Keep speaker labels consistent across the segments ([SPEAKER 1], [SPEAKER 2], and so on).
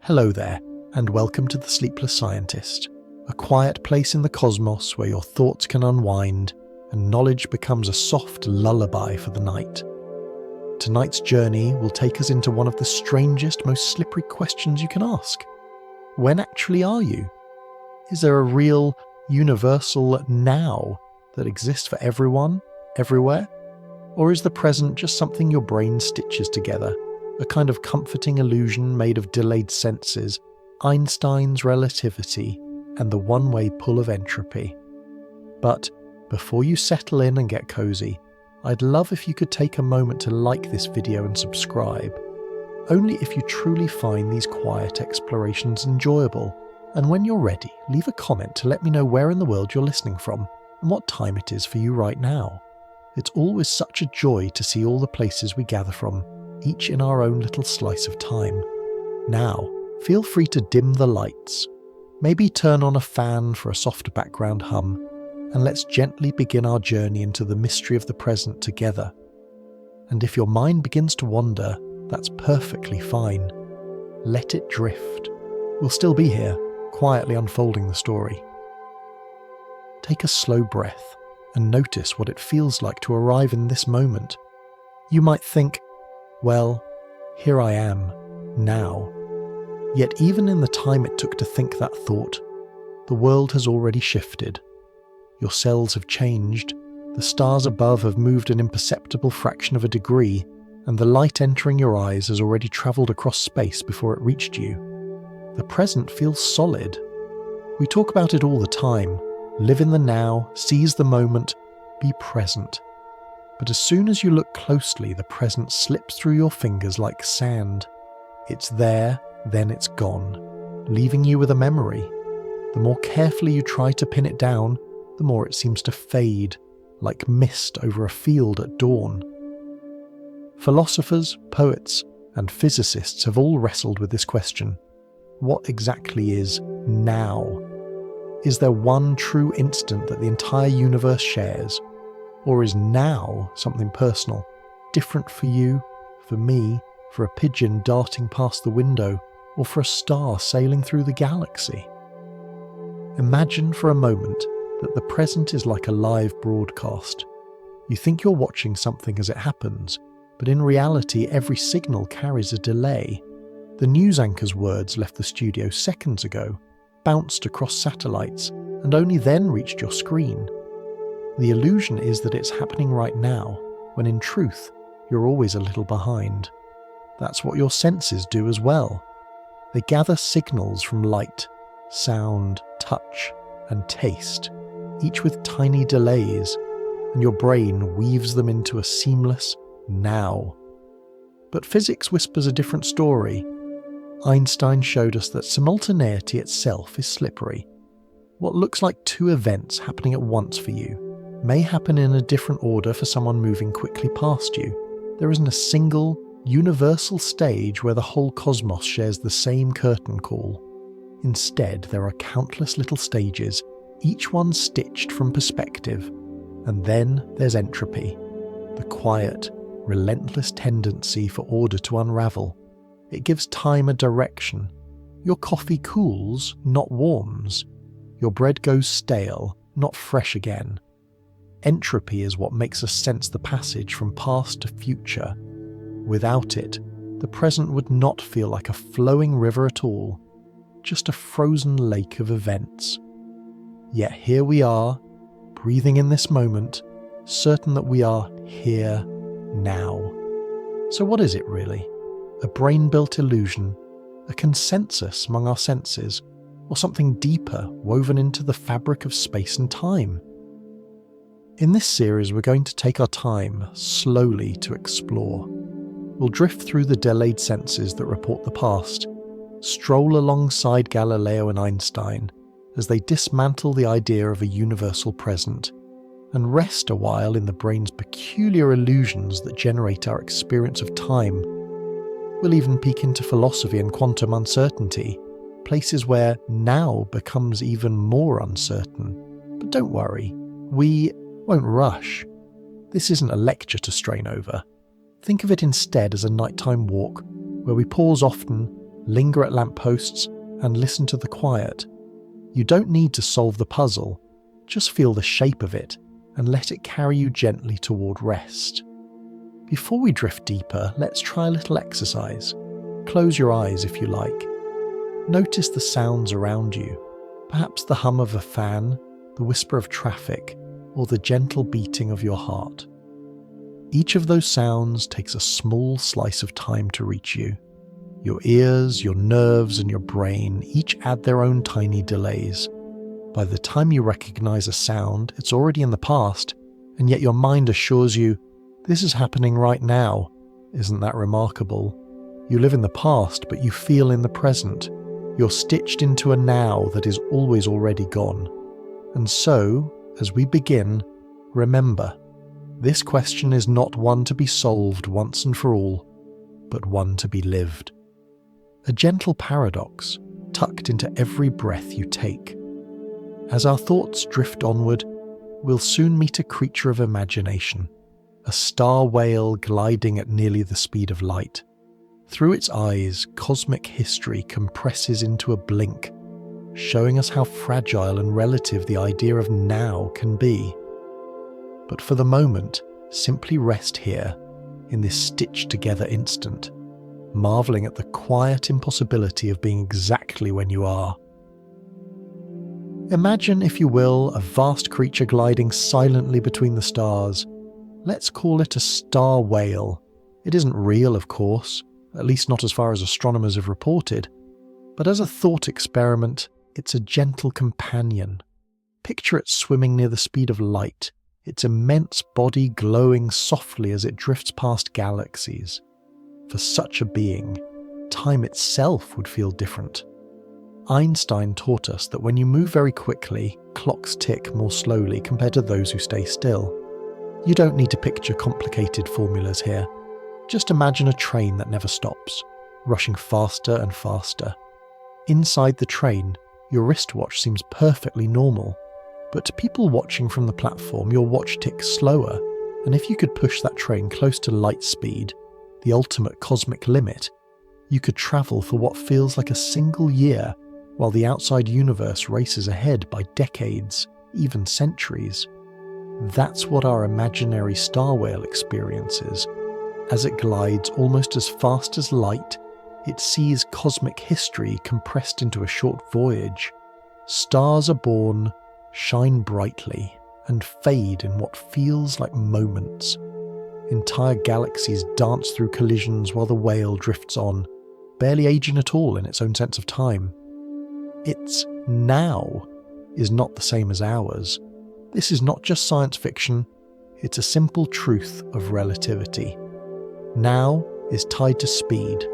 [SPEAKER 1] Hello there, and welcome to the Sleepless Scientist, a quiet place in the cosmos where your thoughts can unwind and knowledge becomes a soft lullaby for the night. Tonight's journey will take us into one of the strangest, most slippery questions you can ask. When actually are you? Is there a real, universal now that exists for everyone, everywhere? Or is the present just something your brain stitches together? A kind of comforting illusion made of delayed senses, Einstein's relativity, and the one-way pull of entropy. But before you settle in and get cozy, I'd love if you could take a moment to like this video and subscribe. Only if you truly find these quiet explorations enjoyable. And when you're ready, leave a comment to let me know where in the world you're listening from and what time it is for you right now. It's always such a joy to see all the places we gather from, each in our own little slice of time. Now, feel free to dim the lights. Maybe turn on a fan for a soft background hum, and let's gently begin our journey into the mystery of the present together. And if your mind begins to wander, that's perfectly fine. Let it drift. We'll still be here, quietly unfolding the story. Take a slow breath and notice what it feels like to arrive in this moment. You might think, well, here I am, now. Yet even in the time it took to think that thought, the world has already shifted. Your cells have changed, the stars above have moved an imperceptible fraction of a degree, and the light entering your eyes has already travelled across space before it reached you. The present feels solid. We talk about it all the time. Live in the now, seize the moment, be present. But as soon as you look closely, the present slips through your fingers like sand. It's there, then it's gone, leaving you with a memory. The more carefully you try to pin it down, the more it seems to fade, like mist over a field at dawn. Philosophers, poets, and physicists have all wrestled with this question. What exactly is now? Is there one true instant that the entire universe shares? Or is now something personal, different for you, for me, for a pigeon darting past the window, or for a star sailing through the galaxy? Imagine for a moment that the present is like a live broadcast. You think you're watching something as it happens, but in reality every signal carries a delay. The news anchor's words left the studio seconds ago, bounced across satellites, and only then reached your screen. The illusion is that it's happening right now, when in truth, you're always a little behind. That's what your senses do as well. They gather signals from light, sound, touch, and taste, each with tiny delays, and your brain weaves them into a seamless now. But physics whispers a different story. Einstein showed us that simultaneity itself is slippery. What looks like two events happening at once for you may happen in a different order for someone moving quickly past you. There isn't a single, universal stage where the whole cosmos shares the same curtain call. Instead, there are countless little stages, each one stitched from perspective. And then there's entropy, the quiet, relentless tendency for order to unravel. It gives time a direction. Your coffee cools, not warms. Your bread goes stale, not fresh again. Entropy is what makes us sense the passage from past to future. Without it, the present would not feel like a flowing river at all, just a frozen lake of events. Yet here we are, breathing in this moment, certain that we are here now. So what is it really? A brain-built illusion? A consensus among our senses? Or something deeper woven into the fabric of space and time? In this series, we're going to take our time slowly to explore. We'll drift through the delayed senses that report the past, stroll alongside Galileo and Einstein as they dismantle the idea of a universal present, and rest a while in the brain's peculiar illusions that generate our experience of time. We'll even peek into philosophy and quantum uncertainty, places where now becomes even more uncertain. But don't worry, we won't rush. This isn't a lecture to strain over. Think of it instead as a nighttime walk, where we pause often, linger at lampposts, and listen to the quiet. You don't need to solve the puzzle, just feel the shape of it and let it carry you gently toward rest. Before we drift deeper, let's try a little exercise. Close your eyes if you like. Notice the sounds around you, perhaps the hum of a fan, the whisper of traffic, or the gentle beating of your heart. Each of those sounds takes a small slice of time to reach you. Your ears, your nerves, and your brain each add their own tiny delays. By the time you recognize a sound, it's already in the past, and yet your mind assures you, this is happening right now. Isn't that remarkable? You live in the past, but you feel in the present. You're stitched into a now that is always already gone. And so, as we begin, remember, this question is not one to be solved once and for all, but one to be lived. A gentle paradox tucked into every breath you take. As our thoughts drift onward, we'll soon meet a creature of imagination, a star whale gliding at nearly the speed of light. Through its eyes, cosmic history compresses into a blink, showing us how fragile and relative the idea of now can be. But for the moment, simply rest here, in this stitched-together instant, marveling at the quiet impossibility of being exactly when you are. Imagine, if you will, a vast creature gliding silently between the stars. Let's call it a star whale. It isn't real, of course, at least not as far as astronomers have reported, but as a thought experiment, it's a gentle companion. Picture it swimming near the speed of light, its immense body glowing softly as it drifts past galaxies. For such a being, time itself would feel different. Einstein taught us that when you move very quickly, clocks tick more slowly compared to those who stay still. You don't need to picture complicated formulas here. Just imagine a train that never stops, rushing faster and faster. Inside the train, your wristwatch seems perfectly normal, but to people watching from the platform, your watch ticks slower, and if you could push that train close to light speed, the ultimate cosmic limit, you could travel for what feels like a single year, while the outside universe races ahead by decades, even centuries. That's what our imaginary star whale experiences. As it glides almost as fast as light, it sees cosmic history compressed into a short voyage. Stars are born, shine brightly, and fade in what feels like moments. Entire galaxies dance through collisions while the whale drifts on, barely aging at all in its own sense of time. Its now is not the same as ours. This is not just science fiction, it's a simple truth of relativity. Now is tied to speed.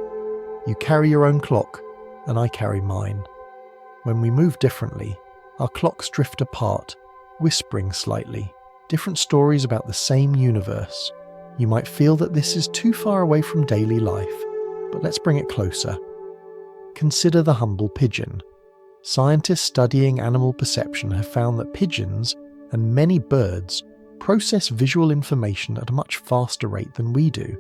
[SPEAKER 1] You carry your own clock, and I carry mine. When we move differently, our clocks drift apart, whispering slightly, different stories about the same universe. You might feel that this is too far away from daily life, but let's bring it closer. Consider the humble pigeon. Scientists studying animal perception have found that pigeons, and many birds, process visual information at a much faster rate than we do.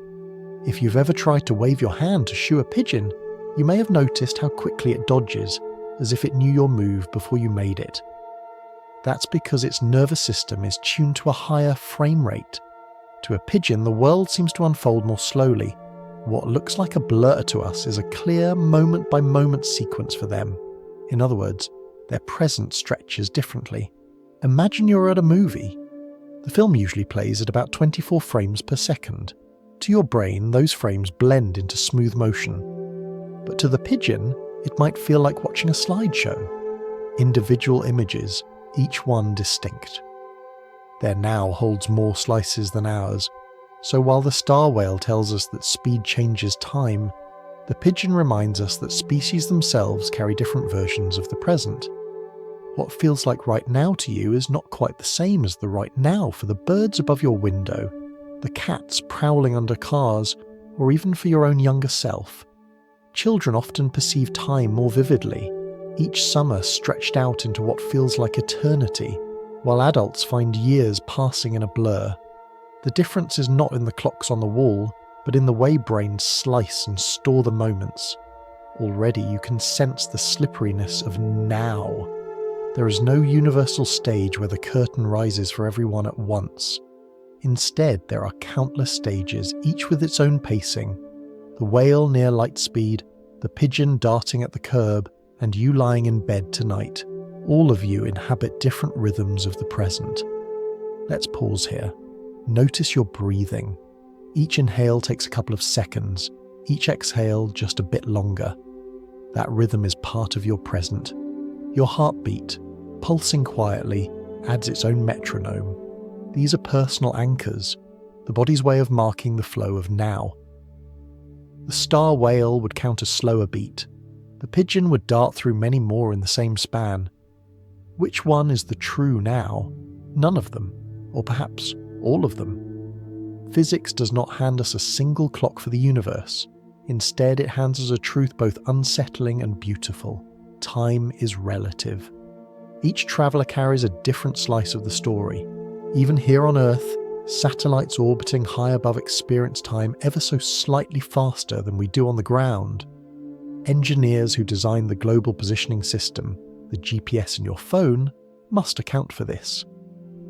[SPEAKER 1] If you've ever tried to wave your hand to shoo a pigeon, you may have noticed how quickly it dodges, as if it knew your move before you made it. That's because its nervous system is tuned to a higher frame rate. To a pigeon, the world seems to unfold more slowly. What looks like a blur to us is a clear, moment-by-moment sequence for them. In other words, their present stretches differently. Imagine you're at a movie. The film usually plays at about 24 frames per second. To your brain, those frames blend into smooth motion. But to the pigeon, it might feel like watching a slideshow. Individual images, each one distinct. Their now holds more slices than ours, so while the star whale tells us that speed changes time, the pigeon reminds us that species themselves carry different versions of the present. What feels like right now to you is not quite the same as the right now for the birds above your window, the cats prowling under cars, or even for your own younger self. Children often perceive time more vividly, each summer stretched out into what feels like eternity, while adults find years passing in a blur. The difference is not in the clocks on the wall, but in the way brains slice and store the moments. Already you can sense the slipperiness of now. There is no universal stage where the curtain rises for everyone at once. Instead, there are countless stages, each with its own pacing. The whale near light speed, the pigeon darting at the curb, and you lying in bed tonight. All of you inhabit different rhythms of the present. Let's pause here. Notice your breathing. Each inhale takes a couple of seconds, each exhale just a bit longer. That rhythm is part of your present. Your heartbeat, pulsing quietly, adds its own metronome. These are personal anchors, the body's way of marking the flow of now. The star whale would count a slower beat. The pigeon would dart through many more in the same span. Which one is the true now? None of them, or perhaps all of them. Physics does not hand us a single clock for the universe. Instead, it hands us a truth both unsettling and beautiful. Time is relative. Each traveller carries a different slice of the story. Even here on Earth, satellites orbiting high above experience time ever so slightly faster than we do on the ground. Engineers who designed the global positioning system, the GPS in your phone, must account for this.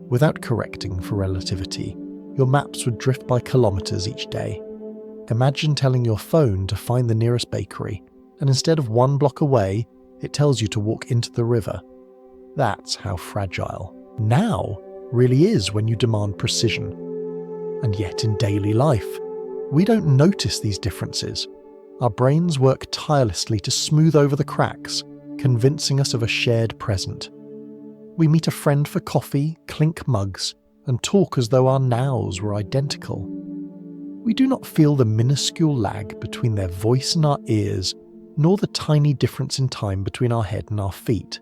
[SPEAKER 1] Without correcting for relativity, your maps would drift by kilometres each day. Imagine telling your phone to find the nearest bakery, and instead of 1 block away, it tells you to walk into the river. That's how fragile now really is when you demand precision. And yet in daily life, we don't notice these differences. Our brains work tirelessly to smooth over the cracks, convincing us of a shared present. We meet a friend for coffee, clink mugs, and talk as though our nows were identical. We do not feel the minuscule lag between their voice and our ears, nor the tiny difference in time between our head and our feet.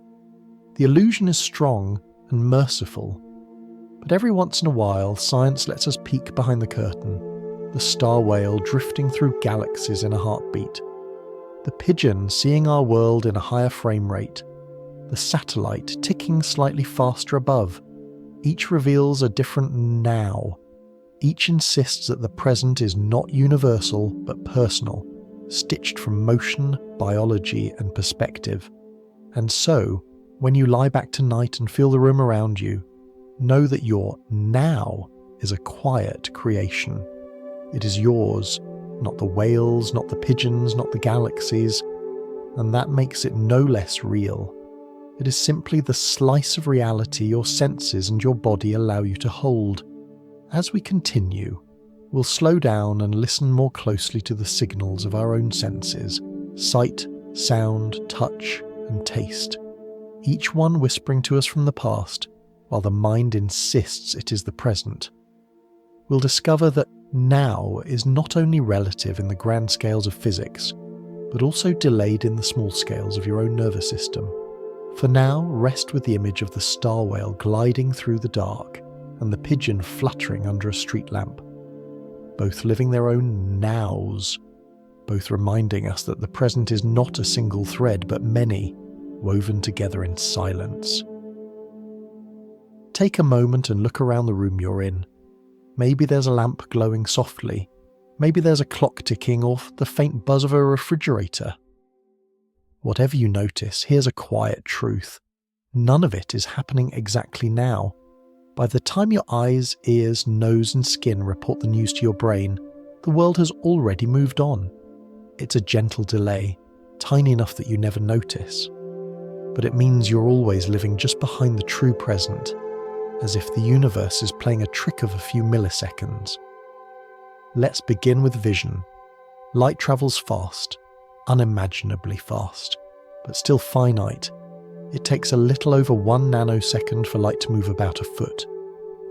[SPEAKER 1] The illusion is strong and merciful, but every once in a while science lets us peek behind the curtain, the star whale drifting through galaxies in a heartbeat, the pigeon seeing our world in a higher frame rate, the satellite ticking slightly faster above. Each reveals a different now. Each insists that the present is not universal but personal, stitched from motion, biology, and perspective. And so, when you lie back tonight and feel the room around you, know that your now is a quiet creation. It is yours, not the whales, not the pigeons, not the galaxies, and that makes it no less real. It is simply the slice of reality your senses and your body allow you to hold. As we continue, we'll slow down and listen more closely to the signals of our own senses: sight, sound, touch, and taste. Each one whispering to us from the past, while the mind insists it is the present. We'll discover that now is not only relative in the grand scales of physics, but also delayed in the small scales of your own nervous system. For now, rest with the image of the star whale gliding through the dark and the pigeon fluttering under a street lamp, both living their own nows, both reminding us that the present is not a single thread but many, woven together in silence. Take a moment and look around the room you're in. Maybe there's a lamp glowing softly. Maybe there's a clock ticking or the faint buzz of a refrigerator. Whatever you notice, here's a quiet truth. None of it is happening exactly now. By the time your eyes, ears, nose and skin report the news to your brain, the world has already moved on. It's a gentle delay, tiny enough that you never notice. But it means you're always living just behind the true present, as if the universe is playing a trick of a few milliseconds. Let's begin with vision. Light travels fast, unimaginably fast, but still finite. It takes a little over 1 nanosecond for light to move about a foot.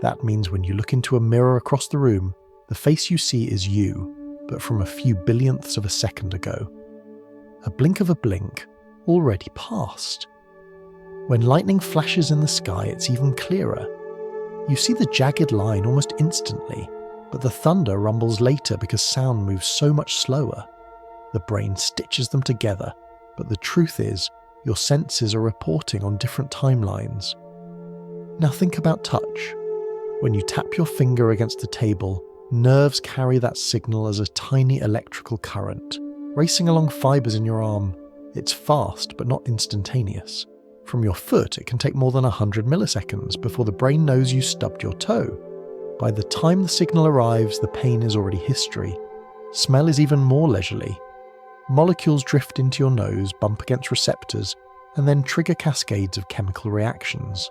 [SPEAKER 1] That means when you look into a mirror across the room, the face you see is you, but from a few billionths of a second ago. A blink of a blink, already past. When lightning flashes in the sky, it's even clearer. You see the jagged line almost instantly, but the thunder rumbles later because sound moves so much slower. The brain stitches them together, but the truth is, your senses are reporting on different timelines. Now think about touch. When you tap your finger against the table, nerves carry that signal as a tiny electrical current. Racing along fibres in your arm, it's fast but not instantaneous. From your foot, it can take more than 100 milliseconds before the brain knows you stubbed your toe. By the time the signal arrives, the pain is already history. Smell is even more leisurely. Molecules drift into your nose, bump against receptors, and then trigger cascades of chemical reactions.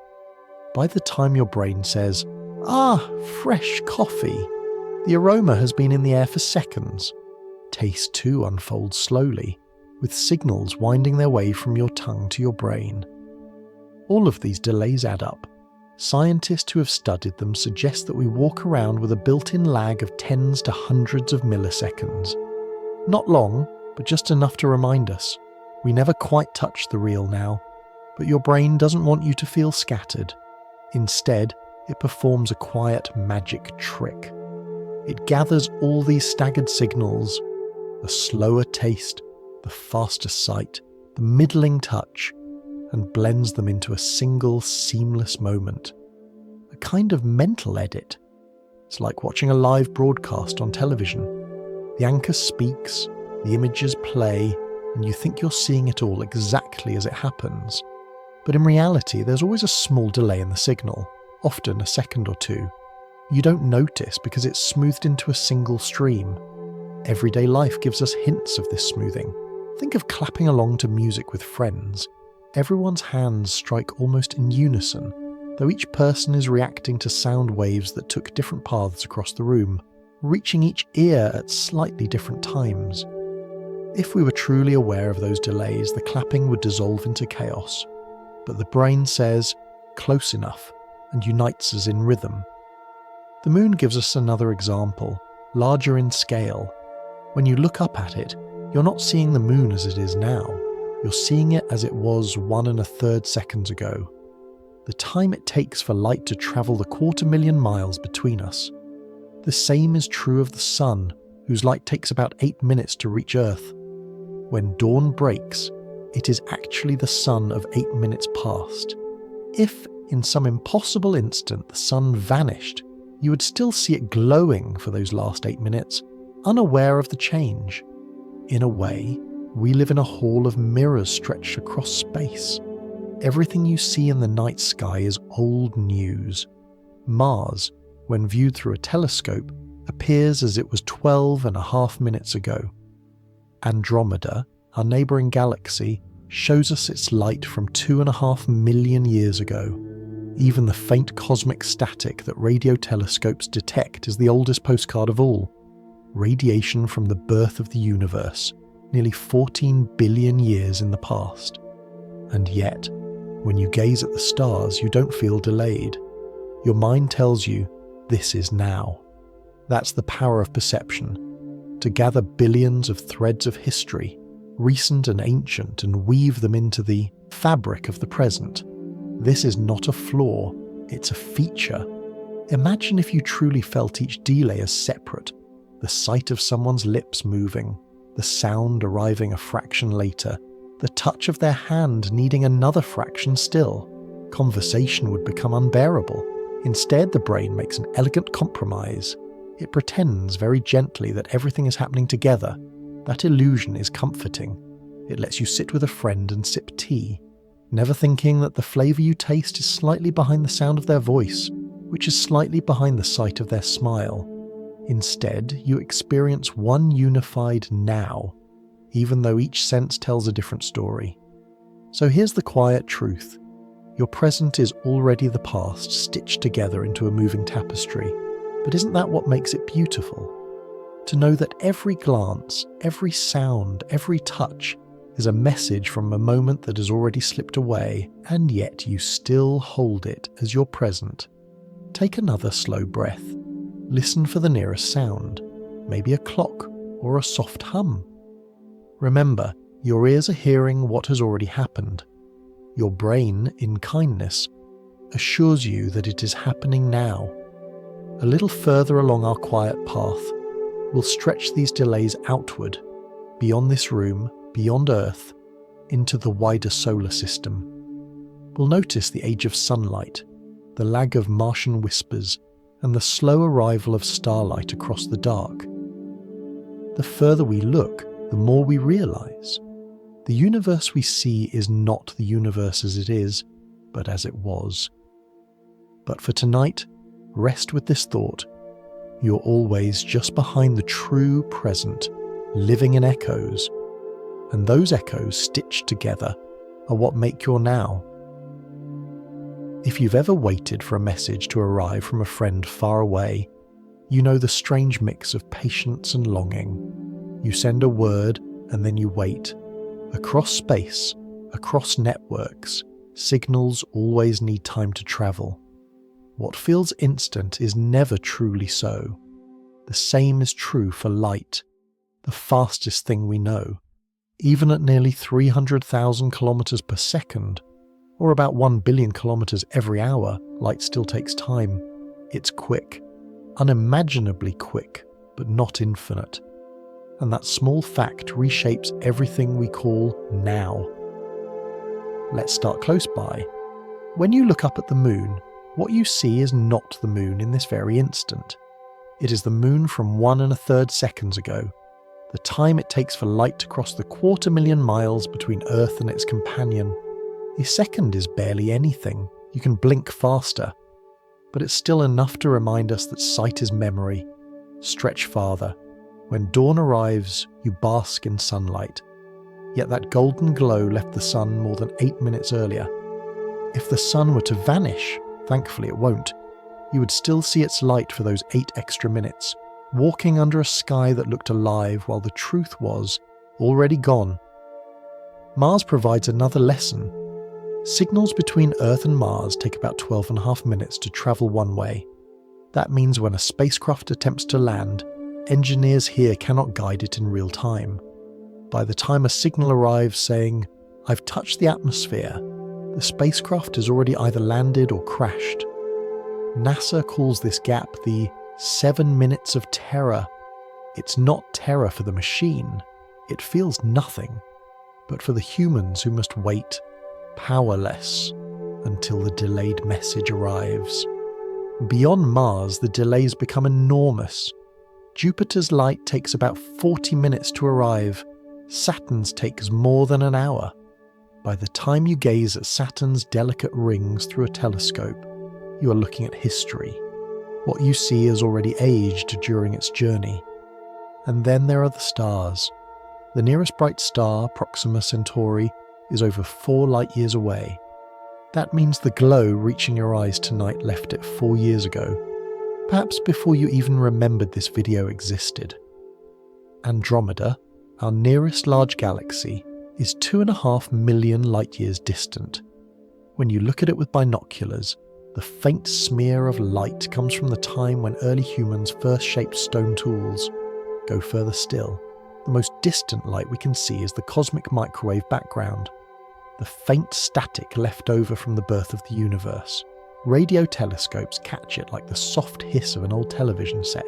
[SPEAKER 1] By the time your brain says, "Ah, fresh coffee," the aroma has been in the air for seconds. Taste too unfolds slowly, with signals winding their way from your tongue to your brain. All of these delays add up. Scientists who have studied them suggest that we walk around with a built-in lag of tens to hundreds of milliseconds. Not long, but just enough to remind us. We never quite touch the real now, but your brain doesn't want you to feel scattered. Instead, it performs a quiet magic trick. It gathers all these staggered signals, the slower taste, the faster sight, the middling touch, and blends them into a single seamless moment. A kind of mental edit. It's like watching a live broadcast on television. The anchor speaks, the images play, and you think you're seeing it all exactly as it happens. But in reality, there's always a small delay in the signal, often a second or two. You don't notice because it's smoothed into a single stream. Everyday life gives us hints of this smoothing. Think of clapping along to music with friends. Everyone's hands strike almost in unison, though each person is reacting to sound waves that took different paths across the room, reaching each ear at slightly different times. If we were truly aware of those delays, the clapping would dissolve into chaos. But the brain says, "Close enough," and unites us in rhythm. The moon gives us another example, larger in scale. When you look up at it, you're not seeing the moon as it is now. You're seeing it as it was 1 1/3 seconds ago. The time it takes for light to travel the 250,000 miles between us. The same is true of the sun, whose light takes about 8 minutes to reach Earth. When dawn breaks, it is actually the sun of 8 minutes past. If, in some impossible instant, the sun vanished, you would still see it glowing for those last 8 minutes, unaware of the change. In a way, we live in a hall of mirrors stretched across space. Everything you see in the night sky is old news. Mars, when viewed through a telescope, appears as it was 12.5 minutes ago. Andromeda, our neighbouring galaxy, shows us its light from 2.5 million years ago. Even the faint cosmic static that radio telescopes detect is the oldest postcard of all. Radiation from the birth of the universe, nearly 14 billion years in the past. And yet, when you gaze at the stars, you don't feel delayed. Your mind tells you, this is now. That's the power of perception. To gather billions of threads of history, recent and ancient, and weave them into the fabric of the present. This is not a flaw, it's a feature. Imagine if you truly felt each delay as separate. The sight of someone's lips moving, the sound arriving a fraction later, the touch of their hand needing another fraction still. Conversation would become unbearable. Instead, the brain makes an elegant compromise. It pretends very gently that everything is happening together. That illusion is comforting. It lets you sit with a friend and sip tea, never thinking that the flavour you taste is slightly behind the sound of their voice, which is slightly behind the sight of their smile. Instead, you experience one unified now, even though each sense tells a different story. So here's the quiet truth. Your present is already the past stitched together into a moving tapestry. But isn't that what makes it beautiful? To know that every glance, every sound, every touch is a message from a moment that has already slipped away, and yet you still hold it as your present. Take another slow breath. Listen for the nearest sound, maybe a clock or a soft hum. Remember, your ears are hearing what has already happened. Your brain, in kindness, assures you that it is happening now. A little further along our quiet path, we'll stretch these delays outward, beyond this room, beyond Earth, into the wider solar system. We'll notice the age of sunlight, the lag of Martian whispers, and the slow arrival of starlight across the dark. The further we look, the more we realize the universe we see is not the universe as it is, but as it was. But for tonight, rest with this thought. You're always just behind the true present, living in echoes, and those echoes stitched together are what make your now. If you've ever waited for a message to arrive from a friend far away, you know the strange mix of patience and longing. You send a word and then you wait. Across space, across networks, signals always need time to travel. What feels instant is never truly so. The same is true for light, the fastest thing we know. Even at nearly 300,000 kilometers per second, or about 1 billion kilometers every hour, light still takes time. It's quick, unimaginably quick, but not infinite. And that small fact reshapes everything we call now. Let's start close by. When you look up at the moon, what you see is not the moon in this very instant. It is the moon from 1 1/3 seconds ago, the time it takes for light to cross the 250,000 miles between Earth and its companion. A second is barely anything. You can blink faster. But it's still enough to remind us that sight is memory. Stretch farther. When dawn arrives, you bask in sunlight. Yet that golden glow left the sun more than 8 minutes earlier. If the sun were to vanish, thankfully it won't, you would still see its light for those 8 extra minutes, walking under a sky that looked alive while the truth was already gone. Mars provides another lesson. Signals between Earth and Mars take about 12.5 minutes to travel one way. That means when a spacecraft attempts to land, engineers here cannot guide it in real time. By the time a signal arrives saying, "I've touched the atmosphere," the spacecraft has already either landed or crashed. NASA calls this gap the 7 minutes of terror. It's not terror for the machine. It feels nothing. But for the humans who must wait, powerless, until the delayed message arrives. Beyond Mars, the delays become enormous. Jupiter's light takes about 40 minutes to arrive. Saturn's takes more than an hour. By the time you gaze at Saturn's delicate rings through a telescope, you are looking at history. What you see has already aged during its journey. And then there are the stars. The nearest bright star, Proxima Centauri, is over 4 light-years away. That means the glow reaching your eyes tonight left it 4 years ago, perhaps before you even remembered this video existed. Andromeda, our nearest large galaxy, is 2.5 million light-years distant. When you look at it with binoculars, the faint smear of light comes from the time when early humans first shaped stone tools. Go further still. The most distant light we can see is the cosmic microwave background, the faint static left over from the birth of the universe. Radio telescopes catch it like the soft hiss of an old television set.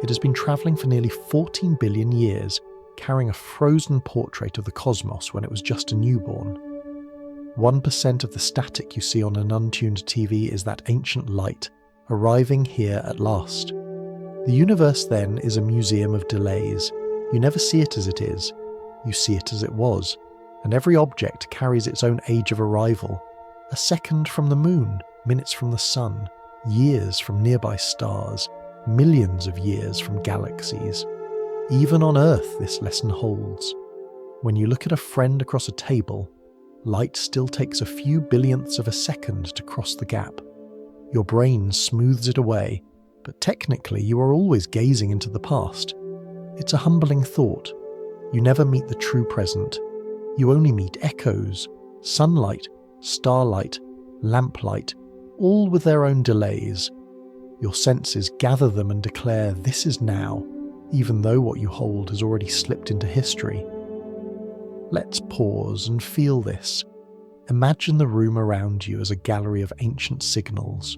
[SPEAKER 1] It has been travelling for nearly 14 billion years, carrying a frozen portrait of the cosmos when it was just a newborn. 1% of the static you see on an untuned TV is that ancient light, arriving here at last. The universe then is a museum of delays. You never see it as it is, you see it as it was, and every object carries its own age of arrival. A second from the moon, minutes from the sun, years from nearby stars, millions of years from galaxies. Even on Earth this lesson holds. When you look at a friend across a table, light still takes a few billionths of a second to cross the gap. Your brain smooths it away, but technically you are always gazing into the past. It's a humbling thought. You never meet the true present. You only meet echoes, sunlight, starlight, lamplight, all with their own delays. Your senses gather them and declare this is now, even though what you hold has already slipped into history. Let's pause and feel this. Imagine the room around you as a gallery of ancient signals.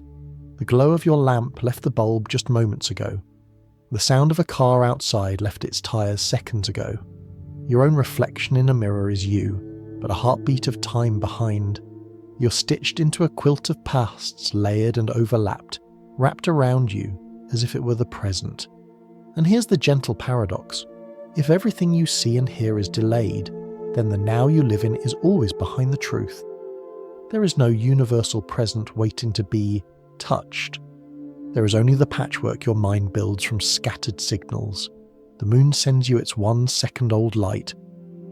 [SPEAKER 1] The glow of your lamp left the bulb just moments ago. The sound of a car outside left its tyres seconds ago. Your own reflection in a mirror is you, but a heartbeat of time behind. You're stitched into a quilt of pasts, layered and overlapped, wrapped around you as if it were the present. And here's the gentle paradox. If everything you see and hear is delayed, then the now you live in is always behind the truth. There is no universal present waiting to be touched. There is only the patchwork your mind builds from scattered signals. The moon sends you its 1 second-old light,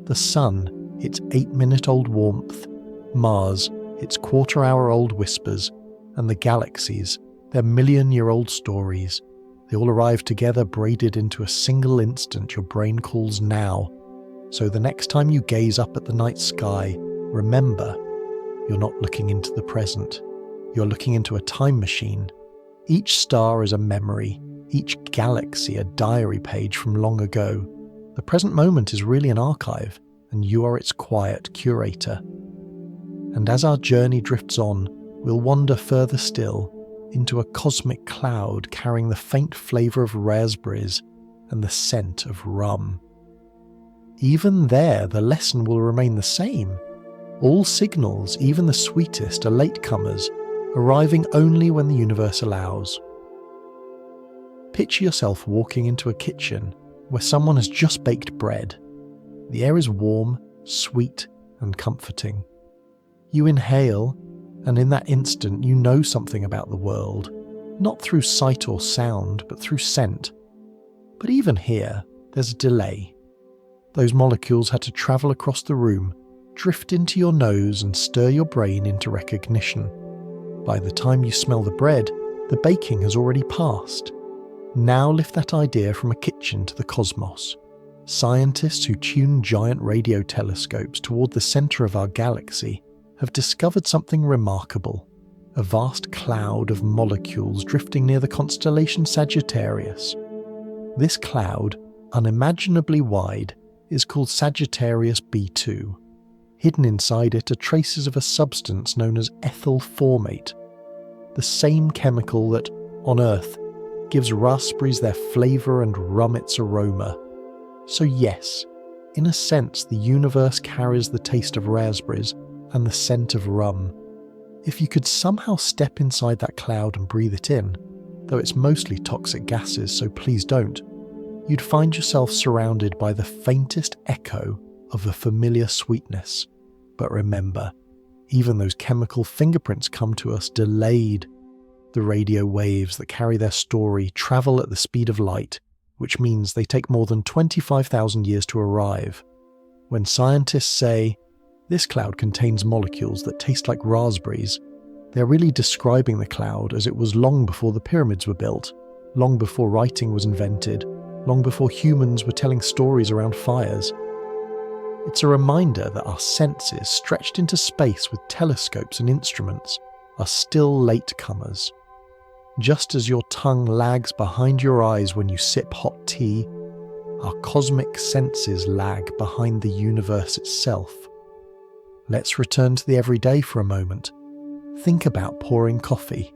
[SPEAKER 1] the sun its 8-minute-old warmth, Mars its quarter-hour-old whispers, and the galaxies their million-year-old stories. They all arrive together braided into a single instant your brain calls now. So the next time you gaze up at the night sky, remember, you're not looking into the present. You're looking into a time machine. Each star is a memory, each galaxy a diary page from long ago. The present moment is really an archive, and you are its quiet curator. And as our journey drifts on, we'll wander further still, into a cosmic cloud carrying the faint flavour of raspberries and the scent of rum. Even there, the lesson will remain the same. All signals, even the sweetest, are latecomers, arriving only when the universe allows. Picture yourself walking into a kitchen where someone has just baked bread. The air is warm, sweet, and comforting. You inhale, and in that instant you know something about the world, not through sight or sound, but through scent. But even here, there's a delay. Those molecules had to travel across the room, drift into your nose and stir your brain into recognition. By the time you smell the bread, the baking has already passed. Now lift that idea from a kitchen to the cosmos. Scientists who tune giant radio telescopes toward the centre of our galaxy have discovered something remarkable, a vast cloud of molecules drifting near the constellation Sagittarius. This cloud, unimaginably wide, is called Sagittarius B2. Hidden inside it are traces of a substance known as ethyl formate, the same chemical that, on Earth, gives raspberries their flavour and rum its aroma. So yes, in a sense the universe carries the taste of raspberries and the scent of rum. If you could somehow step inside that cloud and breathe it in, though it's mostly toxic gases, so please don't, you'd find yourself surrounded by the faintest echo of a familiar sweetness. But remember, even those chemical fingerprints come to us delayed. The radio waves that carry their story travel at the speed of light, which means they take more than 25,000 years to arrive. When scientists say, "This cloud contains molecules that taste like raspberries," they're really describing the cloud as it was long before the pyramids were built, long before writing was invented, long before humans were telling stories around fires. It's a reminder that our senses, stretched into space with telescopes and instruments, are still latecomers. Just as your tongue lags behind your eyes when you sip hot tea, our cosmic senses lag behind the universe itself. Let's return to the everyday for a moment. Think about pouring coffee.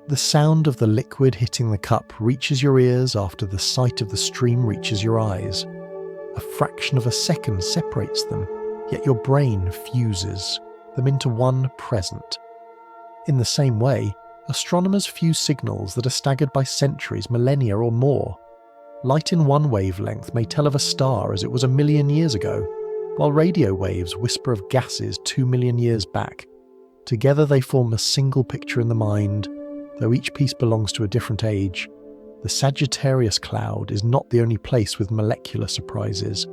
[SPEAKER 1] The sound of the liquid hitting the cup reaches your ears after the sight of the stream reaches your eyes. A fraction of a second separates them, yet your brain fuses them into one present. In the same way, astronomers fuse signals that are staggered by centuries, millennia or more. Light in one wavelength may tell of a star as it was 1,000,000 years ago, while radio waves whisper of gases 2,000,000 years back. Together they form a single picture in the mind, though each piece belongs to a different age. The Sagittarius cloud is not the only place with molecular surprises.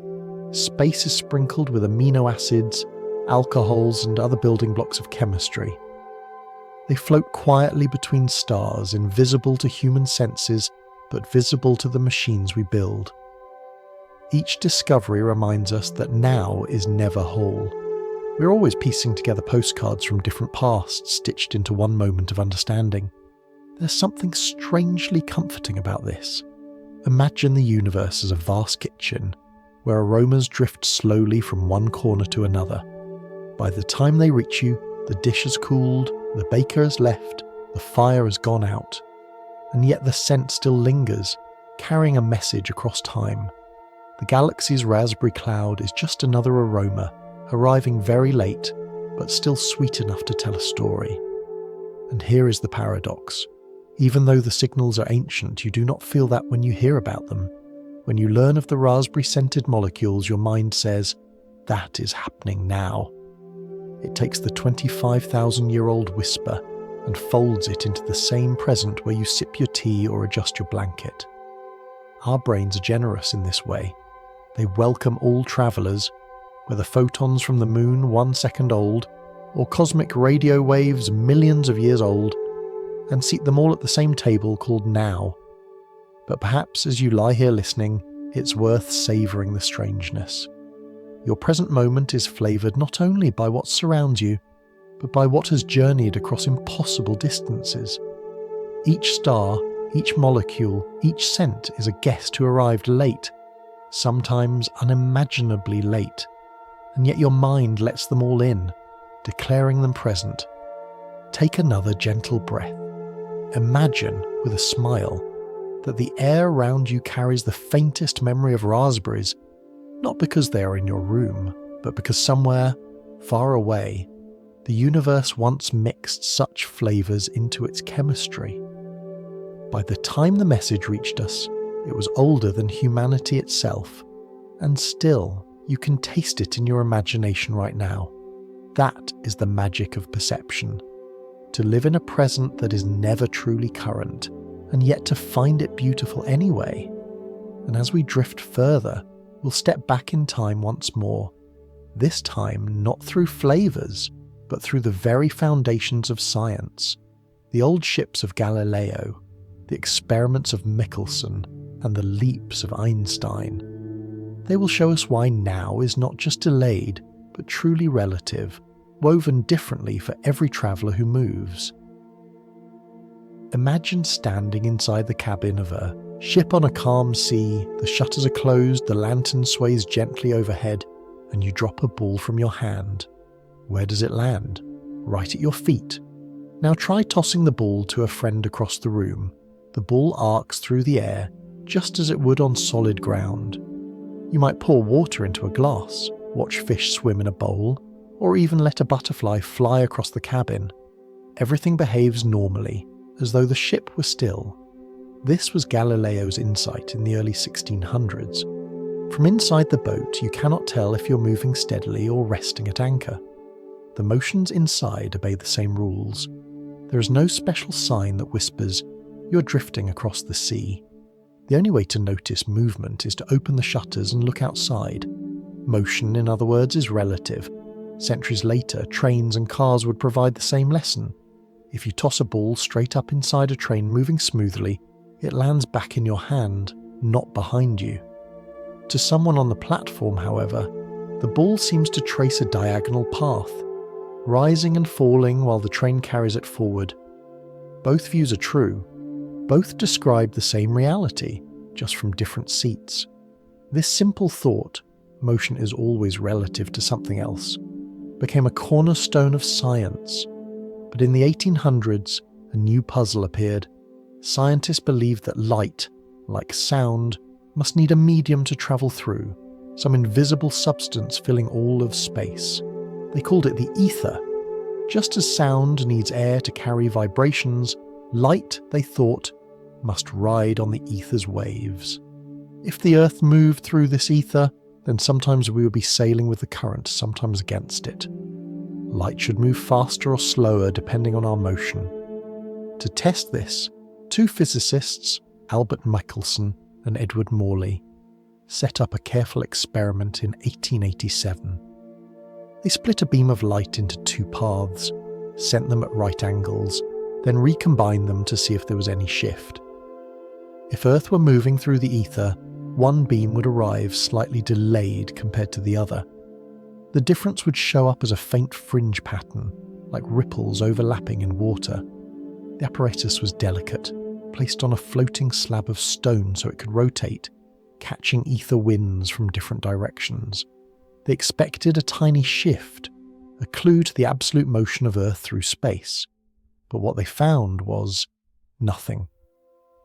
[SPEAKER 1] Space is sprinkled with amino acids, alcohols, and other building blocks of chemistry. They float quietly between stars, invisible to human senses, but visible to the machines we build. Each discovery reminds us that now is never whole. We're always piecing together postcards from different pasts stitched into one moment of understanding. There's something strangely comforting about this. Imagine the universe as a vast kitchen, where aromas drift slowly from one corner to another. By the time they reach you, the dish has cooled, the baker has left, the fire has gone out. And yet the scent still lingers, carrying a message across time. The galaxy's raspberry cloud is just another aroma, arriving very late, but still sweet enough to tell a story. And here is the paradox. Even though the signals are ancient, you do not feel that when you hear about them. When you learn of the raspberry-scented molecules, your mind says, that is happening now. It takes the 25,000-year-old whisper and folds it into the same present where you sip your tea or adjust your blanket. Our brains are generous in this way. They welcome all travellers, whether photons from the moon 1 second old, or cosmic radio waves millions of years old, and seat them all at the same table called now. But perhaps as you lie here listening, it's worth savouring the strangeness. Your present moment is flavoured not only by what surrounds you, but by what has journeyed across impossible distances. Each star, each molecule, each scent is a guest who arrived late, sometimes unimaginably late, and yet your mind lets them all in, declaring them present. Take another gentle breath. Imagine, with a smile, that the air around you carries the faintest memory of raspberries, not because they are in your room, but because somewhere, far away, the universe once mixed such flavours into its chemistry. By the time the message reached us, it was older than humanity itself, and still you can taste it in your imagination right now. That is the magic of perception. To live in a present that is never truly current, and yet to find it beautiful anyway. And as we drift further, we'll step back in time once more, this time not through flavours, but through the very foundations of science, the old ships of Galileo, the experiments of Michelson, and the leaps of Einstein. They will show us why now is not just delayed, but truly relative, woven differently for every traveller who moves. Imagine standing inside the cabin of a ship on a calm sea, the shutters are closed, the lantern sways gently overhead, and you drop a ball from your hand. Where does it land? Right at your feet. Now try tossing the ball to a friend across the room. The ball arcs through the air, just as it would on solid ground. You might pour water into a glass, watch fish swim in a bowl, or even let a butterfly fly across the cabin. Everything behaves normally, as though the ship were still. This was Galileo's insight in the early 1600s. From inside the boat, you cannot tell if you're moving steadily or resting at anchor. The motions inside obey the same rules. There is no special sign that whispers, "You're drifting across the sea." The only way to notice movement is to open the shutters and look outside. Motion, in other words, is relative. Centuries later, trains and cars would provide the same lesson. If you toss a ball straight up inside a train moving smoothly, it lands back in your hand, not behind you. To someone on the platform, however, the ball seems to trace a diagonal path, rising and falling while the train carries it forward. Both views are true. Both describe the same reality, just from different seats. This simple thought, motion is always relative to something else, became a cornerstone of science. But in the 1800s, a new puzzle appeared. Scientists believed that light, like sound, must need a medium to travel through, some invisible substance filling all of space. They called it the ether. Just as sound needs air to carry vibrations, light, they thought, must ride on the ether's waves. If the Earth moved through this ether, then sometimes we would be sailing with the current, sometimes against it. Light should move faster or slower depending on our motion. To test this, two physicists, Albert Michelson and Edward Morley, set up a careful experiment in 1887. They split a beam of light into two paths, sent them at right angles, then recombined them to see if there was any shift. If Earth were moving through the ether, one beam would arrive slightly delayed compared to the other. The difference would show up as a faint fringe pattern, like ripples overlapping in water. The apparatus was delicate, placed on a floating slab of stone so it could rotate, catching ether winds from different directions. They expected a tiny shift, a clue to the absolute motion of Earth through space. But what they found was nothing.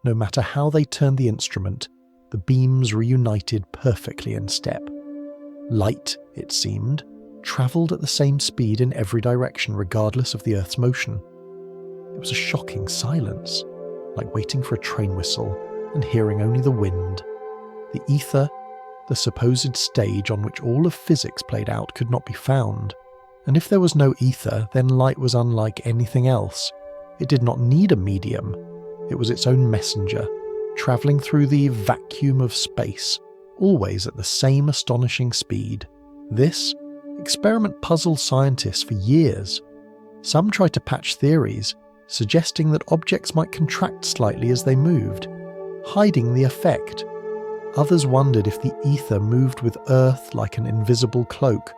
[SPEAKER 1] No matter how they turned the instrument, the beams reunited perfectly in step. Light, it seemed, travelled at the same speed in every direction regardless of the Earth's motion. It was a shocking silence, like waiting for a train whistle and hearing only the wind. The ether, the supposed stage on which all of physics played out, could not be found. And if there was no ether, then light was unlike anything else. It did not need a medium. It was its own messenger, travelling through the vacuum of space, always at the same astonishing speed. This experiment puzzled scientists for years. Some tried to patch theories, suggesting that objects might contract slightly as they moved, hiding the effect. Others wondered if the ether moved with Earth like an invisible cloak.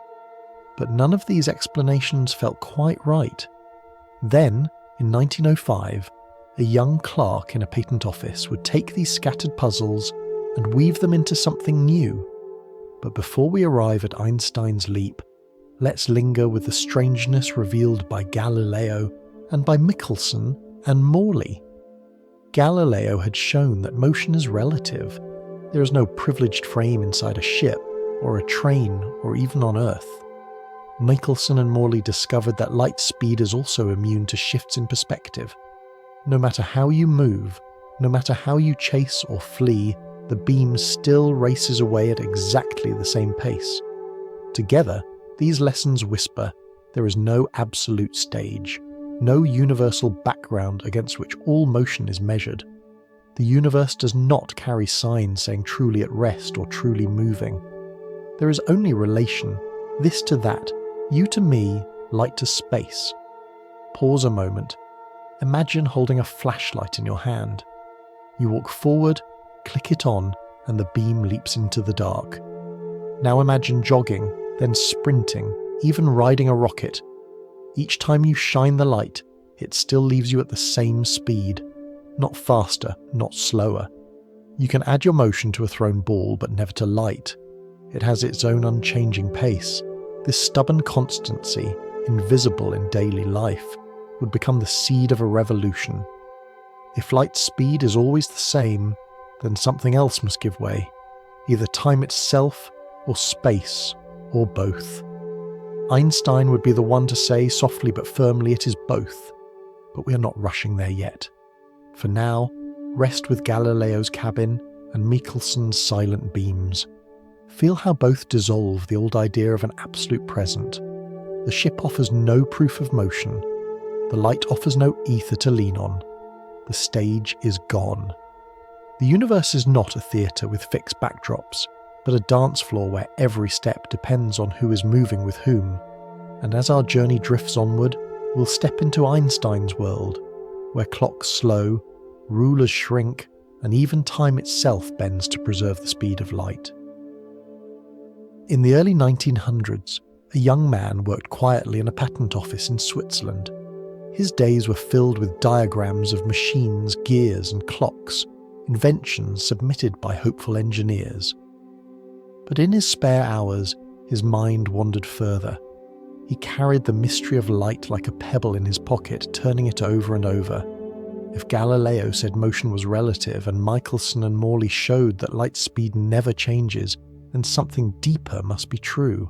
[SPEAKER 1] But none of these explanations felt quite right. Then, in 1905, a young clerk in a patent office would take these scattered puzzles and weave them into something new. But before we arrive at Einstein's leap, let's linger with the strangeness revealed by Galileo and by Michelson and Morley. Galileo had shown that motion is relative. There is no privileged frame inside a ship, or a train, or even on Earth. Michelson and Morley discovered that light speed is also immune to shifts in perspective. No matter how you move, no matter how you chase or flee, the beam still races away at exactly the same pace. Together, these lessons whisper, there is no absolute stage, no universal background against which all motion is measured. The universe does not carry signs saying truly at rest or truly moving. There is only relation, this to that, you to me, light to space. Pause a moment. Imagine holding a flashlight in your hand. You walk forward, click it on, and the beam leaps into the dark. Now imagine jogging, then sprinting, even riding a rocket. Each time you shine the light, it still leaves you at the same speed. Not faster, not slower. You can add your motion to a thrown ball, but never to light. It has its own unchanging pace. This stubborn constancy, invisible in daily life, would become the seed of a revolution. If light's speed is always the same, then something else must give way. Either time itself, or space, or both. Einstein would be the one to say softly but firmly it is both. But we are not rushing there yet. For now, rest with Galileo's cabin and Michelson's silent beams. Feel how both dissolve the old idea of an absolute present. The ship offers no proof of motion. The light offers no ether to lean on. The stage is gone. The universe is not a theatre with fixed backdrops, but a dance floor where every step depends on who is moving with whom. And as our journey drifts onward, we'll step into Einstein's world, where clocks slow, rulers shrink, and even time itself bends to preserve the speed of light. In the early 1900s, a young man worked quietly in a patent office in Switzerland. His days were filled with diagrams of machines, gears, and clocks, inventions submitted by hopeful engineers. But in his spare hours, his mind wandered further. He carried the mystery of light like a pebble in his pocket, turning it over and over. If Galileo said motion was relative and Michelson and Morley showed that light speed never changes, then something deeper must be true.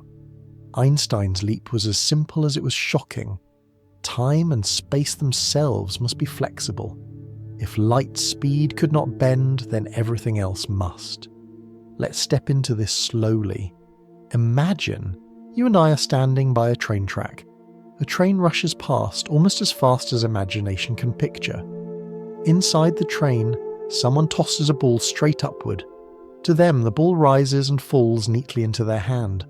[SPEAKER 1] Einstein's leap was as simple as it was shocking. Time and space themselves must be flexible. If light speed could not bend, then everything else must. Let's step into this slowly. Imagine you and I are standing by a train track. A train rushes past almost as fast as imagination can picture. Inside the train, someone tosses a ball straight upward. To them, the ball rises and falls neatly into their hand.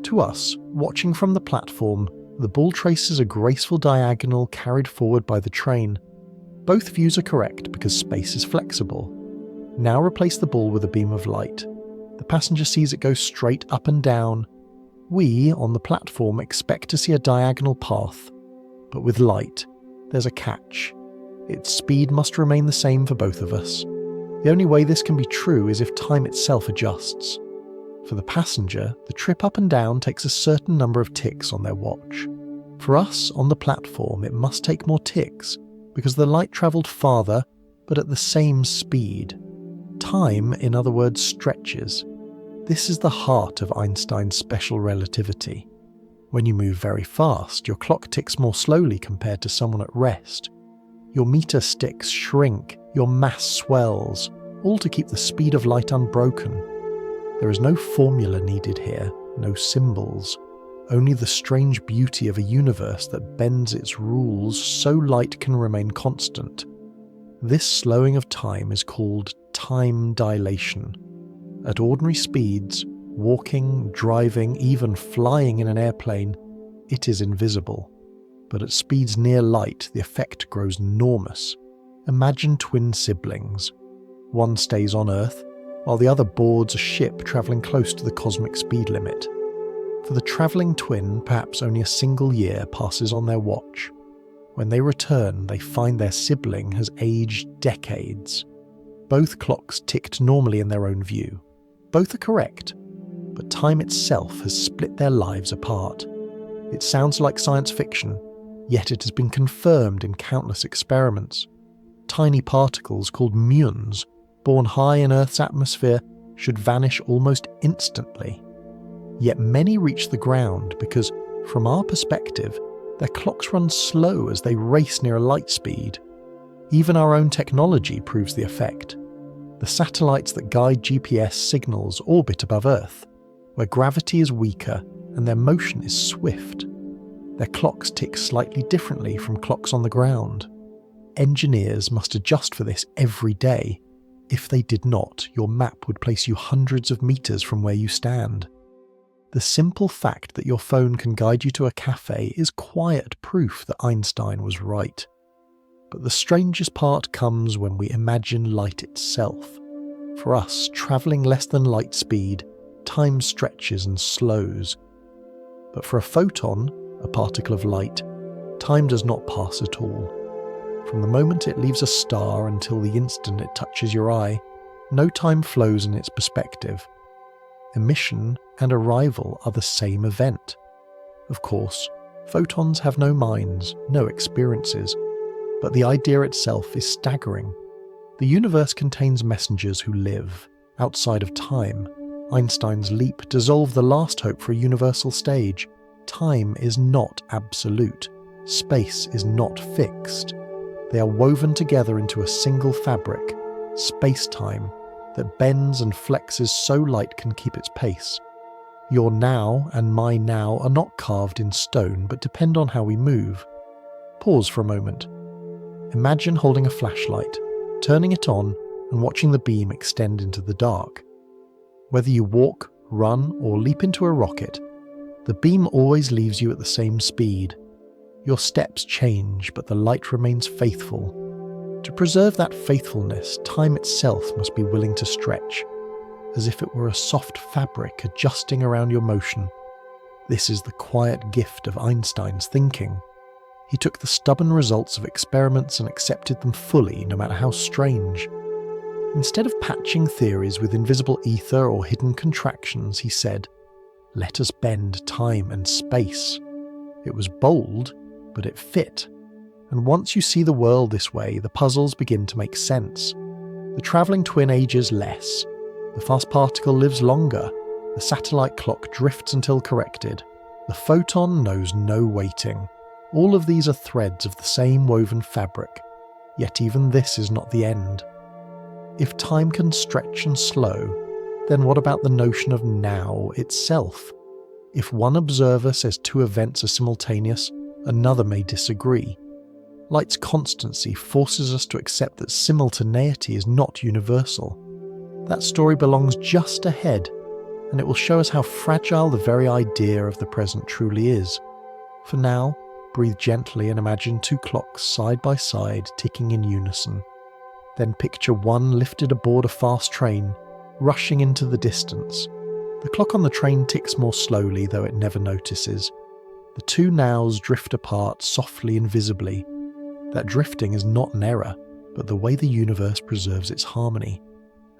[SPEAKER 1] To us, watching from the platform, the ball traces a graceful diagonal carried forward by the train. Both views are correct because space is flexible. Now replace the ball with a beam of light. The passenger sees it go straight up and down. We, on the platform, expect to see a diagonal path. But with light, there's a catch. Its speed must remain the same for both of us. The only way this can be true is if time itself adjusts. For the passenger, the trip up and down takes a certain number of ticks on their watch. For us, on the platform, it must take more ticks, because the light travelled farther, but at the same speed. Time, in other words, stretches. This is the heart of Einstein's special relativity. When you move very fast, your clock ticks more slowly compared to someone at rest. Your meter sticks shrink, your mass swells, all to keep the speed of light unbroken. There is no formula needed here, no symbols, only the strange beauty of a universe that bends its rules so light can remain constant. This slowing of time is called time dilation. At ordinary speeds, walking, driving, even flying in an airplane, it is invisible. But at speeds near light, the effect grows enormous. Imagine twin siblings. One stays on Earth, while the other boards a ship travelling close to the cosmic speed limit. For the travelling twin, perhaps only a single year passes on their watch. When they return, they find their sibling has aged decades. Both clocks ticked normally in their own view. Both are correct, but time itself has split their lives apart. It sounds like science fiction, yet it has been confirmed in countless experiments. Tiny particles called muons, born high in Earth's atmosphere, should vanish almost instantly. Yet many reach the ground because, from our perspective, their clocks run slow as they race near a light speed. Even our own technology proves the effect. The satellites that guide GPS signals orbit above Earth, where gravity is weaker and their motion is swift. Their clocks tick slightly differently from clocks on the ground. Engineers must adjust for this every day. If they did not, your map would place you hundreds of meters from where you stand. The simple fact that your phone can guide you to a cafe is quiet proof that Einstein was right. But the strangest part comes when we imagine light itself. For us, travelling less than light speed, time stretches and slows. But for a photon, a particle of light, time does not pass at all. From the moment it leaves a star until the instant it touches your eye, no time flows in its perspective. Emission and arrival are the same event. Of course, photons have no minds, no experiences, but the idea itself is staggering. The universe contains messengers who live, outside of time. Einstein's leap dissolved the last hope for a universal stage. Time is not absolute. Space is not fixed. They are woven together into a single fabric, space-time, that bends and flexes so light can keep its pace. Your now and my now are not carved in stone, but depend on how we move. Pause for a moment. Imagine holding a flashlight, turning it on, and watching the beam extend into the dark. Whether you walk, run, or leap into a rocket, the beam always leaves you at the same speed. Your steps change, but the light remains faithful. To preserve that faithfulness, time itself must be willing to stretch, as if it were a soft fabric adjusting around your motion. This is the quiet gift of Einstein's thinking. He took the stubborn results of experiments and accepted them fully, no matter how strange. Instead of patching theories with invisible ether or hidden contractions, he said, "Let us bend time and space." It was bold, but it fit. And once you see the world this way, the puzzles begin to make sense. The travelling twin ages less. The fast particle lives longer. The satellite clock drifts until corrected. The photon knows no waiting. All of these are threads of the same woven fabric. Yet even this is not the end. If time can stretch and slow, then what about the notion of now itself? If one observer says two events are simultaneous, another may disagree. Light's constancy forces us to accept that simultaneity is not universal. That story belongs just ahead, and it will show us how fragile the very idea of the present truly is. For now, breathe gently and imagine two clocks side by side ticking in unison. Then picture one lifted aboard a fast train, rushing into the distance. The clock on the train ticks more slowly, though it never notices. The two nows drift apart softly and visibly. That drifting is not an error, but the way the universe preserves its harmony.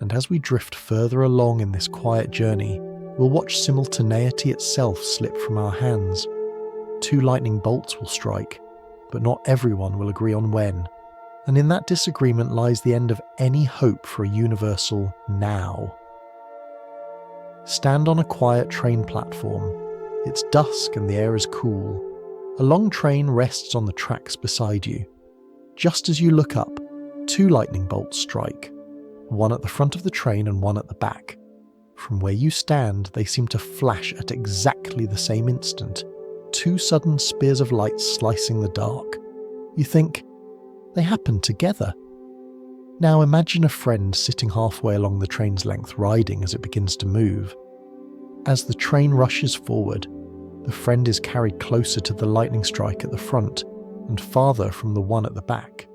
[SPEAKER 1] And as we drift further along in this quiet journey, we'll watch simultaneity itself slip from our hands. Two lightning bolts will strike, but not everyone will agree on when. And in that disagreement lies the end of any hope for a universal now. Stand on a quiet train platform. It's dusk and the air is cool. A long train rests on the tracks beside you. Just as you look up, two lightning bolts strike. one at the front of the train and one at the back. From where you stand, they seem to flash at exactly the same instant, two sudden spears of light slicing the dark. You think, they happened together. Now imagine a friend sitting halfway along the train's length riding as it begins to move. As the train rushes forward, the friend is carried closer to the lightning strike at the front and farther from the one at the back.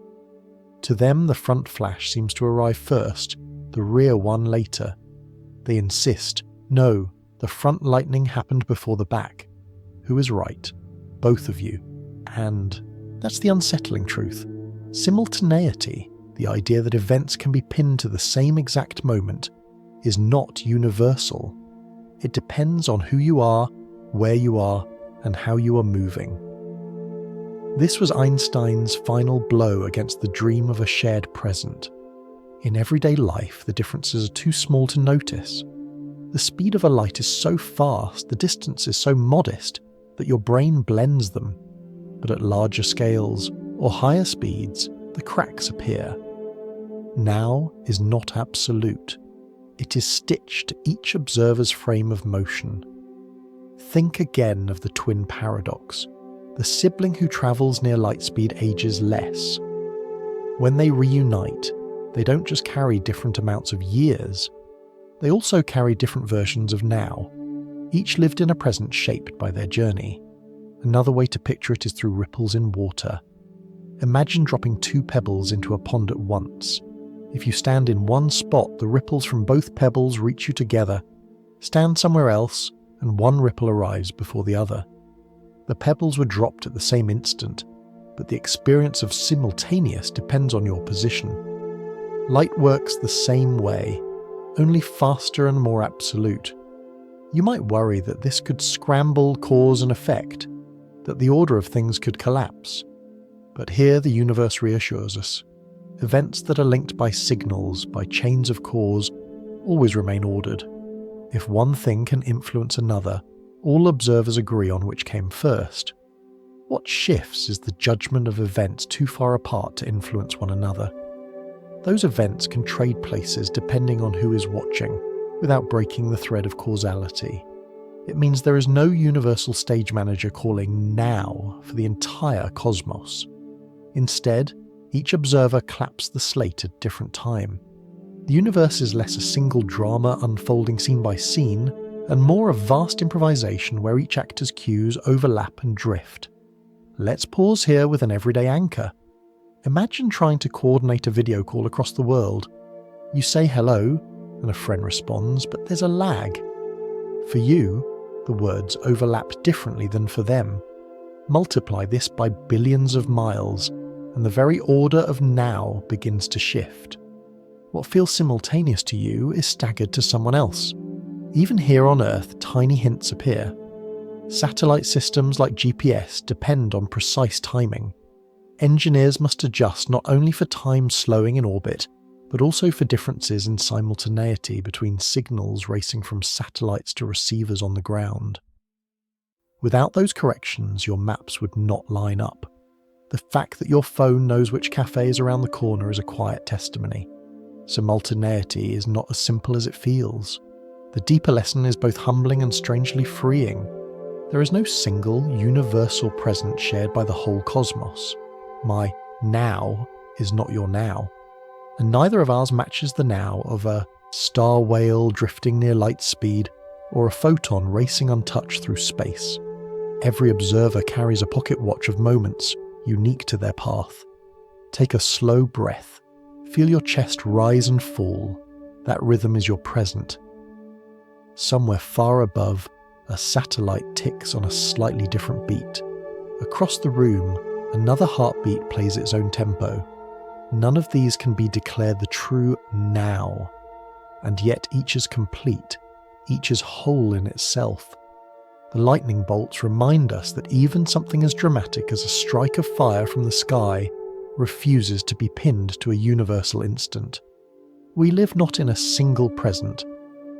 [SPEAKER 1] To them, the front flash seems to arrive first, the rear one later. They insist, no, the front lightning happened before the back. Who is right? Both of you. And that's the unsettling truth. Simultaneity, the idea that events can be pinned to the same exact moment, is not universal. It depends on who you are, where you are, and how you are moving. This was Einstein's final blow against the dream of a shared present. In everyday life, the differences are too small to notice. The speed of a light is so fast, the distance is so modest, that your brain blends them. But at larger scales, or higher speeds, the cracks appear. Now is not absolute. It is stitched to each observer's frame of motion. Think again of the twin paradox. The sibling who travels near light speed ages less. When they reunite, they don't just carry different amounts of years, they also carry different versions of now, each lived in a present shaped by their journey. Another way to picture it is through ripples in water. Imagine dropping two pebbles into a pond at once. If you stand in one spot, the ripples from both pebbles reach you together. Stand somewhere else, and one ripple arrives before the other. The pebbles were dropped at the same instant, but the experience of simultaneous depends on your position. Light works the same way, only faster and more absolute. You might worry that this could scramble cause and effect, that the order of things could collapse. But here the universe reassures us. Events that are linked by signals, by chains of cause, always remain ordered. If one thing can influence another, all observers agree on which came first. What shifts is the judgment of events too far apart to influence one another. Those events can trade places depending on who is watching, without breaking the thread of causality. It means there is no universal stage manager calling now for the entire cosmos. Instead, each observer claps the slate at different time. The universe is less a single drama unfolding scene by scene, and more a vast improvisation where each actor's cues overlap and drift. Let's pause here with an everyday anchor. Imagine trying to coordinate a video call across the world. You say hello, and a friend responds, but there's a lag. For you, the words overlap differently than for them. Multiply this by billions of miles, and the very order of now begins to shift. What feels simultaneous to you is staggered to someone else. Even here on Earth, tiny hints appear. Satellite systems like GPS depend on precise timing. Engineers must adjust not only for time slowing in orbit, but also for differences in simultaneity between signals racing from satellites to receivers on the ground. Without those corrections, your maps would not line up. The fact that your phone knows which cafe is around the corner is a quiet testimony. Simultaneity is not as simple as it feels. The deeper lesson is both humbling and strangely freeing. There is no single, universal present shared by the whole cosmos. My now is not your now. And neither of ours matches the now of a star whale drifting near light speed or a photon racing untouched through space. Every observer carries a pocket watch of moments unique to their path. Take a slow breath. Feel your chest rise and fall. That rhythm is your present. Somewhere far above, a satellite ticks on a slightly different beat. Across the room, another heartbeat plays its own tempo. None of these can be declared the true now, and yet each is complete, each is whole in itself. The lightning bolts remind us that even something as dramatic as a strike of fire from the sky refuses to be pinned to a universal instant. We live not in a single present,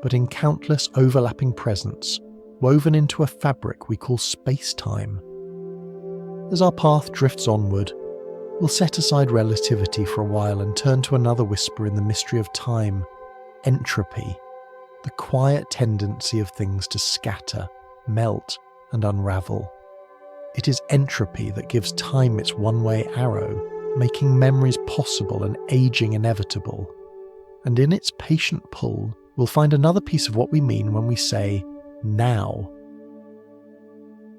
[SPEAKER 1] but in countless overlapping presents, woven into a fabric we call space-time. As our path drifts onward, We'll set aside relativity for a while and turn to another whisper in the mystery of time: entropy, the quiet tendency of things to scatter, melt, and unravel. It is entropy that gives time its one-way arrow, making memories possible and aging inevitable. And in its patient pull, we'll find another piece of what we mean when we say, now.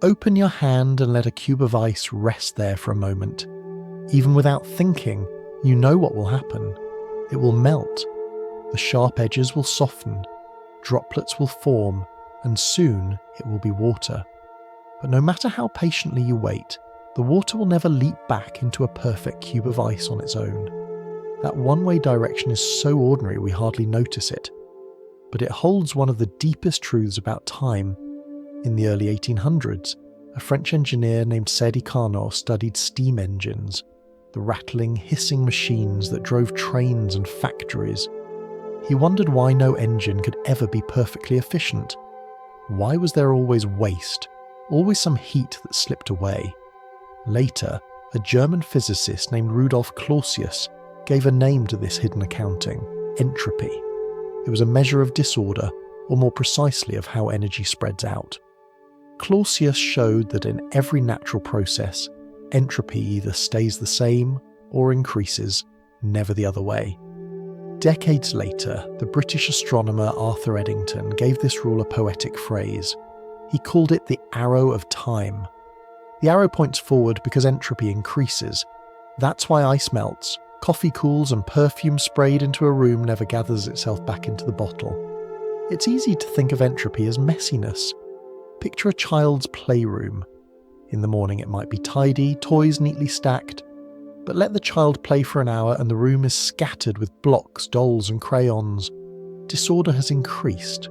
[SPEAKER 1] Open your hand and let a cube of ice rest there for a moment. Even without thinking, you know what will happen. It will melt. The sharp edges will soften. Droplets will form, and soon it will be water. But no matter how patiently you wait, the water will never leap back into a perfect cube of ice on its own. That one-way direction is so ordinary we hardly notice it. But it holds one of the deepest truths about time. In the early 1800s, a French engineer named Sadi Carnot studied steam engines, the rattling, hissing machines that drove trains and factories. He wondered why no engine could ever be perfectly efficient. Why was there always waste, always some heat that slipped away? Later, a German physicist named Rudolf Clausius gave a name to this hidden accounting: entropy. It was a measure of disorder, or more precisely of how energy spreads out. Clausius showed that in every natural process, entropy either stays the same or increases, never the other way. Decades later, the British astronomer Arthur Eddington gave this rule a poetic phrase. He called it the arrow of time. The arrow points forward because entropy increases. That's why ice melts, coffee cools, and perfume sprayed into a room never gathers itself back into the bottle. It's easy to think of entropy as messiness. Picture a child's playroom. In the morning it might be tidy, toys neatly stacked, but let the child play for an hour and the room is scattered with blocks, dolls, and crayons. Disorder has increased.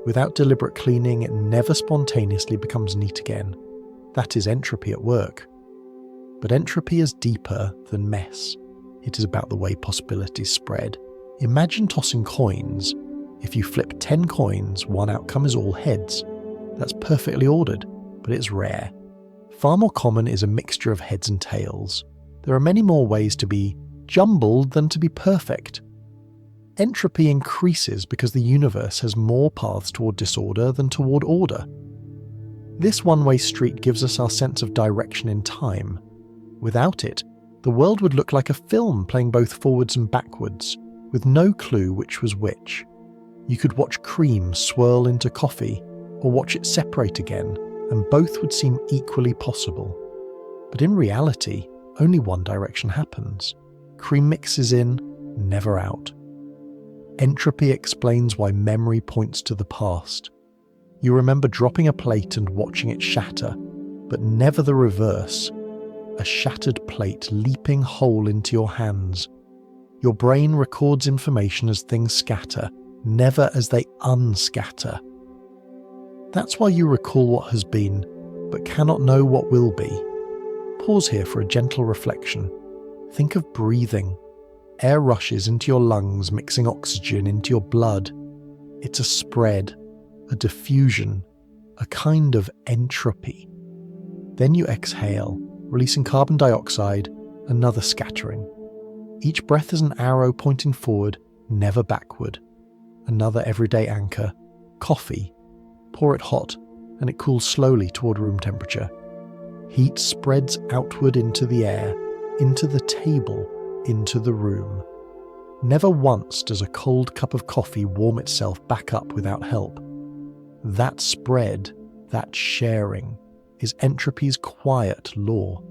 [SPEAKER 1] Without deliberate cleaning, it never spontaneously becomes neat again. That is entropy at work. But entropy is deeper than mess. It is about the way possibilities spread. Imagine tossing coins. If you flip 10 coins, one outcome is all heads. That's perfectly ordered, but it's rare. Far more common is a mixture of heads and tails. There are many more ways to be jumbled than to be perfect. Entropy increases because the universe has more paths toward disorder than toward order. This one-way street gives us our sense of direction in time. Without it, the world would look like a film playing both forwards and backwards, with no clue which was which. You could watch cream swirl into coffee, or watch it separate again, and both would seem equally possible. But in reality, only one direction happens. Cream mixes in, never out. Entropy explains why memory points to the past. You remember dropping a plate and watching it shatter, but never the reverse. A shattered plate leaping whole into your hands. Your brain records information as things scatter, never as they unscatter. That's why you recall what has been, but cannot know what will be. Pause here for a gentle reflection. Think of breathing. Air rushes into your lungs, mixing oxygen into your blood. It's a spread, a diffusion, a kind of entropy. Then you exhale, releasing carbon dioxide, another scattering. Each breath is an arrow pointing forward, never backward. Another everyday anchor, coffee. Pour it hot, and it cools slowly toward room temperature. Heat spreads outward into the air, into the table, into the room. Never once does a cold cup of coffee warm itself back up without help. That spread, that sharing, is entropy's quiet law.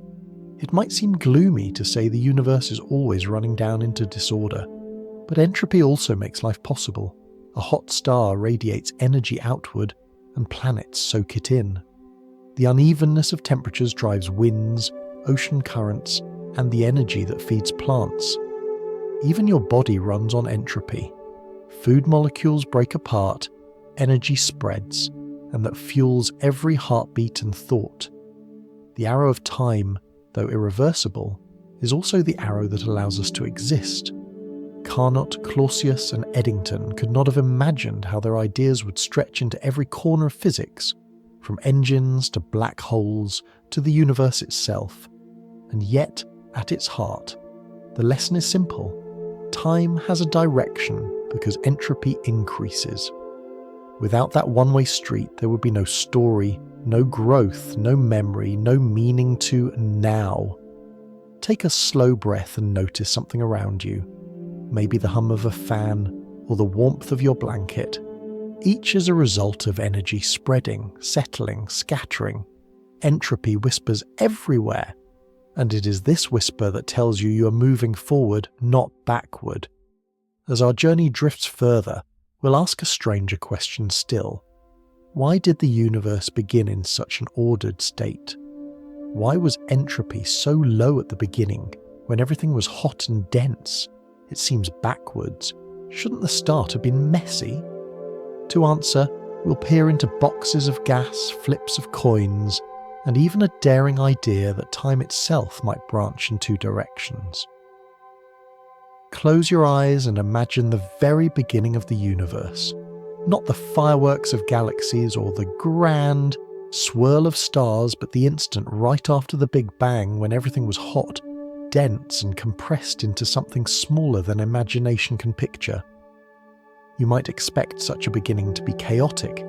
[SPEAKER 1] It might seem gloomy to say the universe is always running down into disorder, but entropy also makes life possible. A hot star radiates energy outward, and planets soak it in. The unevenness of temperatures drives winds, ocean currents, and the energy that feeds plants. Even your body runs on entropy. Food molecules break apart, energy spreads, and that fuels every heartbeat and thought. The arrow of time, though irreversible, is also the arrow that allows us to exist. Carnot, Clausius, and Eddington could not have imagined how their ideas would stretch into every corner of physics, from engines to black holes to the universe itself. And yet, At its heart, the lesson is simple. Time has a direction because entropy increases. Without that one-way street, there would be no story, no growth, no memory, no meaning to now. Take a slow breath and notice something around you. Maybe the hum of a fan or the warmth of your blanket. Each is a result of energy spreading, settling, scattering. Entropy whispers everywhere, and it is this whisper that tells you are moving forward, not backward. As our journey drifts further, we'll ask a stranger question still. Why did the universe begin in such an ordered state? Why was entropy so low at the beginning, when everything was hot and dense? It seems backwards. Shouldn't the start have been messy? To answer, we'll peer into boxes of gas, flips of coins, and even a daring idea that time itself might branch in two directions. Close your eyes and imagine the very beginning of the universe. Not the fireworks of galaxies or the grand swirl of stars, but the instant right after the Big Bang when everything was hot, dense and compressed into something smaller than imagination can picture. You might expect such a beginning to be chaotic,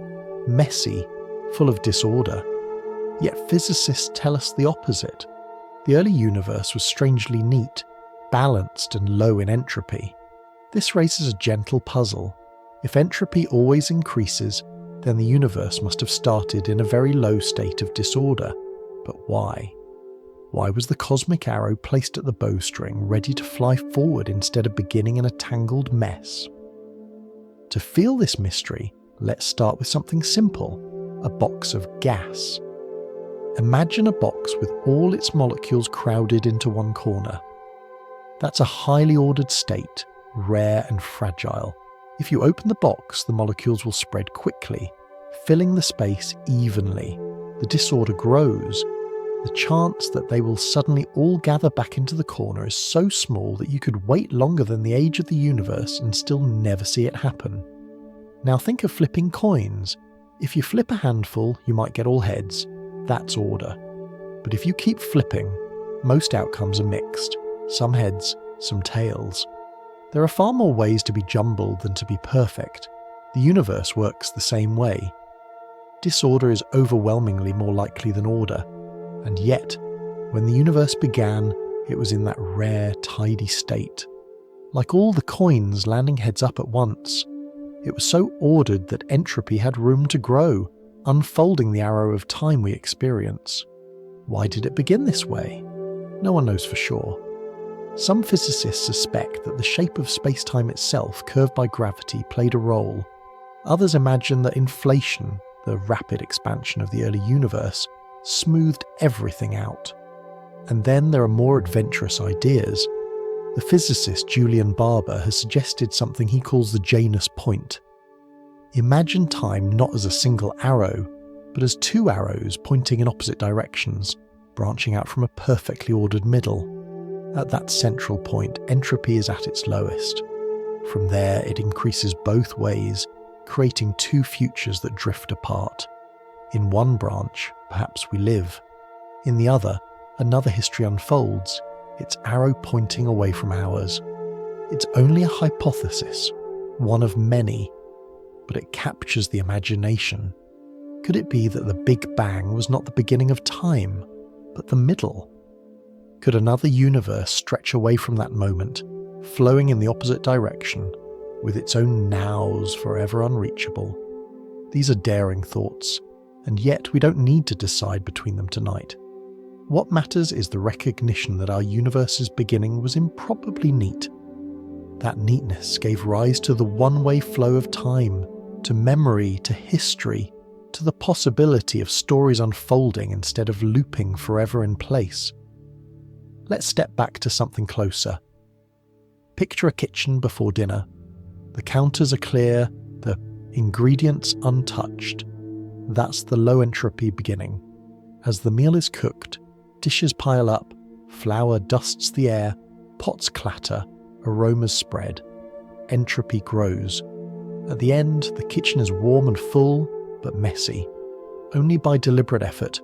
[SPEAKER 1] messy, full of disorder. Yet physicists tell us the opposite. The early universe was strangely neat, balanced and low in entropy. This raises a gentle puzzle. If entropy always increases, then the universe must have started in a very low state of disorder. But why? Why was the cosmic arrow placed at the bowstring ready to fly forward instead of beginning in a tangled mess? To feel this mystery, let's start with something simple, a box of gas. Imagine a box with all its molecules crowded into one corner. That's a highly ordered state, rare and fragile. If you open the box, the molecules will spread quickly, filling the space evenly. The disorder grows. The chance that they will suddenly all gather back into the corner is so small that you could wait longer than the age of the universe and still never see it happen. Now think of flipping coins. If you flip a handful, you might get all heads. That's order. But if you keep flipping, most outcomes are mixed. Some heads, some tails. There are far more ways to be jumbled than to be perfect. The universe works the same way. Disorder is overwhelmingly more likely than order. And yet, when the universe began, it was in that rare, tidy state. Like all the coins landing heads up at once. It was so ordered that entropy had room to grow, unfolding the arrow of time we experience. Why did it begin this way? No one knows for sure. Some physicists suspect that the shape of space-time itself, curved by gravity, played a role. Others imagine that inflation, the rapid expansion of the early universe, smoothed everything out. And then there are more adventurous ideas. The physicist Julian Barber has suggested something he calls the Janus point. Imagine time not as a single arrow, but as two arrows pointing in opposite directions, branching out from a perfectly ordered middle. At that central point, entropy is at its lowest. From there, it increases both ways, creating two futures that drift apart. In one branch, perhaps we live. In the other, another history unfolds, its arrow pointing away from ours. It's only a hypothesis, one of many, but it captures the imagination. Could it be that the Big Bang was not the beginning of time, but the middle? Could another universe stretch away from that moment, flowing in the opposite direction, with its own nows forever unreachable? These are daring thoughts, and yet we don't need to decide between them tonight. What matters is the recognition that our universe's beginning was improbably neat. That neatness gave rise to the one-way flow of time, to memory, to history, to the possibility of stories unfolding instead of looping forever in place. Let's step back to something closer. Picture a kitchen before dinner. The counters are clear, the ingredients untouched. That's the low entropy beginning. As the meal is cooked, dishes pile up, flour dusts the air, pots clatter, aromas spread. Entropy grows. At the end, the kitchen is warm and full, but messy. Only by deliberate effort,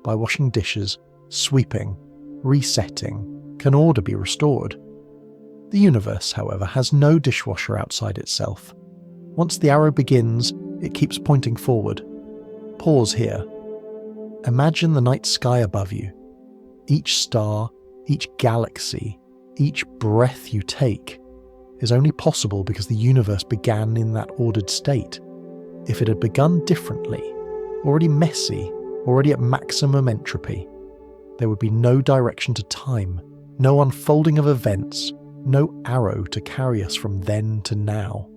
[SPEAKER 1] by washing dishes, sweeping, resetting, Can order be restored? The universe, however, has no dishwasher outside itself. Once the arrow begins, it keeps pointing forward. Pause here. Imagine the night sky above you. Each star, each galaxy, each breath you take is only possible because the universe began in that ordered state. If it had begun differently, already messy, already at maximum entropy, there would be no direction to time, no unfolding of events, no arrow to carry us from then to now.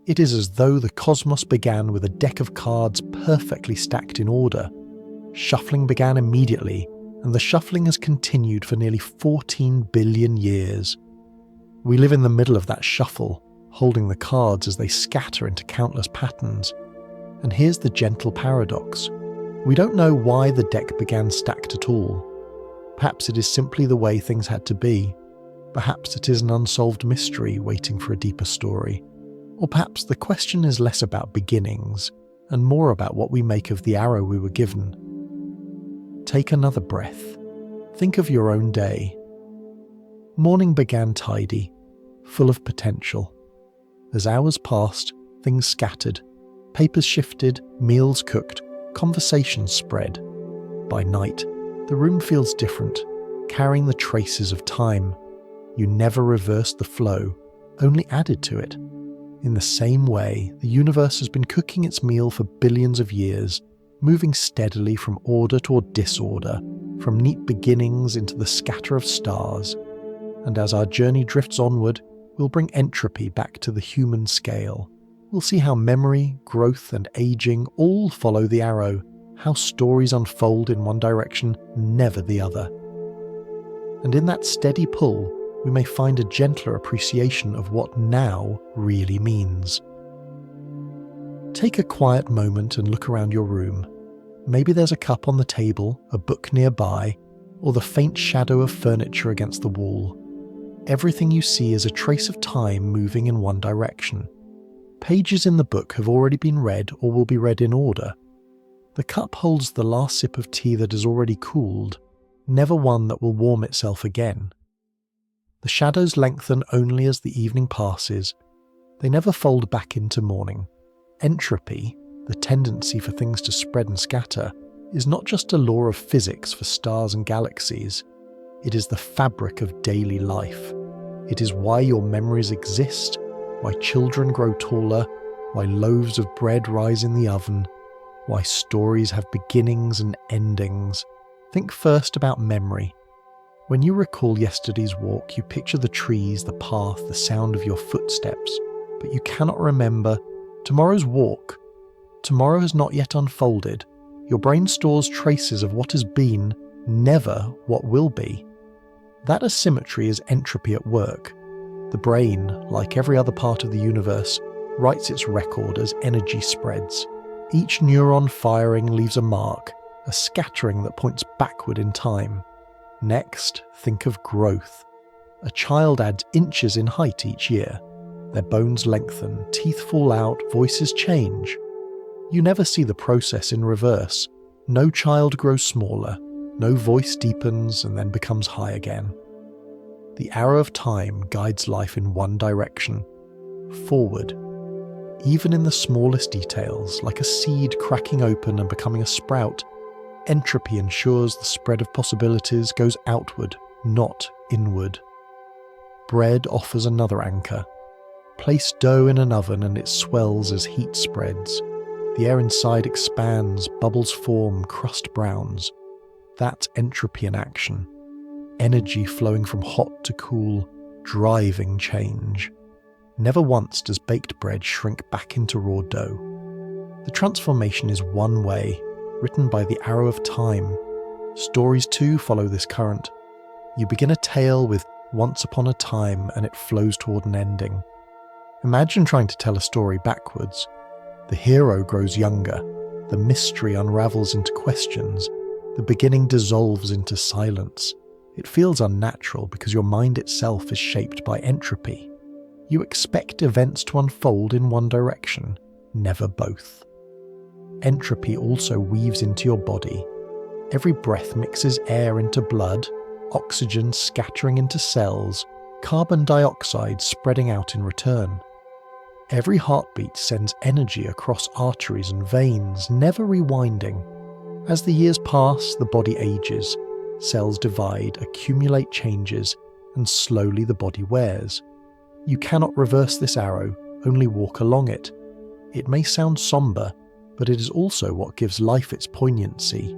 [SPEAKER 1] It is as though the cosmos began with a deck of cards perfectly stacked in order. Shuffling began immediately, and the shuffling has continued for nearly 14 billion years. We live in the middle of that shuffle, holding the cards as they scatter into countless patterns. And here's the gentle paradox. We don't know why the deck began stacked at all. Perhaps it is simply the way things had to be. Perhaps it is an unsolved mystery waiting for a deeper story. Or perhaps the question is less about beginnings and more about what we make of the arrow we were given. Take another breath. Think of your own day. Morning began tidy, full of potential. As hours passed, things scattered. Papers shifted, meals cooked, conversations spread. By night, the room feels different, carrying the traces of time. You never reversed the flow, only added to it. In the same way, the universe has been cooking its meal for billions of years, moving steadily from order toward disorder, from neat beginnings into the scatter of stars. And as our journey drifts onward, we'll bring entropy back to the human scale. We'll see how memory, growth, and aging all follow the arrow, how stories unfold in one direction, never the other. And in that steady pull, we may find a gentler appreciation of what now really means. Take a quiet moment and look around your room. Maybe there's a cup on the table, a book nearby, or the faint shadow of furniture against the wall. Everything you see is a trace of time moving in one direction. Pages in the book have already been read or will be read in order. The cup holds the last sip of tea that is already cooled, never one that will warm itself again. The shadows lengthen only as the evening passes. They never fold back into morning. Entropy, the tendency for things to spread and scatter, is not just a law of physics for stars and galaxies. It is the fabric of daily life. It is why your memories exist, why children grow taller, why loaves of bread rise in the oven, why stories have beginnings and endings. Think first about memory. When you recall yesterday's walk, you picture the trees, the path, the sound of your footsteps, but you cannot remember tomorrow's walk. Tomorrow has not yet unfolded. Your brain stores traces of what has been, never what will be. That asymmetry is entropy at work. The brain, like every other part of the universe, writes its record as energy spreads. Each neuron firing leaves a mark, a scattering that points backward in time. Next, think of growth. A child adds inches in height each year. Their bones lengthen, teeth fall out, voices change. You never see the process in reverse. No child grows smaller, no voice deepens and then becomes high again. The arrow of time guides life in one direction, forward. Even in the smallest details, like a seed cracking open and becoming a sprout, entropy ensures the spread of possibilities goes outward, not inward. Bread offers another anchor. Place dough in an oven and it swells as heat spreads. The air inside expands, bubbles form, crust browns. That's entropy in action. Energy flowing from hot to cool, driving change. Never once does baked bread shrink back into raw dough. The transformation is one way, written by the arrow of time. Stories too follow this current. You begin a tale with once upon a time and it flows toward an ending. Imagine trying to tell a story backwards. The hero grows younger, the mystery unravels into questions, the beginning dissolves into silence. It feels unnatural because your mind itself is shaped by entropy. You expect events to unfold in one direction, never both. Entropy also weaves into your body. Every breath mixes air into blood, oxygen scattering into cells, carbon dioxide spreading out in return. Every heartbeat sends energy across arteries and veins, never rewinding. As the years pass, the body ages, cells divide, accumulate changes, and slowly the body wears. You cannot reverse this arrow, only walk along it. It may sound somber, but it is also what gives life its poignancy.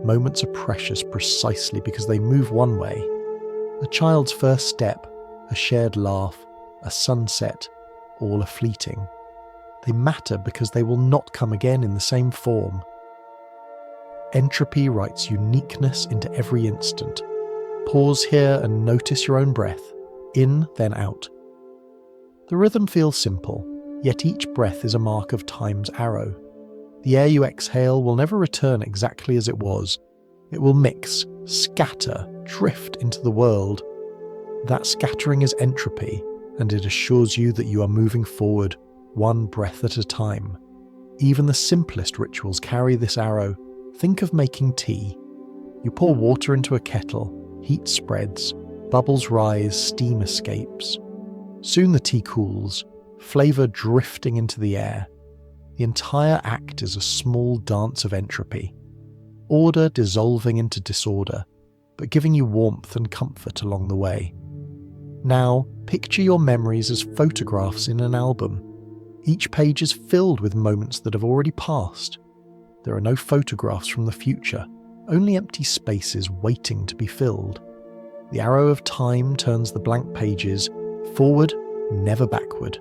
[SPEAKER 1] Moments are precious precisely because they move one way. A child's first step, a shared laugh, a sunset, all are fleeting. They matter because they will not come again in the same form. Entropy writes uniqueness into every instant. Pause here and notice your own breath. In, then out. The rhythm feels simple, yet each breath is a mark of time's arrow. The air you exhale will never return exactly as it was. It will mix, scatter, drift into the world. That scattering is entropy, and it assures you that you are moving forward, one breath at a time. Even the simplest rituals carry this arrow. Think of making tea. You pour water into a kettle, heat spreads, bubbles rise, steam escapes. Soon the tea cools, flavour drifting into the air. The entire act is a small dance of entropy. Order dissolving into disorder, but giving you warmth and comfort along the way. Now, picture your memories as photographs in an album. Each page is filled with moments that have already passed. There are no photographs from the future, only empty spaces waiting to be filled. The arrow of time turns the blank pages forward, never backward.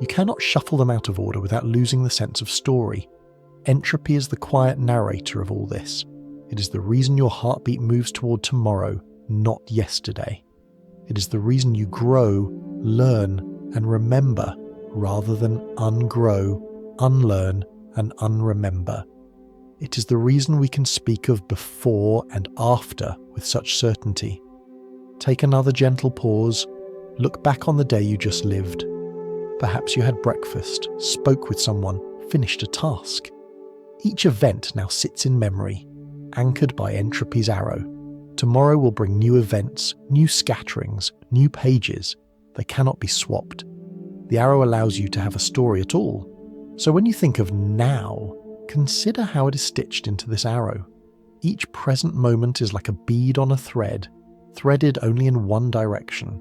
[SPEAKER 1] You cannot shuffle them out of order without losing the sense of story. Entropy is the quiet narrator of all this. It is the reason your heartbeat moves toward tomorrow, not yesterday. It is the reason you grow, learn, and remember rather than ungrow, unlearn, and unremember. It is the reason we can speak of before and after with such certainty. Take another gentle pause. Look back on the day you just lived. Perhaps you had breakfast, spoke with someone, finished a task. Each event now sits in memory, anchored by entropy's arrow. Tomorrow will bring new events, new scatterings, new pages. They cannot be swapped. The arrow allows you to have a story at all. So when you think of now, consider how it is stitched into this arrow. Each present moment is like a bead on a thread, threaded only in one direction.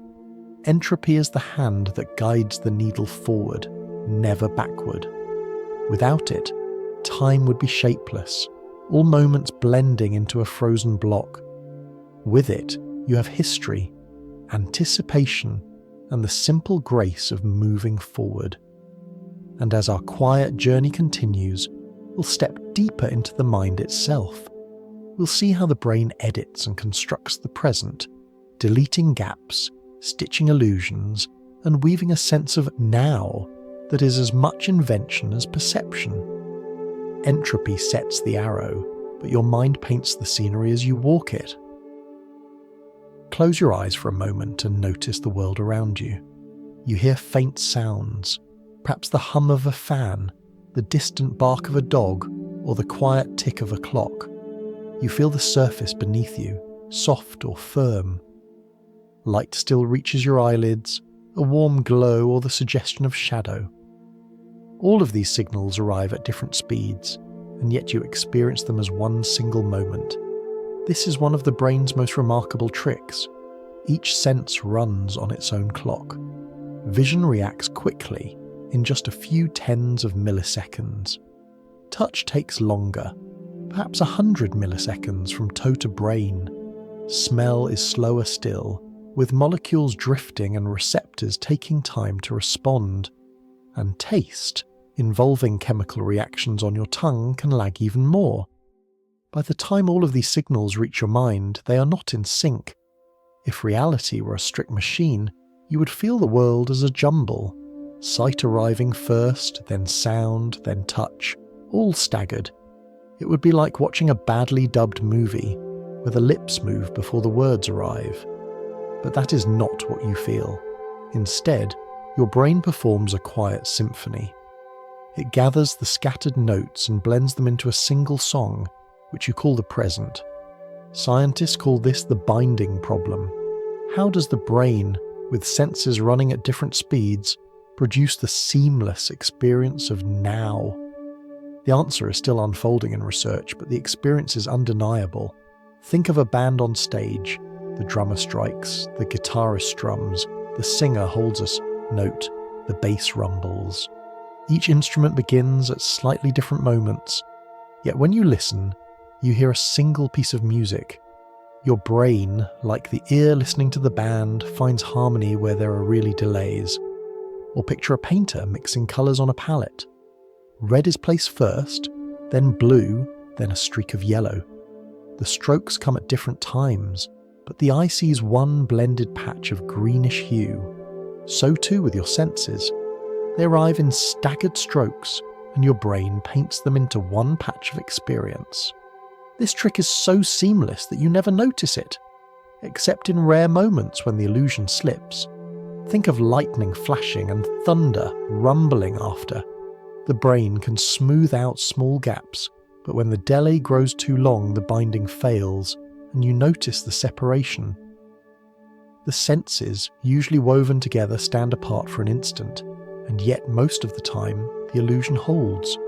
[SPEAKER 1] Entropy is the hand that guides the needle forward, never backward. Without it, time would be shapeless, all moments blending into a frozen block. With it, you have history, anticipation, and the simple grace of moving forward. And as our quiet journey continues, we'll step deeper into the mind itself. We'll see how the brain edits and constructs the present, deleting gaps, stitching illusions, and weaving a sense of now that is as much invention as perception. Entropy sets the arrow, but your mind paints the scenery as you walk it. Close your eyes for a moment and notice the world around you. You hear faint sounds, perhaps the hum of a fan, the distant bark of a dog, or the quiet tick of a clock. You feel the surface beneath you, soft or firm. Light still reaches your eyelids, a warm glow or the suggestion of shadow. All of these signals arrive at different speeds, and yet you experience them as one single moment. This is one of the brain's most remarkable tricks. Each sense runs on its own clock. Vision reacts quickly, in just a few tens of milliseconds. Touch takes longer, perhaps 100 milliseconds from toe to brain. Smell is slower still, with molecules drifting and receptors taking time to respond. And taste, involving chemical reactions on your tongue, can lag even more. By the time all of these signals reach your mind, they are not in sync. If reality were a strict machine, you would feel the world as a jumble. Sight arriving first, then sound, then touch, all staggered. It would be like watching a badly dubbed movie, where the lips move before the words arrive. But that is not what you feel. Instead, your brain performs a quiet symphony. It gathers the scattered notes and blends them into a single song, which you call the present. Scientists call this the binding problem. How does the brain, with senses running at different speeds, produce the seamless experience of now? The answer is still unfolding in research, but the experience is undeniable. Think of a band on stage. The drummer strikes, the guitarist strums, the singer holds a note, the bass rumbles. Each instrument begins at slightly different moments, yet when you listen, you hear a single piece of music. Your brain, like the ear listening to the band, finds harmony where there are really delays. Or picture a painter mixing colours on a palette. Red is placed first, then blue, then a streak of yellow. The strokes come at different times, but the eye sees one blended patch of greenish hue. So too with your senses. They arrive in staggered strokes, and your brain paints them into one patch of experience. This trick is so seamless that you never notice it, except in rare moments when the illusion slips. Think of lightning flashing and thunder rumbling after. The brain can smooth out small gaps, but when the delay grows too long, the binding fails, and you notice the separation. The senses, usually woven together, stand apart for an instant, and yet most of the time, the illusion holds.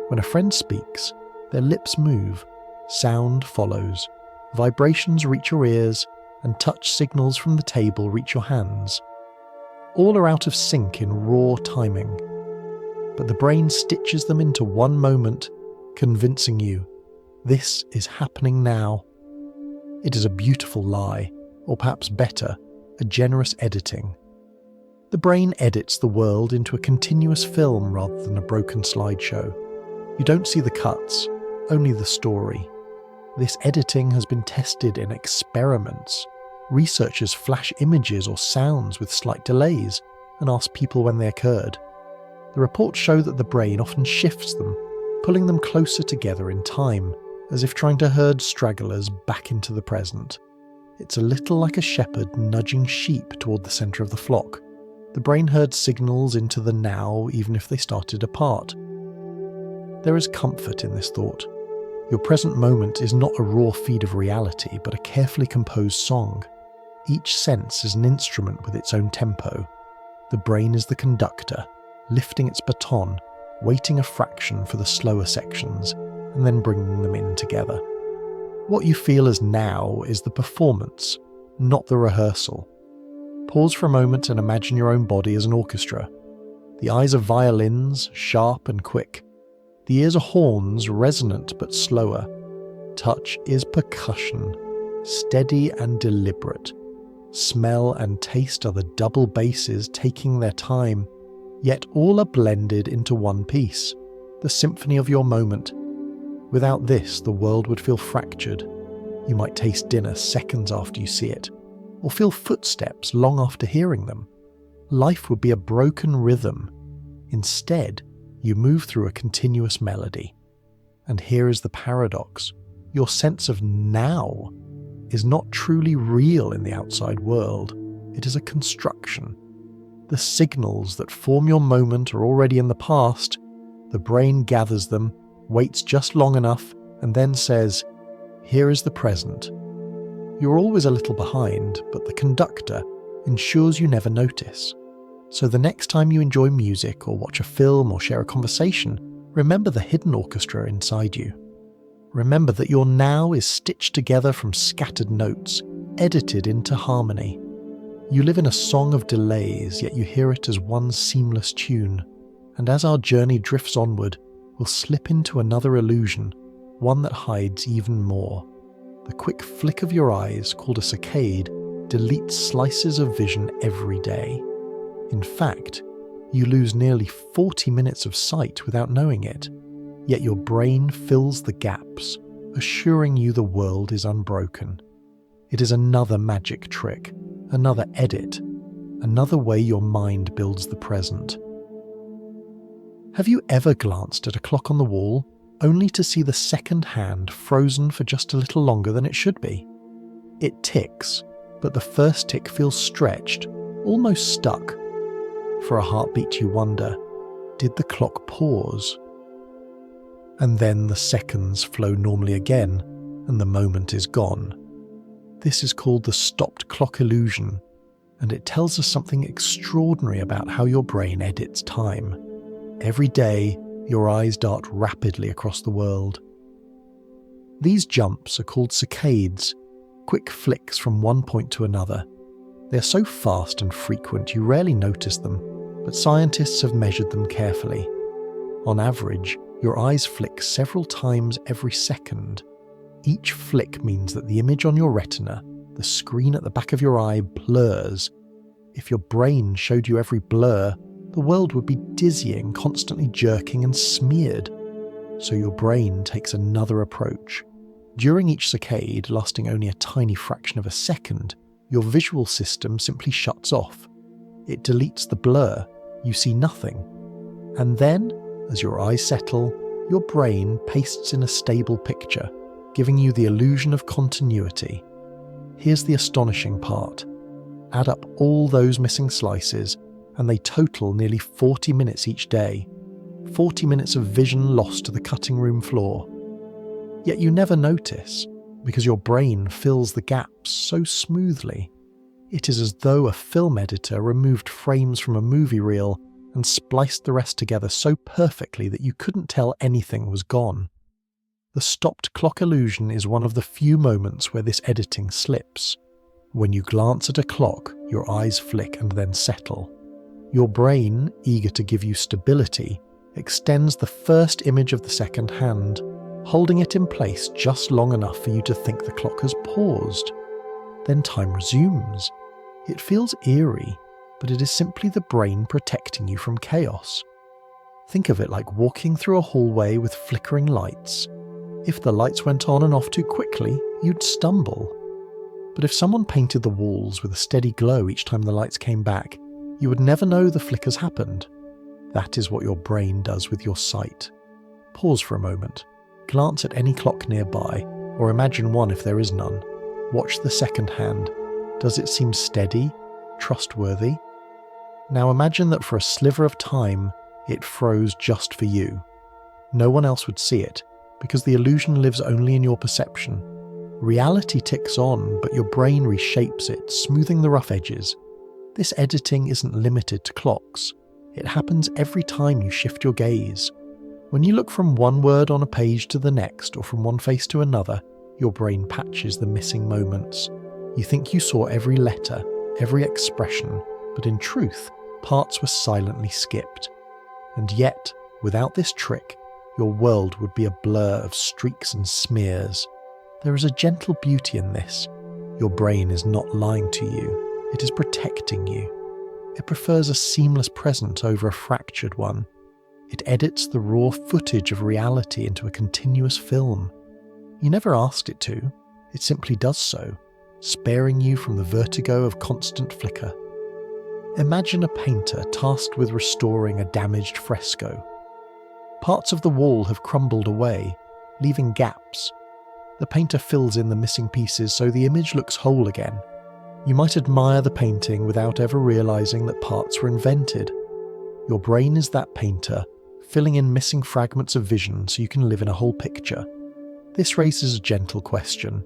[SPEAKER 1] When a friend speaks, their lips move, sound follows, vibrations reach your ears, and touch signals from the table reach your hands. All are out of sync in raw timing, but the brain stitches them into one moment, convincing you, this is happening now. It is a beautiful lie, or perhaps better, a generous editing. The brain edits the world into a continuous film rather than a broken slideshow. You don't see the cuts, only the story. This editing has been tested in experiments. Researchers flash images or sounds with slight delays and ask people when they occurred. The reports show that the brain often shifts them, pulling them closer together in time, as if trying to herd stragglers back into the present. It's a little like a shepherd nudging sheep toward the centre of the flock. The brain herds signals into the now even if they started apart. There is comfort in this thought. Your present moment is not a raw feed of reality, but a carefully composed song. Each sense is an instrument with its own tempo. The brain is the conductor, lifting its baton, waiting a fraction for the slower sections, and then bringing them in together. What you feel as now is the performance, not the rehearsal. Pause for a moment and imagine your own body as an orchestra. The eyes are violins, sharp and quick. The ears are horns, resonant but slower. Touch is percussion, steady and deliberate. Smell and taste are the double basses taking their time, yet all are blended into one piece, the symphony of your moment. Without this, the world would feel fractured. You might taste dinner seconds after you see it, or feel footsteps long after hearing them. Life would be a broken rhythm. Instead, you move through a continuous melody. And here is the paradox. Your sense of now is not truly real in the outside world. It is a construction. The signals that form your moment are already in the past. The brain gathers them, waits just long enough, and then says, here is the present. You're always a little behind, but the conductor ensures you never notice. So the next time you enjoy music or watch a film or share a conversation, remember the hidden orchestra inside you. Remember that your now is stitched together from scattered notes, edited into harmony. You live in a song of delays, yet you hear it as one seamless tune. And as our journey drifts onward, we'll slip into another illusion, one that hides even more. The quick flick of your eyes, called a saccade, deletes slices of vision every day. In fact, you lose nearly 40 minutes of sight without knowing it, yet your brain fills the gaps, assuring you the world is unbroken. It is another magic trick, another edit, another way your mind builds the present. Have you ever glanced at a clock on the wall only to see the second hand frozen for just a little longer than it should be? It ticks, but the first tick feels stretched, almost stuck. For a heartbeat you wonder, did the clock pause? And then the seconds flow normally again, and the moment is gone. This is called the stopped clock illusion, and it tells us something extraordinary about how your brain edits time. Every day, your eyes dart rapidly across the world. These jumps are called saccades, quick flicks from one point to another. They're so fast and frequent you rarely notice them, but scientists have measured them carefully. On average, your eyes flick several times every second. Each flick means that the image on your retina, the screen at the back of your eye, blurs. If your brain showed you every blur, the world would be dizzying, constantly jerking and smeared. So your brain takes another approach. During each saccade, lasting only a tiny fraction of a second, your visual system simply shuts off. It deletes the blur. You see nothing. And then, as your eyes settle, your brain pastes in a stable picture, giving you the illusion of continuity. Here's the astonishing part. Add up all those missing slices, and they total nearly 40 minutes each day. 40 minutes of vision lost to the cutting room floor. Yet you never notice, because your brain fills the gaps so smoothly. It is as though a film editor removed frames from a movie reel and spliced the rest together so perfectly that you couldn't tell anything was gone. The stopped clock illusion is one of the few moments where this editing slips. When you glance at a clock, your eyes flick and then settle. Your brain, eager to give you stability, extends the first image of the second hand, holding it in place just long enough for you to think the clock has paused. Then time resumes. It feels eerie, but it is simply the brain protecting you from chaos. Think of it like walking through a hallway with flickering lights. If the lights went on and off too quickly, you'd stumble. But if someone painted the walls with a steady glow each time the lights came back, you would never know the flickers happened. That is what your brain does with your sight. Pause for a moment. Glance at any clock nearby, or imagine one if there is none. Watch the second hand. Does it seem steady? Trustworthy? Now imagine that for a sliver of time, it froze just for you. No one else would see it, because the illusion lives only in your perception. Reality ticks on, but your brain reshapes it, smoothing the rough edges. This editing isn't limited to clocks. It happens every time you shift your gaze. When you look from one word on a page to the next, or from one face to another, your brain patches the missing moments. You think you saw every letter, every expression, but in truth, parts were silently skipped. And yet, without this trick, your world would be a blur of streaks and smears. There is a gentle beauty in this. Your brain is not lying to you. It is protecting you. It prefers a seamless present over a fractured one. It edits the raw footage of reality into a continuous film. You never asked it to. It simply does so, sparing you from the vertigo of constant flicker. Imagine a painter tasked with restoring a damaged fresco. Parts of the wall have crumbled away, leaving gaps. The painter fills in the missing pieces so the image looks whole again. You might admire the painting without ever realizing that parts were invented. Your brain is that painter, filling in missing fragments of vision so you can live in a whole picture. This raises a gentle question.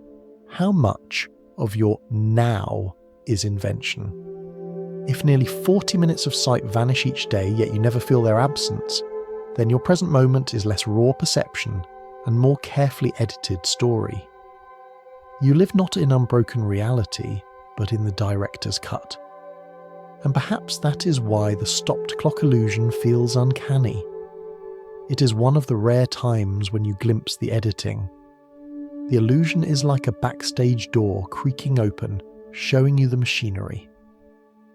[SPEAKER 1] How much of your now is invention? If nearly 40 minutes of sight vanish each day, yet you never feel their absence, then your present moment is less raw perception and more carefully edited story. You live not in unbroken reality, but in the director's cut. And perhaps that is why the stopped clock illusion feels uncanny. It is one of the rare times when you glimpse the editing. The illusion is like a backstage door creaking open, showing you the machinery.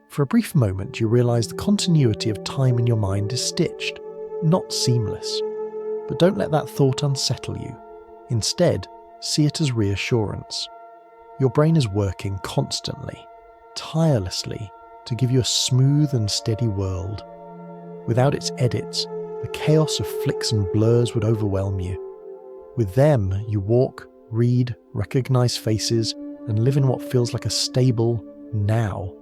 [SPEAKER 1] For a brief moment, you realize the continuity of time in your mind is stitched, not seamless. But don't let that thought unsettle you. Instead, see it as reassurance. Your brain is working constantly, tirelessly, to give you a smooth and steady world. Without its edits, the chaos of flicks and blurs would overwhelm you. With them, you walk, read, recognize faces, and live in what feels like a stable now.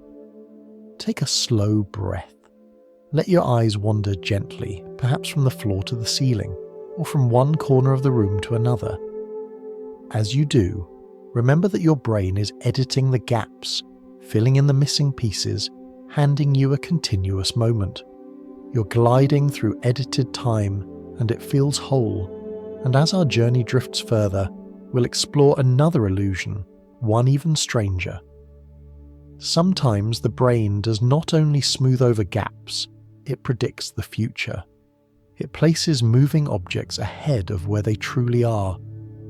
[SPEAKER 1] Take a slow breath. Let your eyes wander gently, perhaps from the floor to the ceiling, or from one corner of the room to another. As you do, remember that your brain is editing the gaps, filling in the missing pieces, handing you a continuous moment. You're gliding through edited time, and it feels whole. And as our journey drifts further, we'll explore another illusion, one even stranger. Sometimes the brain does not only smooth over gaps, it predicts the future. It places moving objects ahead of where they truly are,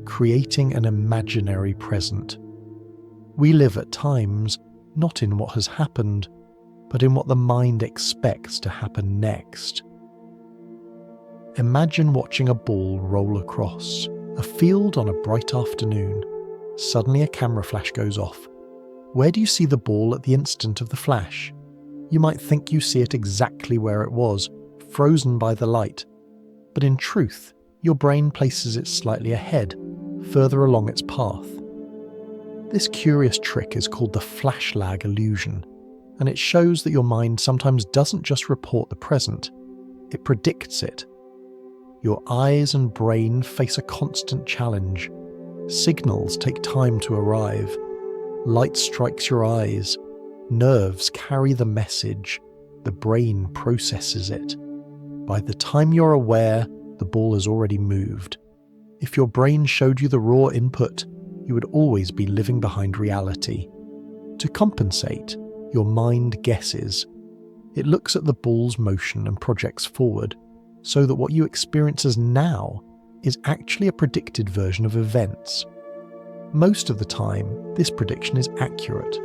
[SPEAKER 1] creating an imaginary present. We live at times not in what has happened, but in what the mind expects to happen next. Imagine watching a ball roll across a field on a bright afternoon. Suddenly a camera flash goes off. Where do you see the ball at the instant of the flash? You might think you see it exactly where it was, frozen by the light. But in truth, your brain places it slightly ahead, further along its path. This curious trick is called the flash lag illusion, and it shows that your mind sometimes doesn't just report the present, it predicts it. Your eyes and brain face a constant challenge. Signals take time to arrive. Light strikes your eyes. Nerves carry the message. The brain processes it. By the time you're aware, the ball has already moved. If your brain showed you the raw input, you would always be living behind reality. To compensate, your mind guesses. It looks at the ball's motion and projects forward, so that what you experience as now is actually a predicted version of events. Most of the time, this prediction is accurate.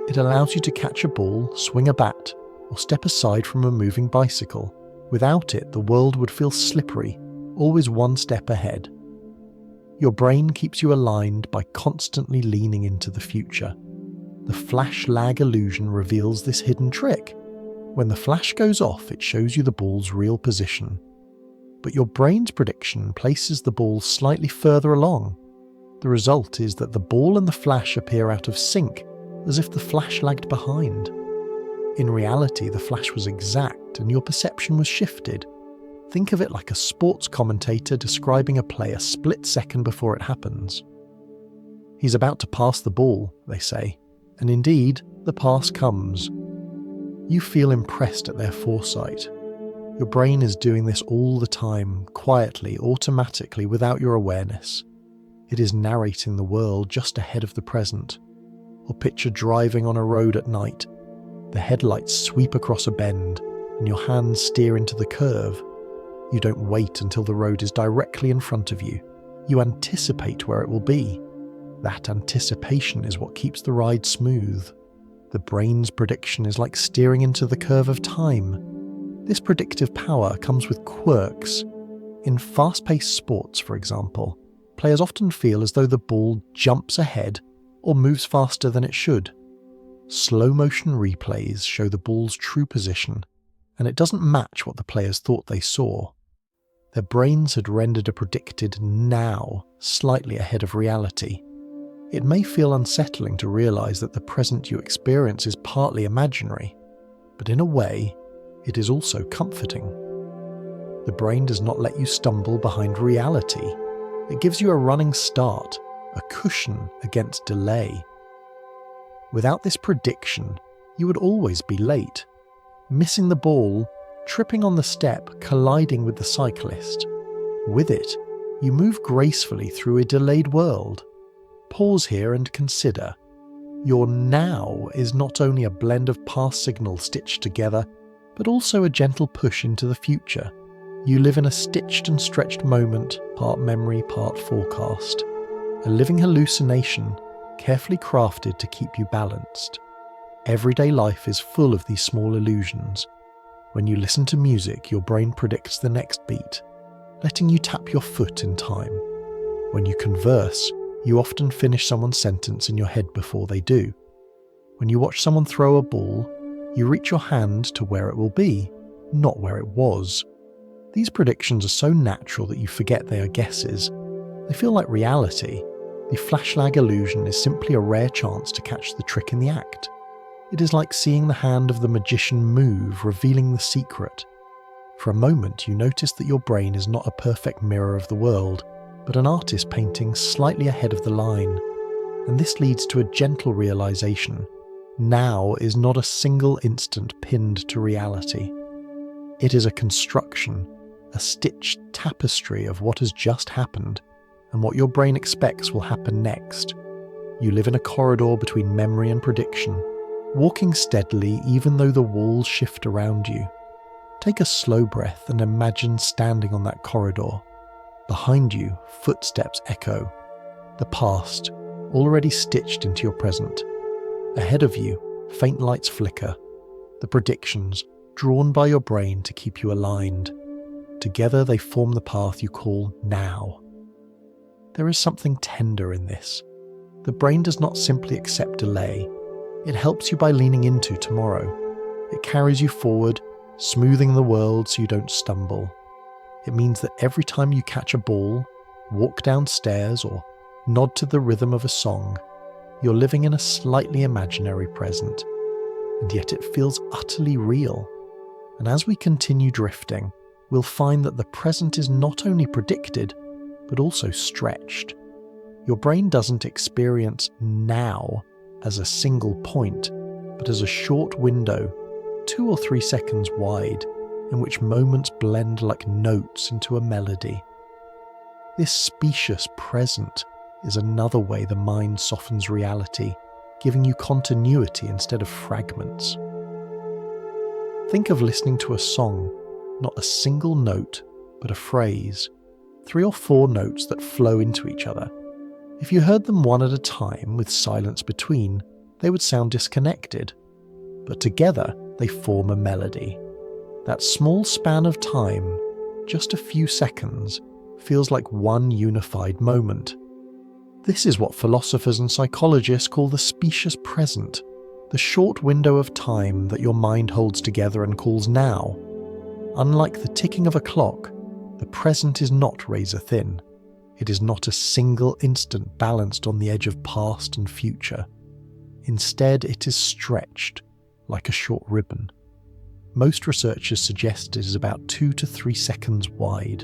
[SPEAKER 1] It allows you to catch a ball, swing a bat, or step aside from a moving bicycle. Without it, the world would feel slippery, always one step ahead. Your brain keeps you aligned by constantly leaning into the future. The flash lag illusion reveals this hidden trick. When the flash goes off, it shows you the ball's real position. But your brain's prediction places the ball slightly further along. The result is that the ball and the flash appear out of sync, as if the flash lagged behind. In reality, the flash was exact and your perception was shifted. Think of it like a sports commentator describing a play a split second before it happens. He's about to pass the ball, they say, and indeed, the pass comes. You feel impressed at their foresight. Your brain is doing this all the time, quietly, automatically, without your awareness. It is narrating the world just ahead of the present. Or picture driving on a road at night. The headlights sweep across a bend, and your hands steer into the curve. You don't wait until the road is directly in front of you. You anticipate where it will be. That anticipation is what keeps the ride smooth. The brain's prediction is like steering into the curve of time. This predictive power comes with quirks. In fast-paced sports, for example, players often feel as though the ball jumps ahead or moves faster than it should. Slow-motion replays show the ball's true position, and it doesn't match what the players thought they saw. Their brains had rendered a predicted now slightly ahead of reality. It may feel unsettling to realize that the present you experience is partly imaginary, but in a way, it is also comforting. The brain does not let you stumble behind reality. It gives you a running start, a cushion against delay. Without this prediction, you would always be late, missing the ball, tripping on the step, colliding with the cyclist. With it, you move gracefully through a delayed world. Pause here and consider. Your now is not only a blend of past signals stitched together, but also a gentle push into the future. You live in a stitched and stretched moment, part memory, part forecast. A living hallucination, carefully crafted to keep you balanced. Everyday life is full of these small illusions. When you listen to music, your brain predicts the next beat, letting you tap your foot in time. When you converse, you often finish someone's sentence in your head before they do. When you watch someone throw a ball, you reach your hand to where it will be, not where it was. These predictions are so natural that you forget they are guesses. They feel like reality. The flash lag illusion is simply a rare chance to catch the trick in the act. It is like seeing the hand of the magician move, revealing the secret. For a moment, you notice that your brain is not a perfect mirror of the world. but an artist painting slightly ahead of the line, and this leads to a gentle realization. Now is not a single instant pinned to reality. It is a construction, a stitched tapestry of what has just happened and what your brain expects will happen next. You live in a corridor between memory and prediction, walking steadily even though the walls shift around you. Take a slow breath and imagine standing on that corridor. Behind you, footsteps echo. The past, already stitched into your present. Ahead of you, faint lights flicker. The predictions, drawn by your brain to keep you aligned. Together they form the path you call now. There is something tender in this. The brain does not simply accept delay. It helps you by leaning into tomorrow. It carries you forward, smoothing the world so you don't stumble. It means that every time you catch a ball, walk downstairs, or nod to the rhythm of a song, you're living in a slightly imaginary present. And yet it feels utterly real. And as we continue drifting, we'll find that the present is not only predicted, but also stretched. Your brain doesn't experience now as a single point, but as a short window, 2 or 3 seconds wide, in which moments blend like notes into a melody. This specious present is another way the mind softens reality, giving you continuity instead of fragments. Think of listening to a song, not a single note, but a phrase, 3 or 4 notes that flow into each other. If you heard them one at a time with silence between, they would sound disconnected, but together they form a melody. That small span of time, just a few seconds, feels like one unified moment. This is what philosophers and psychologists call the specious present, the short window of time that your mind holds together and calls now. Unlike the ticking of a clock, the present is not razor thin. It is not a single instant balanced on the edge of past and future. Instead, it is stretched, like a short ribbon. Most researchers suggest it is about 2 to 3 seconds wide.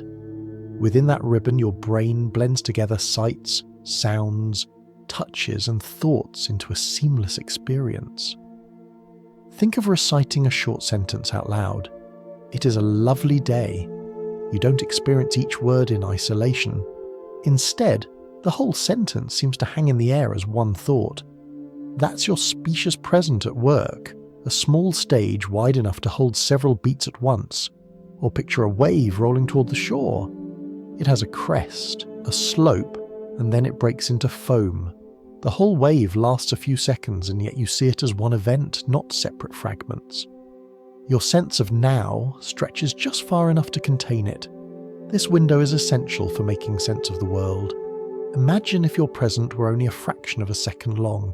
[SPEAKER 1] Within that ribbon, your brain blends together sights, sounds, touches, and thoughts into a seamless experience. Think of reciting a short sentence out loud. It is a lovely day. You don't experience each word in isolation. Instead, the whole sentence seems to hang in the air as one thought. That's your specious present at work, a small stage wide enough to hold several beats at once. Or picture a wave rolling toward the shore. It has a crest, a slope, and then it breaks into foam. The whole wave lasts a few seconds, and yet you see it as one event, not separate fragments. Your sense of now stretches just far enough to contain it. This window is essential for making sense of the world. Imagine if your present were only a fraction of a second long.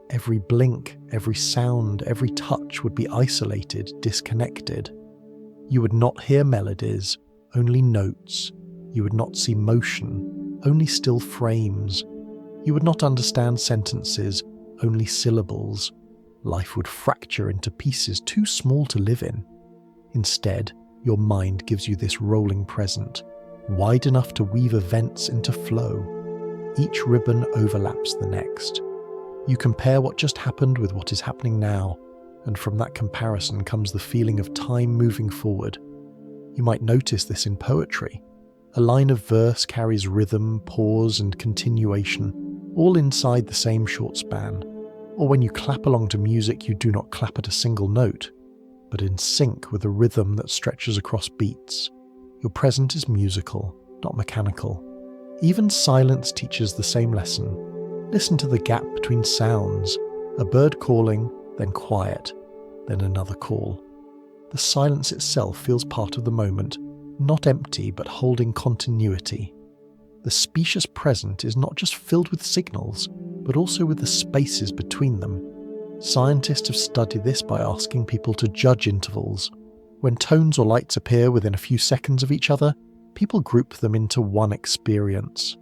[SPEAKER 1] Every blink, every sound, every touch would be isolated, disconnected. You would not hear melodies, only notes. You would not see motion, only still frames. You would not understand sentences, only syllables. Life would fracture into pieces too small to live in. Instead, your mind gives you this rolling present, wide enough to weave events into flow. Each ribbon overlaps the next. You compare what just happened with what is happening now, and from that comparison comes the feeling of time moving forward. You might notice this in poetry. A line of verse carries rhythm, pause, and continuation, all inside the same short span. Or when you clap along to music, you do not clap at a single note, but in sync with a rhythm that stretches across beats. Your present is musical, not mechanical. Even silence teaches the same lesson. Listen to the gap between sounds, a bird calling, then quiet, then another call. The silence itself feels part of the moment, not empty but holding continuity. The specious present is not just filled with signals, but also with the spaces between them. Scientists have studied this by asking people to judge intervals. When tones or lights appear within a few seconds of each other, people group them into one experience.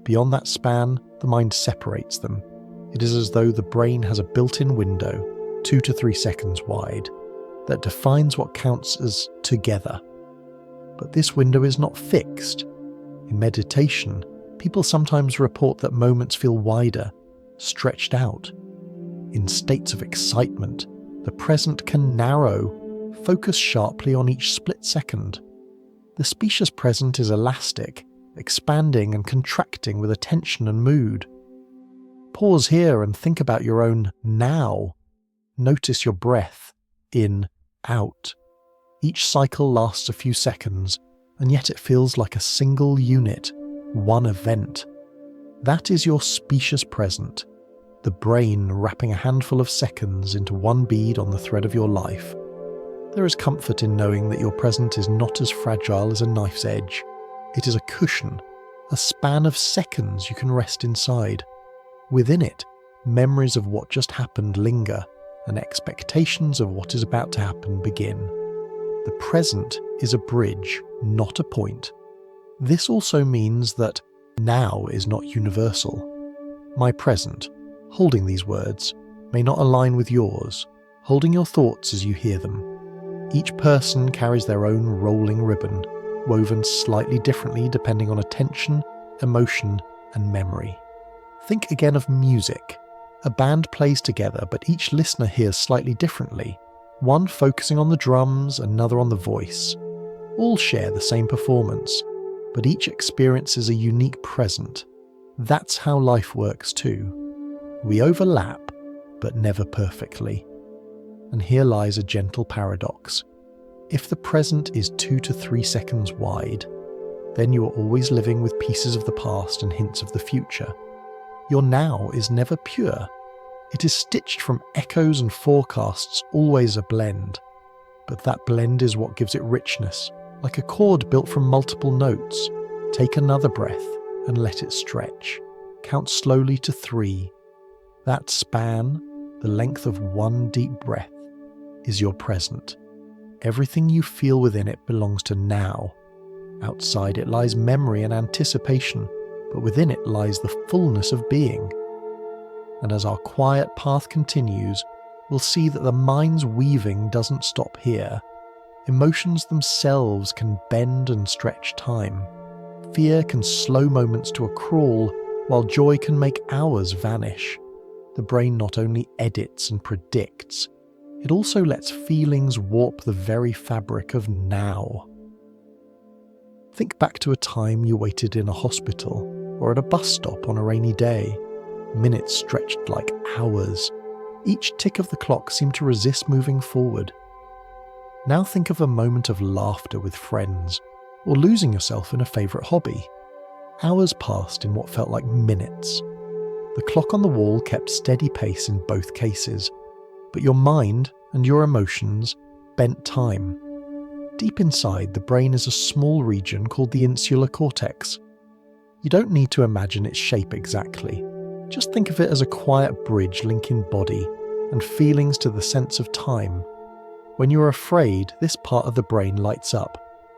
[SPEAKER 1] Beyond that span, the mind separates them. It is as though the brain has a built-in window, 2 to 3 seconds wide, that defines what counts as together. But this window is not fixed. In meditation, people sometimes report that moments feel wider, stretched out. In states of excitement, the present can narrow, focus sharply on each split second. The specious present is elastic, expanding and contracting with attention and mood. Pause here and think about your own now. Notice your breath, in, out. Each cycle lasts a few seconds, and yet it feels like a single unit, one event. That is your specious present, the brain wrapping a handful of seconds into one bead on the thread of your life. There is comfort in knowing that your present is not as fragile as a knife's edge. It is a cushion, a span of seconds you can rest inside. Within it, memories of what just happened linger, and expectations of what is about to happen begin. The present is a bridge, not a point. This also means that now is not universal. My present, holding these words, may not align with yours, holding your thoughts as you hear them. Each person carries their own rolling ribbon, woven slightly differently depending on attention, emotion, and memory. Think again of music. A band plays together, but each listener hears slightly differently, one focusing on the drums, another on the voice. All share the same performance, but each experiences a unique present. That's how life works too. We overlap, but never perfectly. And here lies a gentle paradox. If the present is 2 to 3 seconds wide, then you are always living with pieces of the past and hints of the future. Your now is never pure. It is stitched from echoes and forecasts, always a blend. But that blend is what gives it richness, like a chord built from multiple notes. Take another breath and let it stretch. Count slowly to 3. That span, the length of one deep breath, is your present. Everything you feel within it belongs to now. Outside it lies memory and anticipation, but within it lies the fullness of being. And as our quiet path continues, we'll see that the mind's weaving doesn't stop here. Emotions themselves can bend and stretch time. Fear can slow moments to a crawl, while joy can make hours vanish. The brain not only edits and predicts, it also lets feelings warp the very fabric of now. Think back to a time you waited in a hospital or at a bus stop on a rainy day. Minutes stretched like hours. Each tick of the clock seemed to resist moving forward. Now think of a moment of laughter with friends, or losing yourself in a favourite hobby. Hours passed in what felt like minutes. The clock on the wall kept steady pace in both cases, but your mind and your emotions bent time. Deep inside, the brain is a small region called the insular cortex. You don't need to imagine its shape exactly. Just think of it as a quiet bridge linking body and feelings to the sense of time. When you're afraid, this part of the brain lights up,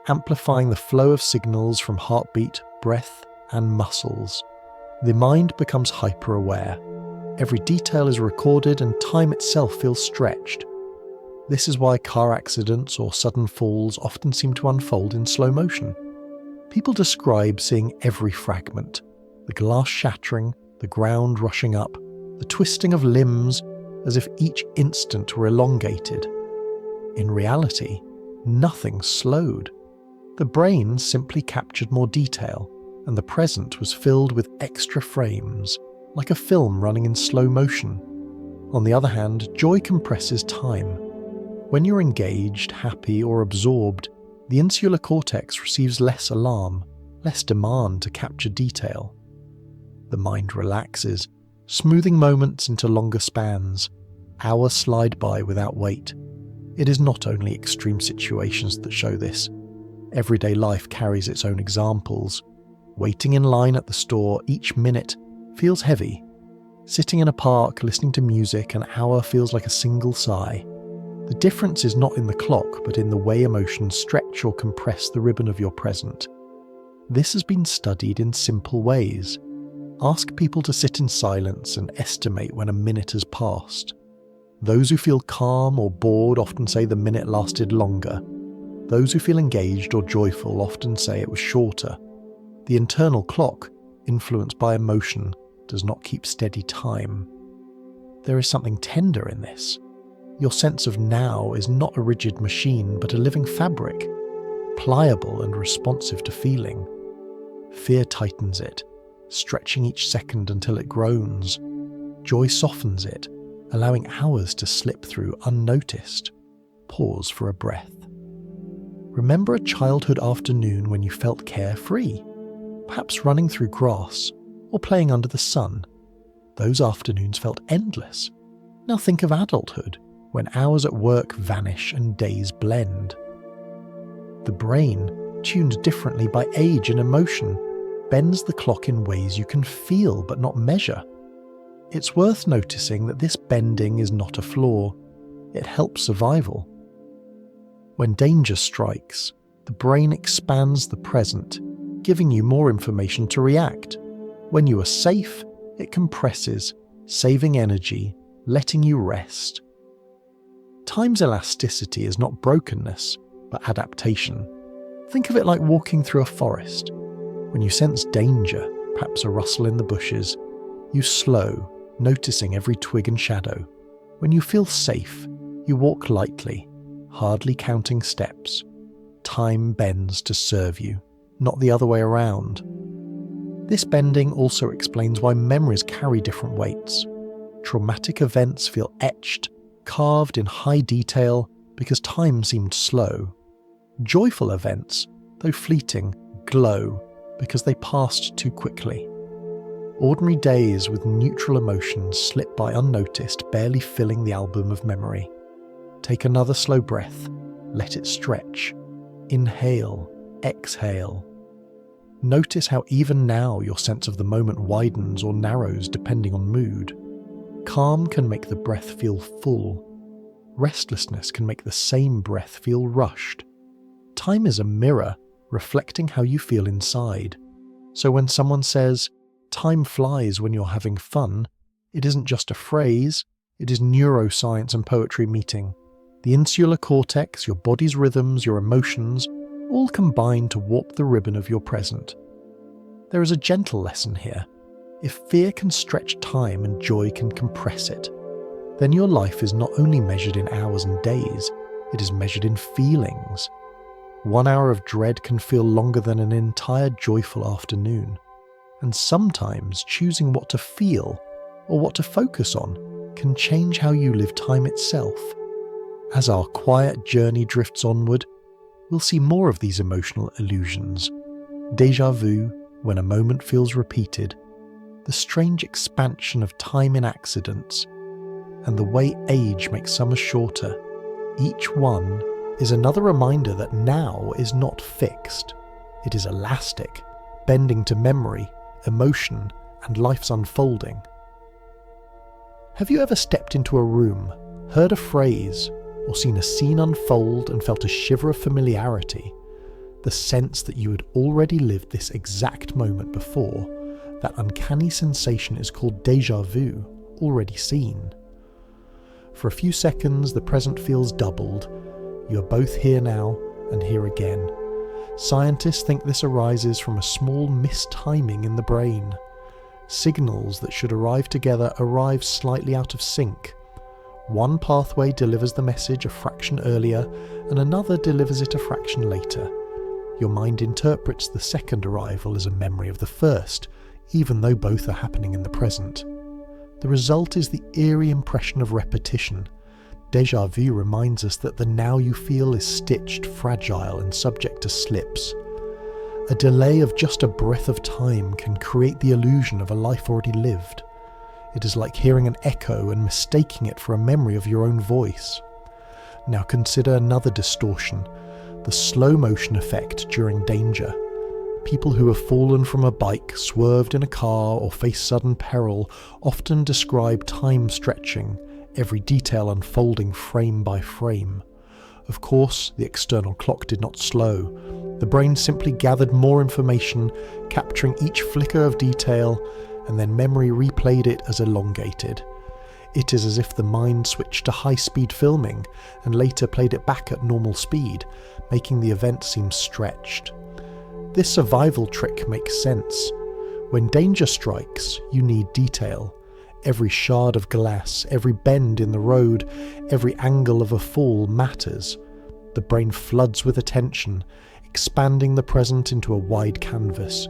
[SPEAKER 1] amplifying the flow of signals from heartbeat, breath, and muscles. The mind becomes hyper-aware. Every detail is recorded and time itself feels stretched. This is why car accidents or sudden falls often seem to unfold in slow motion. People describe seeing every fragment, the glass shattering, the ground rushing up, the twisting of limbs, as if each instant were elongated. In reality, nothing slowed. The brain simply captured more detail, and the present was filled with extra frames, like a film running in slow motion. On the other hand, joy compresses time. When you're engaged, happy, or absorbed, the insular cortex receives less alarm, less demand to capture detail. The mind relaxes, smoothing moments into longer spans. Hours slide by without weight. It is not only extreme situations that show this. Everyday life carries its own examples. Waiting in line at the store, each minute feels heavy. Sitting in a park, listening to music, an hour feels like a single sigh. The difference is not in the clock, but in the way emotions stretch or compress the ribbon of your present. This has been studied in simple ways. Ask people to sit in silence and estimate when a minute has passed. Those who feel calm or bored often say the minute lasted longer. Those who feel engaged or joyful often say it was shorter. The internal clock, influenced by emotion, does not keep steady time. There is something tender in this. Your sense of now is not a rigid machine, but a living fabric, pliable and responsive to feeling. Fear tightens it, stretching each second until it groans. Joy softens it, allowing hours to slip through unnoticed. Pause for a breath. Remember a childhood afternoon when you felt carefree, perhaps running through grass or playing under the sun. Those afternoons felt endless. Now think of adulthood, when hours at work vanish and days blend. The brain, tuned differently by age and emotion, bends the clock in ways you can feel but not measure. It's worth noticing that this bending is not a flaw. It helps survival. When danger strikes, the brain expands the present, giving you more information to react. When you are safe, it compresses, saving energy, letting you rest. Time's elasticity is not brokenness, but adaptation. Think of it like walking through a forest. When you sense danger, perhaps a rustle in the bushes, you slow, noticing every twig and shadow. When you feel safe, you walk lightly, hardly counting steps. Time bends to serve you, not the other way around. This bending also explains why memories carry different weights. Traumatic events feel etched, carved in high detail because time seemed slow. Joyful events, though fleeting, glow because they passed too quickly. Ordinary days with neutral emotions slip by unnoticed, barely filling the album of memory. Take another slow breath, let it stretch. Inhale, exhale. Notice how even now your sense of the moment widens or narrows depending on mood. Calm can make the breath feel full. Restlessness can make the same breath feel rushed. Time is a mirror reflecting how you feel inside. So when someone says, "Time flies when you're having fun," it isn't just a phrase, it is neuroscience and poetry meeting. The insular cortex, your body's rhythms, your emotions, all combine to warp the ribbon of your present. There is a gentle lesson here. If fear can stretch time and joy can compress it, then your life is not only measured in hours and days, it is measured in feelings. 1 hour of dread can feel longer than an entire joyful afternoon. And sometimes choosing what to feel or what to focus on can change how you live time itself. As our quiet journey drifts onward, we'll see more of these emotional illusions. Déjà vu, when a moment feels repeated, the strange expansion of time in accidents, and the way age makes summers shorter. Each one is another reminder that now is not fixed. It is elastic, bending to memory, emotion, and life's unfolding. Have you ever stepped into a room, heard a phrase, or seen a scene unfold and felt a shiver of familiarity? The sense that you had already lived this exact moment before. That uncanny sensation is called déjà vu, already seen. For a few seconds, the present feels doubled. You are both here now and here again. Scientists think this arises from a small mistiming in the brain. Signals that should arrive together arrive slightly out of sync. One pathway delivers the message a fraction earlier, and another delivers it a fraction later. Your mind interprets the second arrival as a memory of the first, even though both are happening in the present. The result is the eerie impression of repetition. Déjà vu reminds us that the now you feel is stitched, fragile, and subject to slips. A delay of just a breath of time can create the illusion of a life already lived. It is like hearing an echo and mistaking it for a memory of your own voice. Now consider another distortion, the slow motion effect during danger. People who have fallen from a bike, swerved in a car, or faced sudden peril often describe time stretching, every detail unfolding frame by frame. Of course, the external clock did not slow. The brain simply gathered more information, capturing each flicker of detail, and then memory replayed it as elongated. It is as if the mind switched to high-speed filming and later played it back at normal speed, making the event seem stretched. This survival trick makes sense. When danger strikes, you need detail. Every shard of glass, every bend in the road, every angle of a fall matters. The brain floods with attention, expanding the present into a wide canvas.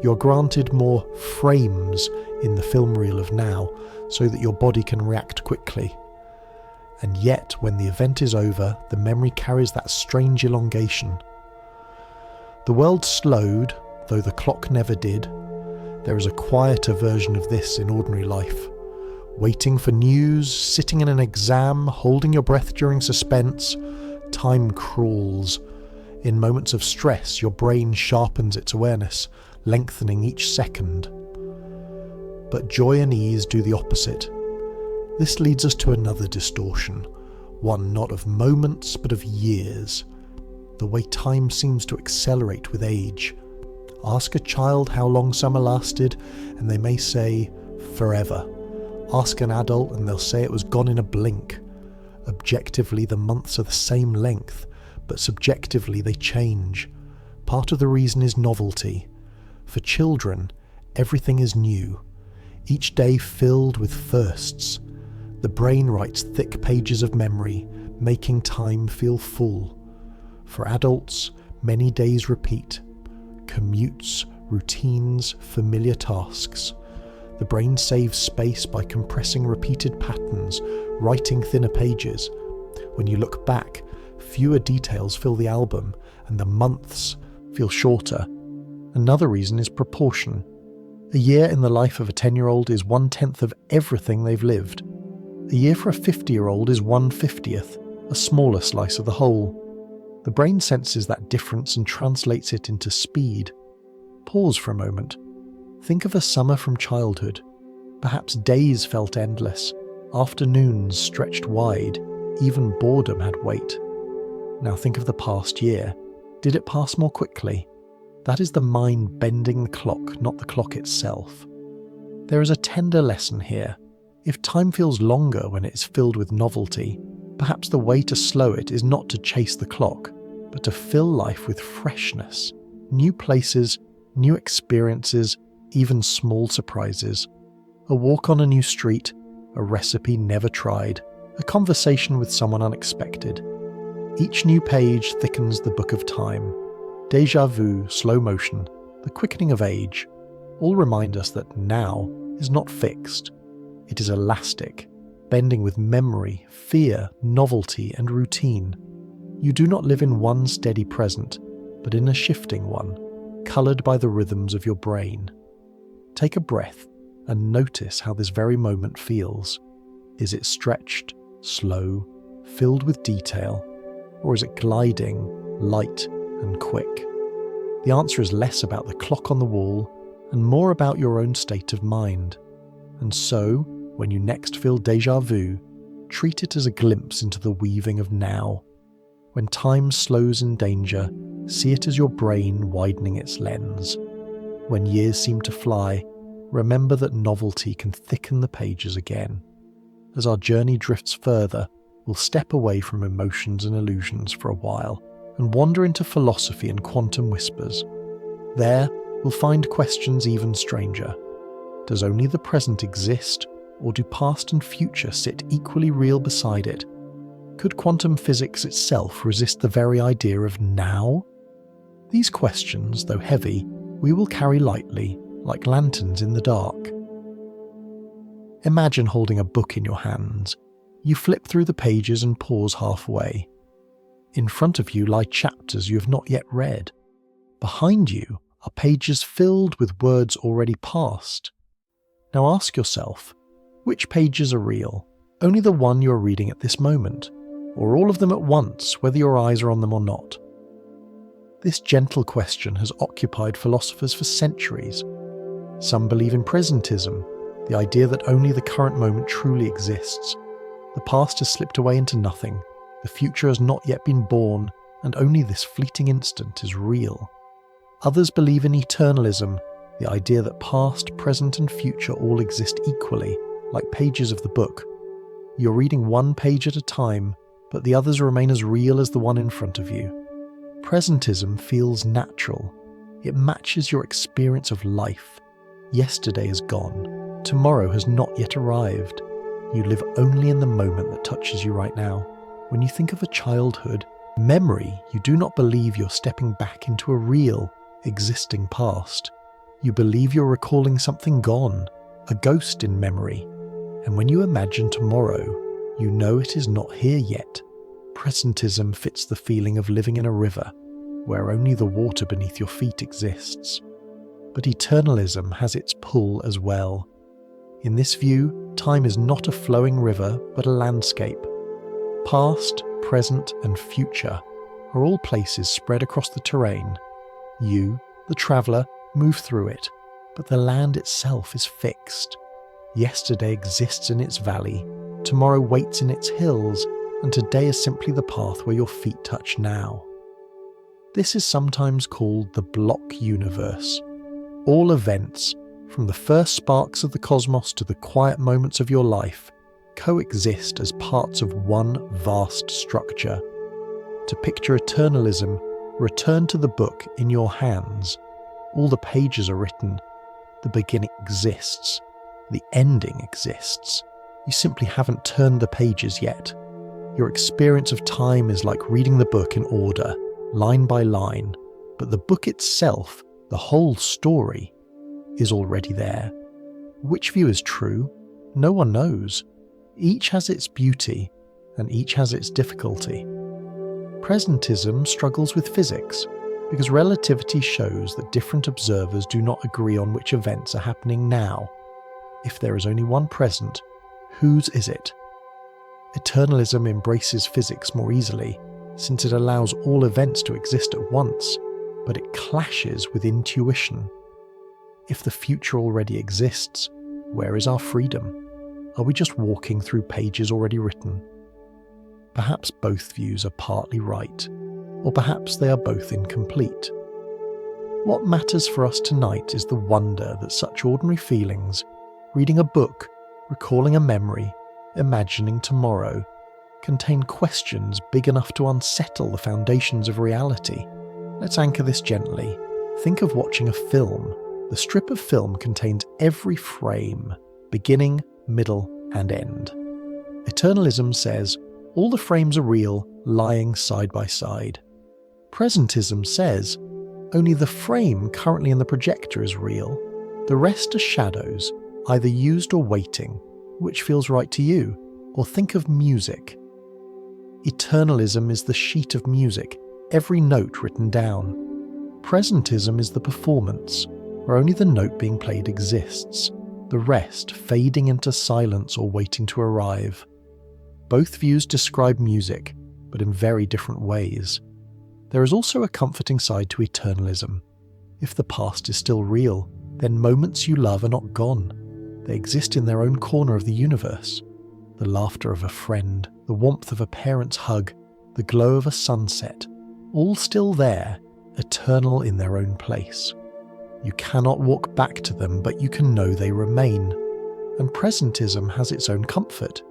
[SPEAKER 1] You're granted more frames in the film reel of now, so that your body can react quickly. And yet, when the event is over, the memory carries that strange elongation. The world slowed, though the clock never did. There is a quieter version of this in ordinary life. Waiting for news, sitting in an exam, holding your breath during suspense, time crawls. In moments of stress, your brain sharpens its awareness, lengthening each second. But joy and ease do the opposite. This leads us to another distortion, one not of moments but of years. The way time seems to accelerate with age. Ask a child how long summer lasted, and they may say, forever. Ask an adult and they'll say it was gone in a blink. Objectively, the months are the same length, but subjectively they change. Part of the reason is novelty. For children, everything is new. Each day filled with firsts. The brain writes thick pages of memory, making time feel full. For adults, many days repeat. Commutes, routines, familiar tasks. The brain saves space by compressing repeated patterns, writing thinner pages. When you look back, fewer details fill the album, and the months feel shorter. Another reason is proportion. A year in the life of a 10-year-old is 1/10 of everything they've lived. A year for a 50-year-old is 1/50th, a smaller slice of the whole. The brain senses that difference and translates it into speed. Pause for a moment. Think of a summer from childhood. Perhaps days felt endless, afternoons stretched wide, even boredom had weight. Now think of the past year. Did it pass more quickly? That is the mind bending the clock, not the clock itself. There is a tender lesson here. If time feels longer when it is filled with novelty, perhaps the way to slow it is not to chase the clock, but to fill life with freshness, new places, new experiences, even small surprises. A walk on a new street, a recipe never tried, a conversation with someone unexpected. Each new page thickens the book of time. Déjà vu, slow motion, the quickening of age, all remind us that now is not fixed. It is elastic, bending with memory, fear, novelty, and routine. You do not live in one steady present, but in a shifting one, coloured by the rhythms of your brain. Take a breath and notice how this very moment feels. Is it stretched, slow, filled with detail, or is it gliding, light, and quick? The answer is less about the clock on the wall and more about your own state of mind. And so, when you next feel déjà vu, treat it as a glimpse into the weaving of now. When time slows in danger, see it as your brain widening its lens. When years seem to fly, remember that novelty can thicken the pages again. As our journey drifts further, we'll step away from emotions and illusions for a while and wander into philosophy and quantum whispers. There, we'll find questions even stranger. Does only the present exist, or do past and future sit equally real beside it? Could quantum physics itself resist the very idea of now? These questions, though heavy, we will carry lightly, like lanterns in the dark. Imagine holding a book in your hands. You flip through the pages and pause halfway. In front of you lie chapters you have not yet read. Behind you are pages filled with words already past. Now ask yourself, which pages are real? Only the one you are reading at this moment, or all of them at once, whether your eyes are on them or not? This gentle question has occupied philosophers for centuries. Some believe in presentism, the idea that only the current moment truly exists. The past has slipped away into nothing, the future has not yet been born, and only this fleeting instant is real. Others believe in eternalism, the idea that past, present, and future all exist equally, like pages of the book. You're reading one page at a time, but the others remain as real as the one in front of you. Presentism feels natural. It matches your experience of life. Yesterday is gone. Tomorrow has not yet arrived. You live only in the moment that touches you right now. When you think of a childhood memory, you do not believe you're stepping back into a real, existing past. You believe you're recalling something gone, a ghost in memory. And when you imagine tomorrow, you know it is not here yet. Presentism fits the feeling of living in a river, where only the water beneath your feet exists. But eternalism has its pull as well. In this view, time is not a flowing river, but a landscape. Past, present, and future are all places spread across the terrain. You, the traveller, move through it, but the land itself is fixed. Yesterday exists in its valley, tomorrow waits in its hills, and today is simply the path where your feet touch now. This is sometimes called the block universe. All events, from the first sparks of the cosmos to the quiet moments of your life, coexist as parts of one vast structure. To picture eternalism, return to the book in your hands. All the pages are written. The beginning exists. The ending exists. You simply haven't turned the pages yet. Your experience of time is like reading the book in order, line by line, but the book itself, the whole story, is already there. Which view is true? No one knows. Each has its beauty, and each has its difficulty. Presentism struggles with physics, because relativity shows that different observers do not agree on which events are happening now. If there is only one present, whose is it? Eternalism embraces physics more easily, since it allows all events to exist at once, but it clashes with intuition. If the future already exists, where is our freedom? Are we just walking through pages already written? Perhaps both views are partly right, or perhaps they are both incomplete. What matters for us tonight is the wonder that such ordinary feelings, reading a book, recalling a memory, imagining tomorrow, contain questions big enough to unsettle the foundations of reality. Let's anchor this gently. Think of watching a film. The strip of film contains every frame, beginning, middle, and end. Eternalism says all the frames are real, lying side by side. Presentism says only the frame currently in the projector is real. The rest are shadows, either used or waiting. Which feels right to you? Or think of music. Eternalism is the sheet of music, every note written down. Presentism is the performance, where only the note being played exists, the rest fading into silence or waiting to arrive. Both views describe music, but in very different ways. There is also a comforting side to eternalism. If the past is still real, then moments you love are not gone. They exist in their own corner of the universe. The laughter of a friend, the warmth of a parent's hug, the glow of a sunset, all still there, eternal in their own place. You cannot walk back to them, but you can know they remain. And presentism has its own comfort.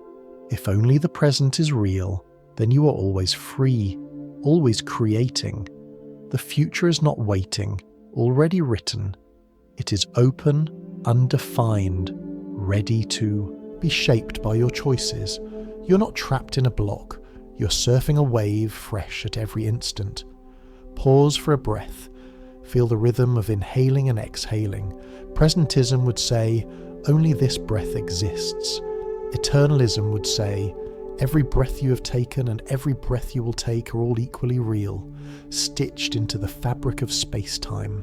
[SPEAKER 1] If only the present is real, then you are always free, always creating. The future is not waiting, already written. It is open, undefined, ready to be shaped by your choices. You're not trapped in a block. You're surfing a wave fresh at every instant. Pause for a breath. Feel the rhythm of inhaling and exhaling. Presentism would say, only this breath exists. Eternalism would say, every breath you have taken and every breath you will take are all equally real, stitched into the fabric of space-time.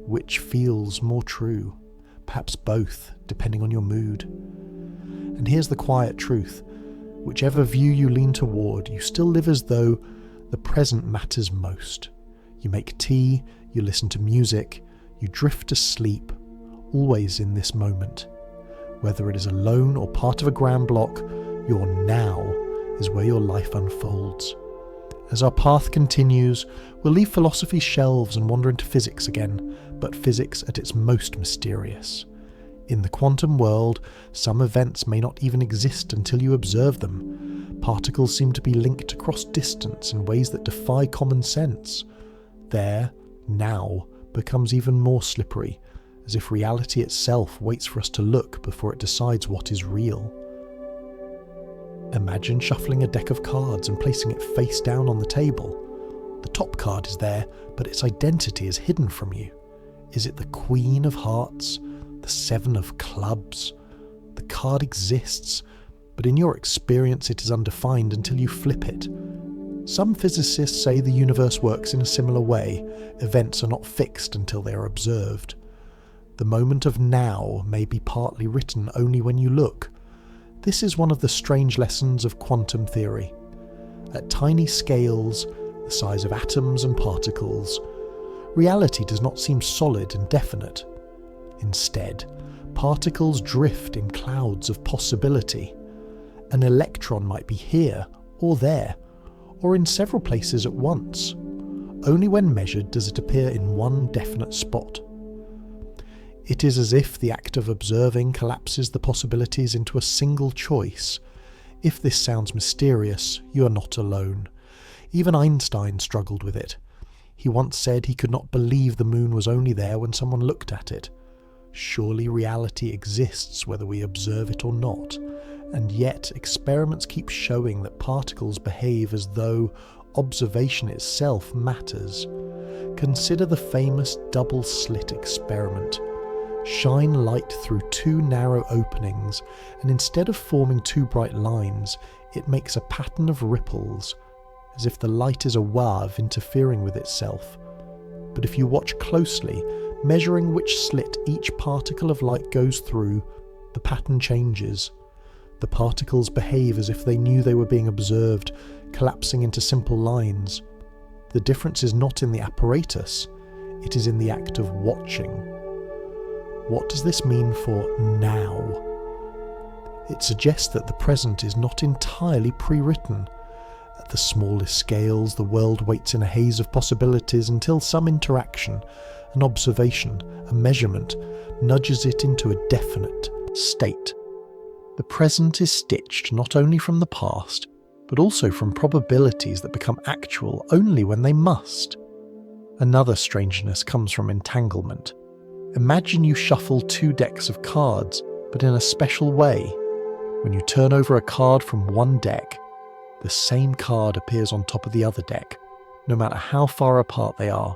[SPEAKER 1] Which feels more true? Perhaps both, depending on your mood. And here's the quiet truth. Whichever view you lean toward, you still live as though the present matters most. You make tea, you listen to music, you drift to sleep, always in this moment. Whether it is alone or part of a grand block, your now is where your life unfolds. As our path continues, we'll leave philosophy's shelves and wander into physics again, but physics at its most mysterious. In the quantum world, some events may not even exist until you observe them. Particles seem to be linked across distance in ways that defy common sense. There, now, becomes even more slippery, as if reality itself waits for us to look before it decides what is real. Imagine shuffling a deck of cards and placing it face down on the table. The top card is there, but its identity is hidden from you. Is it the Queen of Hearts? The Seven of Clubs? The card exists, but in your experience it is undefined until you flip it. Some physicists say the universe works in a similar way. Events are not fixed until they are observed. The moment of now may be partly written only when you look. This is one of the strange lessons of quantum theory. At tiny scales, the size of atoms and particles, reality does not seem solid and definite. Instead, particles drift in clouds of possibility. An electron might be here or there, or in several places at once. Only when measured does it appear in one definite spot. It is as if the act of observing collapses the possibilities into a single choice. If this sounds mysterious, you are not alone. Even Einstein struggled with it. He once said he could not believe the moon was only there when someone looked at it. Surely reality exists whether we observe it or not, and yet experiments keep showing that particles behave as though observation itself matters. Consider the famous double-slit experiment. Shine light through two narrow openings, and instead of forming two bright lines, it makes a pattern of ripples, as if the light is a wave interfering with itself. But if you watch closely, measuring which slit each particle of light goes through, the pattern changes. The particles behave as if they knew they were being observed, collapsing into simple lines. The difference is not in the apparatus, it is in the act of watching. What does this mean for now? It suggests that the present is not entirely pre-written. At the smallest scales, the world waits in a haze of possibilities until some interaction, an observation, a measurement, nudges it into a definite state. The present is stitched not only from the past, but also from probabilities that become actual only when they must. Another strangeness comes from entanglement. Imagine you shuffle two decks of cards, but in a special way. When you turn over a card from one deck, the same card appears on top of the other deck, no matter how far apart they are.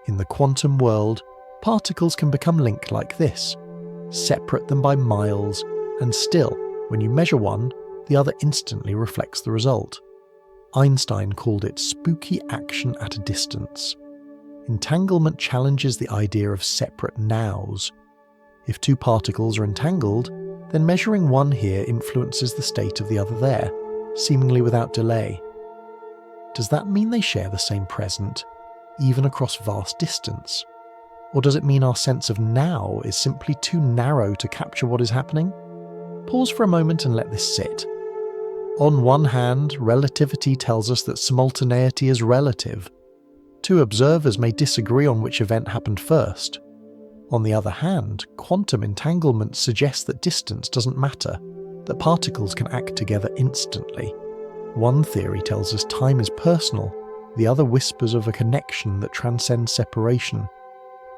[SPEAKER 1] In the quantum world, particles can become linked like this, separate them by miles, and still, when you measure one, the other instantly reflects the result. Einstein called it spooky action at a distance. Entanglement challenges the idea of separate nows. If two particles are entangled, then measuring one here influences the state of the other there, seemingly without delay. Does that mean they share the same present, even across vast distance? Or does it mean our sense of now is simply too narrow to capture what is happening? Pause for a moment and let this sit. On one hand, relativity tells us that simultaneity is relative. Two observers may disagree on which event happened first. On the other hand, quantum entanglement suggests that distance doesn't matter, that particles can act together instantly. One theory tells us time is personal, the other whispers of a connection that transcends separation.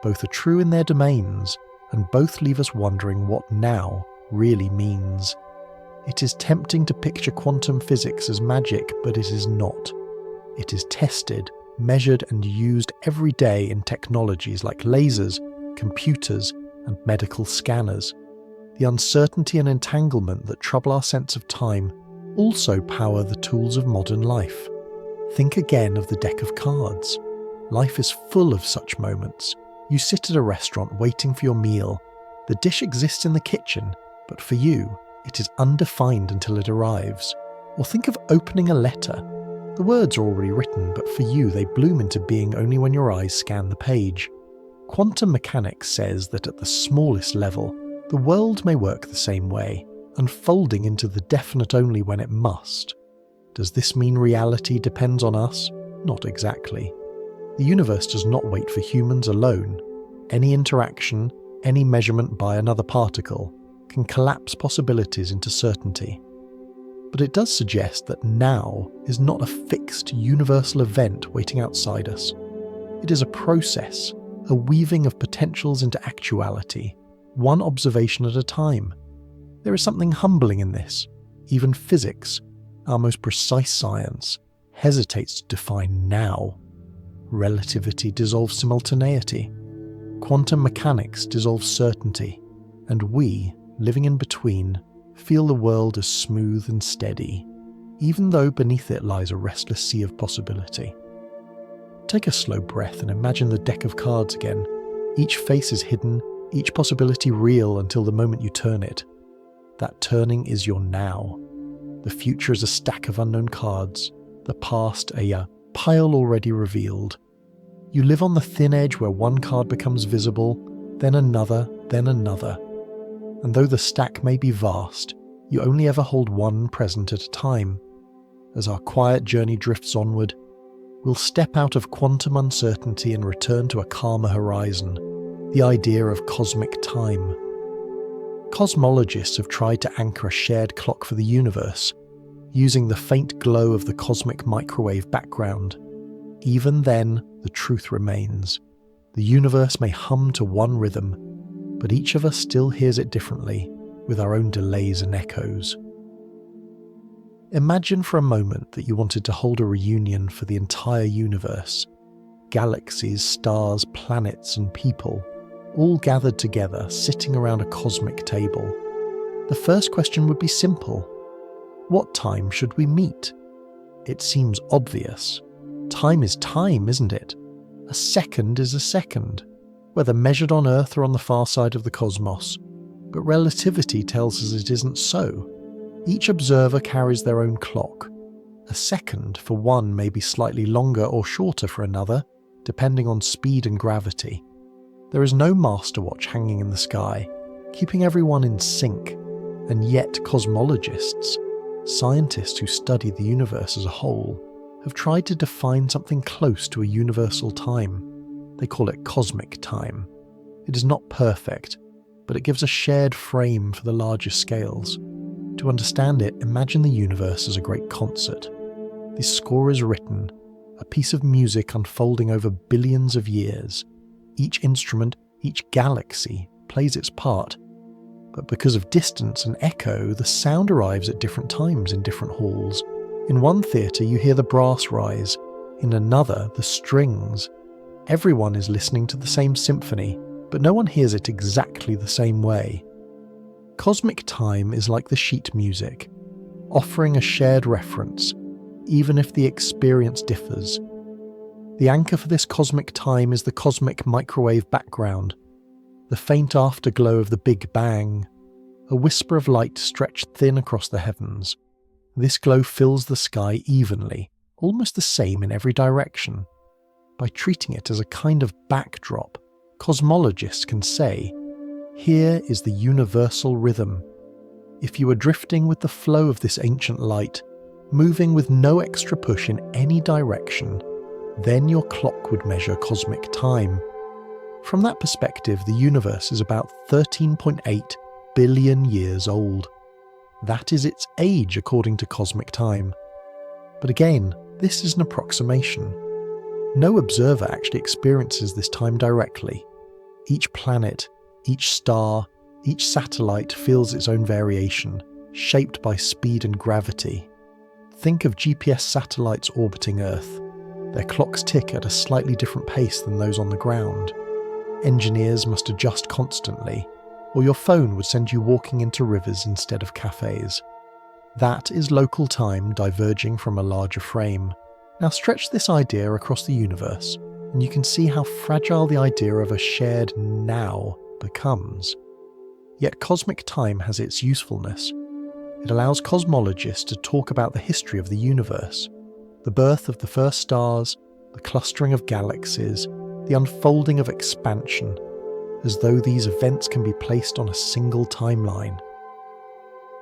[SPEAKER 1] Both are true in their domains, and both leave us wondering what now really means. It is tempting to picture quantum physics as magic, but it is not. It is tested, measured and used every day in technologies like lasers, computers, and medical scanners. The uncertainty and entanglement that trouble our sense of time also power the tools of modern life. Think again of the deck of cards. Life is full of such moments. You sit at a restaurant waiting for your meal. The dish exists in the kitchen, but for you, it is undefined until it arrives. Or think of opening a letter. The words are already written, but for you they bloom into being only when your eyes scan the page. Quantum mechanics says that at the smallest level, the world may work the same way, unfolding into the definite only when it must. Does this mean reality depends on us? Not exactly. The universe does not wait for humans alone. Any interaction, any measurement by another particle, can collapse possibilities into certainty. But it does suggest that now is not a fixed universal event waiting outside us. It is a process, a weaving of potentials into actuality, one observation at a time. There is something humbling in this. Even physics, our most precise science, hesitates to define now. Relativity dissolves simultaneity. Quantum mechanics dissolves certainty. And we, living in between, feel the world as smooth and steady, even though beneath it lies a restless sea of possibility. Take a slow breath and imagine the deck of cards again. Each face is hidden, each possibility real until the moment you turn it. That turning is your now. The future is a stack of unknown cards, the past a pile already revealed. You live on the thin edge where one card becomes visible, then another, and though the stack may be vast, you only ever hold one present at a time. As our quiet journey drifts onward, we'll step out of quantum uncertainty and return to a calmer horizon, the idea of cosmic time. Cosmologists have tried to anchor a shared clock for the universe, using the faint glow of the cosmic microwave background. Even then, the truth remains. The universe may hum to one rhythm, but each of us still hears it differently, with our own delays and echoes. Imagine for a moment that you wanted to hold a reunion for the entire universe. Galaxies, stars, planets, and people, all gathered together, sitting around a cosmic table. The first question would be simple. What time should we meet? It seems obvious. Time is time, isn't it? A second is a second, whether measured on Earth or on the far side of the cosmos. But relativity tells us it isn't so. Each observer carries their own clock. A second for one may be slightly longer or shorter for another, depending on speed and gravity. There is no master watch hanging in the sky, keeping everyone in sync, and yet cosmologists, scientists who study the universe as a whole, have tried to define something close to a universal time. They call it cosmic time. It is not perfect, but it gives a shared frame for the larger scales. To understand it, imagine the universe as a great concert. The score is written, a piece of music unfolding over billions of years. Each instrument, each galaxy, plays its part. But because of distance and echo, the sound arrives at different times in different halls. In one theatre you hear the brass rise, in another the strings. Everyone is listening to the same symphony, but no one hears it exactly the same way. Cosmic time is like the sheet music, offering a shared reference, even if the experience differs. The anchor for this cosmic time is the cosmic microwave background, the faint afterglow of the Big Bang, a whisper of light stretched thin across the heavens. This glow fills the sky evenly, almost the same in every direction. By treating it as a kind of backdrop, cosmologists can say, here is the universal rhythm. If you were drifting with the flow of this ancient light, moving with no extra push in any direction, then your clock would measure cosmic time. From that perspective, the universe is about 13.8 billion years old. That is its age according to cosmic time. But again, this is an approximation. No observer actually experiences this time directly. Each planet, each star, each satellite feels its own variation, shaped by speed and gravity. Think of GPS satellites orbiting Earth. Their clocks tick at a slightly different pace than those on the ground. Engineers must adjust constantly, or your phone would send you walking into rivers instead of cafes. That is local time diverging from a larger frame. Now stretch this idea across the universe, and you can see how fragile the idea of a shared now becomes. Yet cosmic time has its usefulness. It allows cosmologists to talk about the history of the universe, the birth of the first stars, the clustering of galaxies, the unfolding of expansion, as though these events can be placed on a single timeline.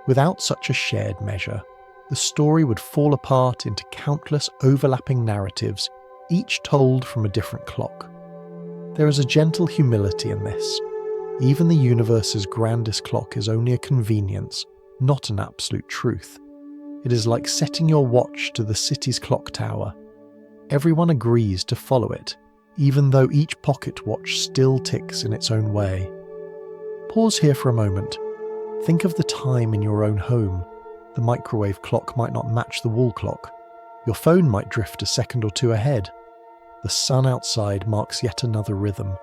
[SPEAKER 1] Without such a shared measure, the story would fall apart into countless overlapping narratives, each told from a different clock. There is a gentle humility in this. Even the universe's grandest clock is only a convenience, not an absolute truth. It is like setting your watch to the city's clock tower. Everyone agrees to follow it, even though each pocket watch still ticks in its own way. Pause here for a moment. Think of the time in your own home. The microwave clock might not match the wall clock. Your phone might drift a second or two ahead. The sun outside marks yet another rhythm,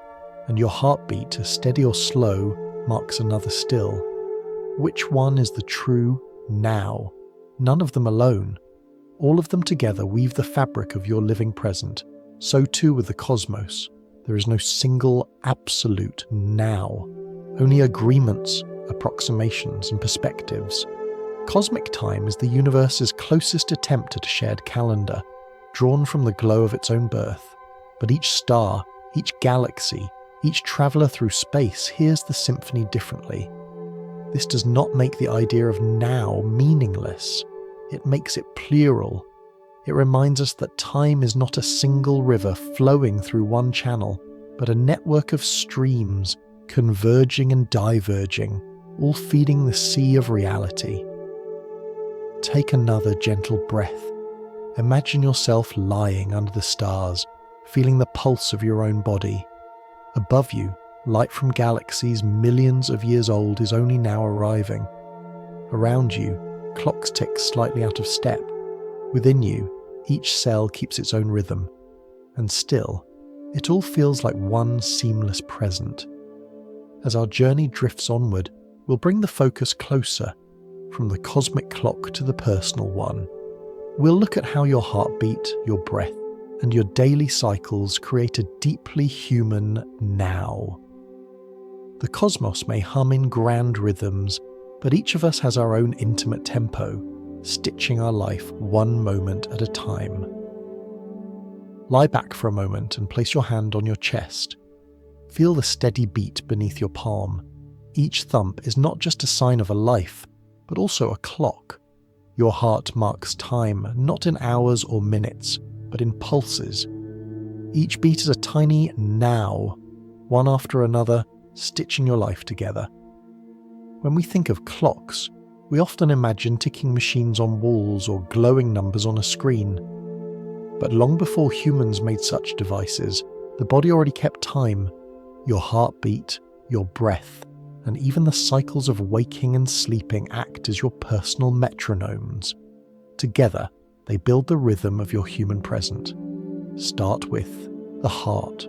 [SPEAKER 1] and your heartbeat, steady or slow, marks another still. Which one is the true now? None of them alone. All of them together weave the fabric of your living present. So too with the cosmos. There is no single absolute now. Only agreements, approximations, and perspectives. Cosmic time is the universe's closest attempt at a shared calendar, drawn from the glow of its own birth. But each star, each galaxy, each traveller through space hears the symphony differently. This does not make the idea of now meaningless. It makes it plural. It reminds us that time is not a single river flowing through one channel, but a network of streams converging and diverging, all feeding the sea of reality. Take another gentle breath. Imagine yourself lying under the stars, feeling the pulse of your own body. Above you, light from galaxies millions of years old is only now arriving. Around you, clocks tick slightly out of step. Within you, each cell keeps its own rhythm. And still, it all feels like one seamless present. As our journey drifts onward, we'll bring the focus closer, from the cosmic clock to the personal one. We'll look at how your heartbeat, your breath, and your daily cycles create a deeply human now. The cosmos may hum in grand rhythms, but each of us has our own intimate tempo, stitching our life one moment at a time. Lie back for a moment and place your hand on your chest. Feel the steady beat beneath your palm. Each thump is not just a sign of a life, but also a clock. Your heart marks time, not in hours or minutes, but in pulses. Each beat is a tiny now, one after another, stitching your life together. When we think of clocks, we often imagine ticking machines on walls or glowing numbers on a screen. But long before humans made such devices, the body already kept time. Your heartbeat, your breath, and even the cycles of waking and sleeping act as your personal metronomes. Together, they build the rhythm of your human present. Start with the heart.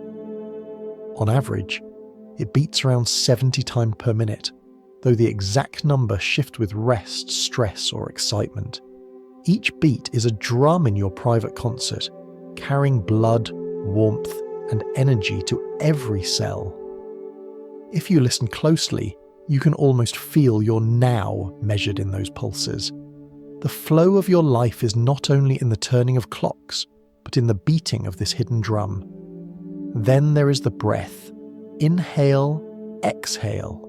[SPEAKER 1] On average, it beats around 70 times per minute, though the exact number shifts with rest, stress, or excitement. Each beat is a drum in your private concert, carrying blood, warmth, and energy to every cell. If you listen closely, you can almost feel your now measured in those pulses. The flow of your life is not only in the turning of clocks, but in the beating of this hidden drum. Then there is the breath. Inhale, exhale.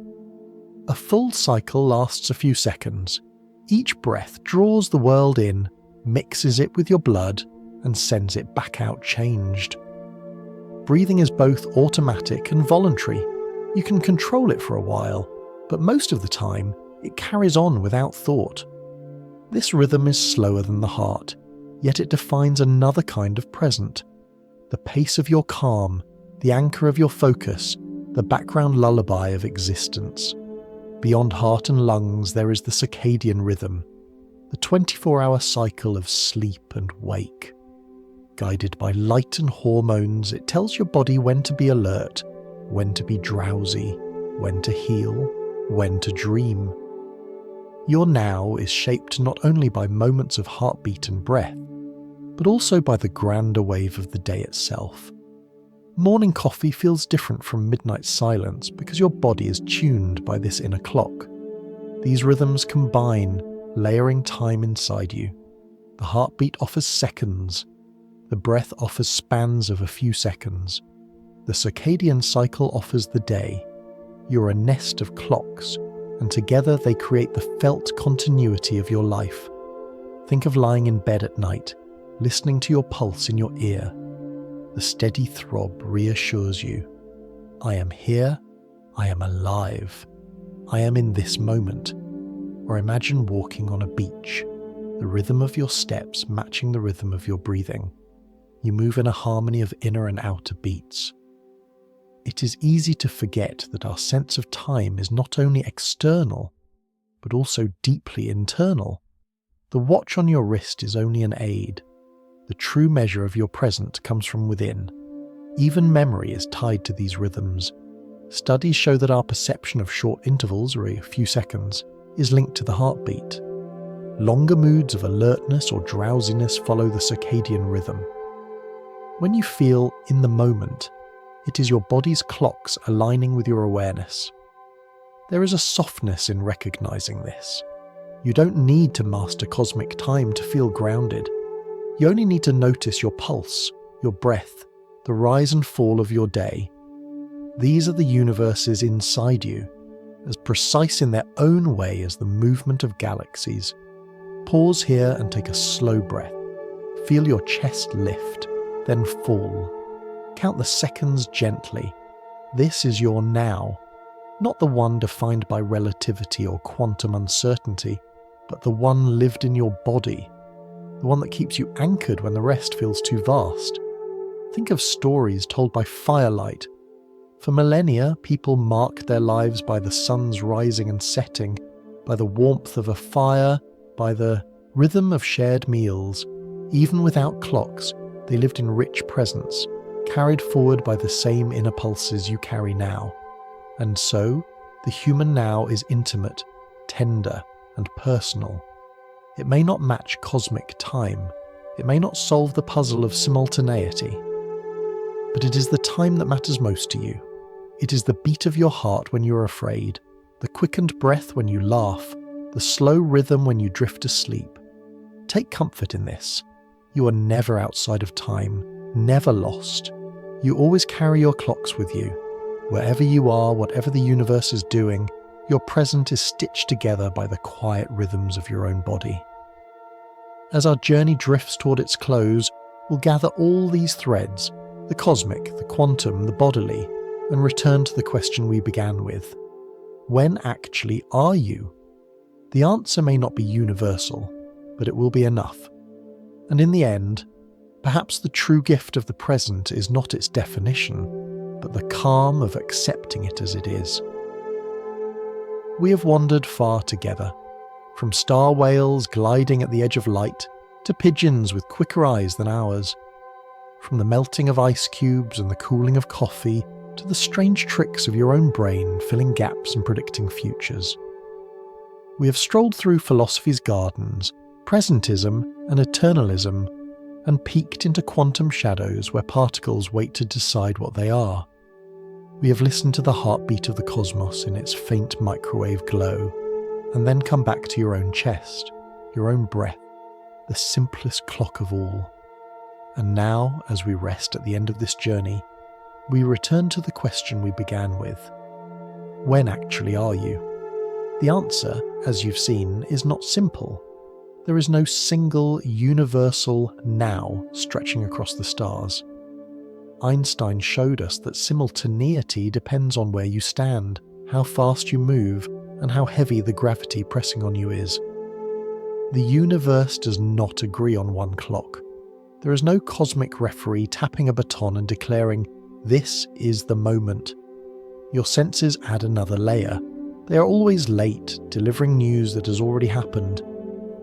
[SPEAKER 1] A full cycle lasts a few seconds. Each breath draws the world in, mixes it with your blood, and sends it back out changed. Breathing is both automatic and voluntary. You can control it for a while, but most of the time, it carries on without thought. This rhythm is slower than the heart, yet it defines another kind of present. The pace of your calm, the anchor of your focus, the background lullaby of existence. Beyond heart and lungs, there is the circadian rhythm, the 24-hour cycle of sleep and wake. Guided by light and hormones, it tells your body when to be alert, when to be drowsy, when to heal, when to dream. Your now is shaped not only by moments of heartbeat and breath, but also by the grander wave of the day itself. Morning coffee feels different from midnight silence because your body is tuned by this inner clock. These rhythms combine, layering time inside you. The heartbeat offers seconds. The breath offers spans of a few seconds. The circadian cycle offers the day. You're a nest of clocks, and together they create the felt continuity of your life. Think of lying in bed at night, listening to your pulse in your ear. The steady throb reassures you. I am here, I am alive, I am in this moment. Or imagine walking on a beach, the rhythm of your steps matching the rhythm of your breathing. You move in a harmony of inner and outer beats. It is easy to forget that our sense of time is not only external, but also deeply internal. The watch on your wrist is only an aid. The true measure of your present comes from within. Even memory is tied to these rhythms. Studies show that our perception of short intervals, or a few seconds, is linked to the heartbeat. Longer moods of alertness or drowsiness follow the circadian rhythm. When you feel in the moment, it is your body's clocks aligning with your awareness. There is a softness in recognizing this. You don't need to master cosmic time to feel grounded. You only need to notice your pulse, your breath, the rise and fall of your day. These are the universes inside you, as precise in their own way as the movement of galaxies. Pause here and take a slow breath. Feel your chest lift, then fall. Count the seconds gently. This is your now, not the one defined by relativity or quantum uncertainty, but the one lived in your body, the one that keeps you anchored when the rest feels too vast. Think of stories told by firelight. For millennia, people marked their lives by the sun's rising and setting, by the warmth of a fire, by the rhythm of shared meals. Even without clocks, they lived in rich presence, carried forward by the same inner pulses you carry now. And so, the human now is intimate, tender, and personal. It may not match cosmic time. It may not solve the puzzle of simultaneity. But it is the time that matters most to you. It is the beat of your heart when you're afraid, the quickened breath when you laugh, the slow rhythm when you drift asleep. Take comfort in this. You are never outside of time, never lost. You always carry your clocks with you. Wherever you are, whatever the universe is doing, your present is stitched together by the quiet rhythms of your own body. As our journey drifts toward its close, we'll gather all these threads, the cosmic, the quantum, the bodily, and return to the question we began with. When actually are you? The answer may not be universal, but it will be enough. And in the end, perhaps the true gift of the present is not its definition, but the calm of accepting it as it is. We have wandered far together, from star whales gliding at the edge of light to pigeons with quicker eyes than ours, from the melting of ice cubes and the cooling of coffee to the strange tricks of your own brain filling gaps and predicting futures. We have strolled through philosophy's gardens, presentism and eternalism, and peeked into quantum shadows where particles wait to decide what they are. We have listened to the heartbeat of the cosmos in its faint microwave glow, and then come back to your own chest, your own breath, the simplest clock of all. And now, as we rest at the end of this journey, we return to the question we began with. When actually are you? The answer, as you've seen, is not simple. There is no single, universal now stretching across the stars. Einstein showed us that simultaneity depends on where you stand, how fast you move, and how heavy the gravity pressing on you is. The universe does not agree on one clock. There is no cosmic referee tapping a baton and declaring, "This is the moment." Your senses add another layer. They are always late, delivering news that has already happened.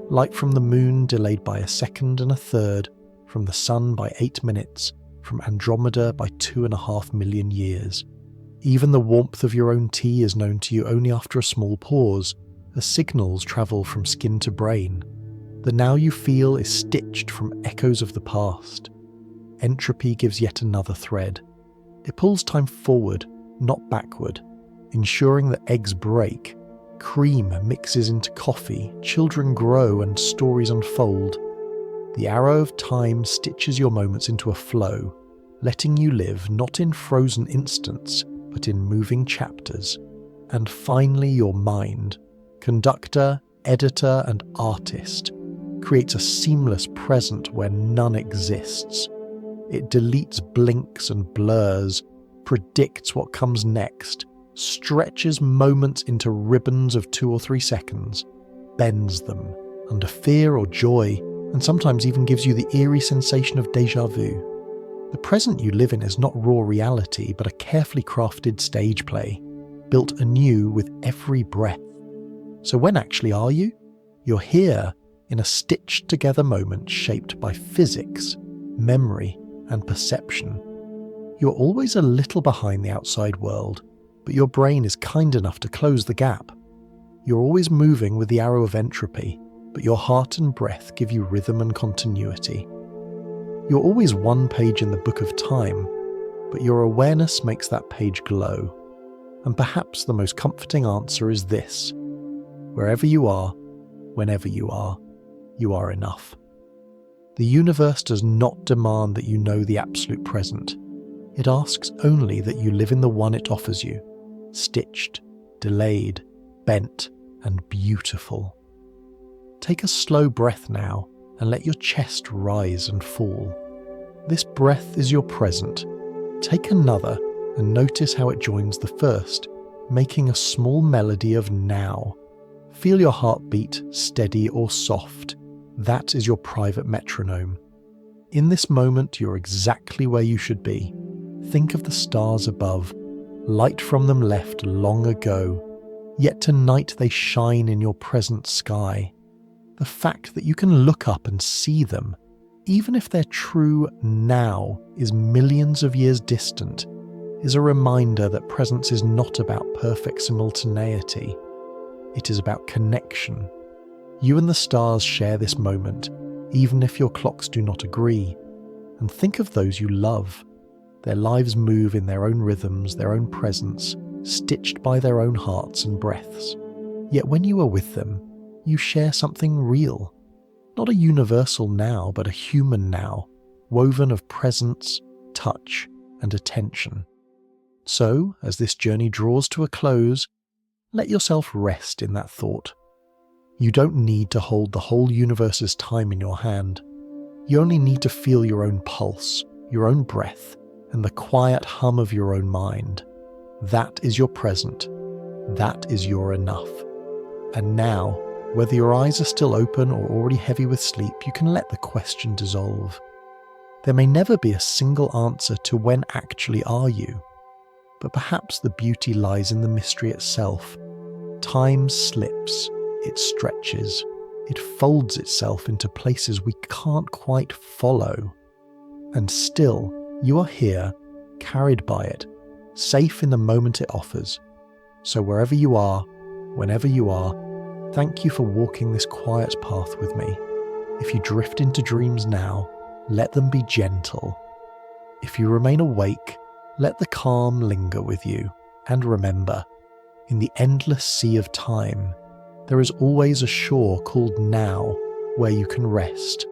[SPEAKER 1] Light from the moon delayed by a second and a third, from the sun by 8 minutes, from Andromeda by 2.5 million years. Even the warmth of your own tea is known to you only after a small pause, as signals travel from skin to brain. The now you feel is stitched from echoes of the past. Entropy gives yet another thread. It pulls time forward, not backward, ensuring that eggs break, cream mixes into coffee, children grow and stories unfold. The arrow of time stitches your moments into a flow, letting you live not in frozen instants, but in moving chapters. And finally your mind, conductor, editor and artist, creates a seamless present where none exists. It deletes blinks and blurs, predicts what comes next, stretches moments into ribbons of 2 or 3 seconds, bends them, under fear or joy, and sometimes even gives you the eerie sensation of déjà vu. The present you live in is not raw reality, but a carefully crafted stage play, built anew with every breath. So when actually are you? You're here in a stitched-together moment shaped by physics, memory, and perception. You're always a little behind the outside world, but your brain is kind enough to close the gap. You're always moving with the arrow of entropy, but your heart and breath give you rhythm and continuity. You're always one page in the book of time, but your awareness makes that page glow. And perhaps the most comforting answer is this: wherever you are, whenever you are enough. The universe does not demand that you know the absolute present. It asks only that you live in the one it offers you, stitched, delayed, bent, and beautiful. Take a slow breath now and let your chest rise and fall. This breath is your present. Take another and notice how it joins the first, making a small melody of now. Feel your heartbeat steady or soft. That is your private metronome. In this moment, you're exactly where you should be. Think of the stars above. Light from them left long ago. Yet tonight they shine in your present sky. The fact that you can look up and see them, even if their true now is millions of years distant, is a reminder that presence is not about perfect simultaneity. It is about connection. You and the stars share this moment, even if your clocks do not agree. And think of those you love. Their lives move in their own rhythms, their own presence, stitched by their own hearts and breaths. Yet when you are with them, you share something real. Not a universal now, but a human now, woven of presence, touch, and attention. So, as this journey draws to a close, let yourself rest in that thought. You don't need to hold the whole universe's time in your hand. You only need to feel your own pulse, your own breath, and the quiet hum of your own mind. That is your present. That is your enough. And now, whether your eyes are still open or already heavy with sleep, you can let the question dissolve. There may never be a single answer to when actually are you, but perhaps the beauty lies in the mystery itself. Time slips, it stretches, it folds itself into places we can't quite follow. And still, you are here, carried by it, safe in the moment it offers. So wherever you are, whenever you are, thank you for walking this quiet path with me. If you drift into dreams now, let them be gentle. If you remain awake, let the calm linger with you. And remember, in the endless sea of time, there is always a shore called now where you can rest.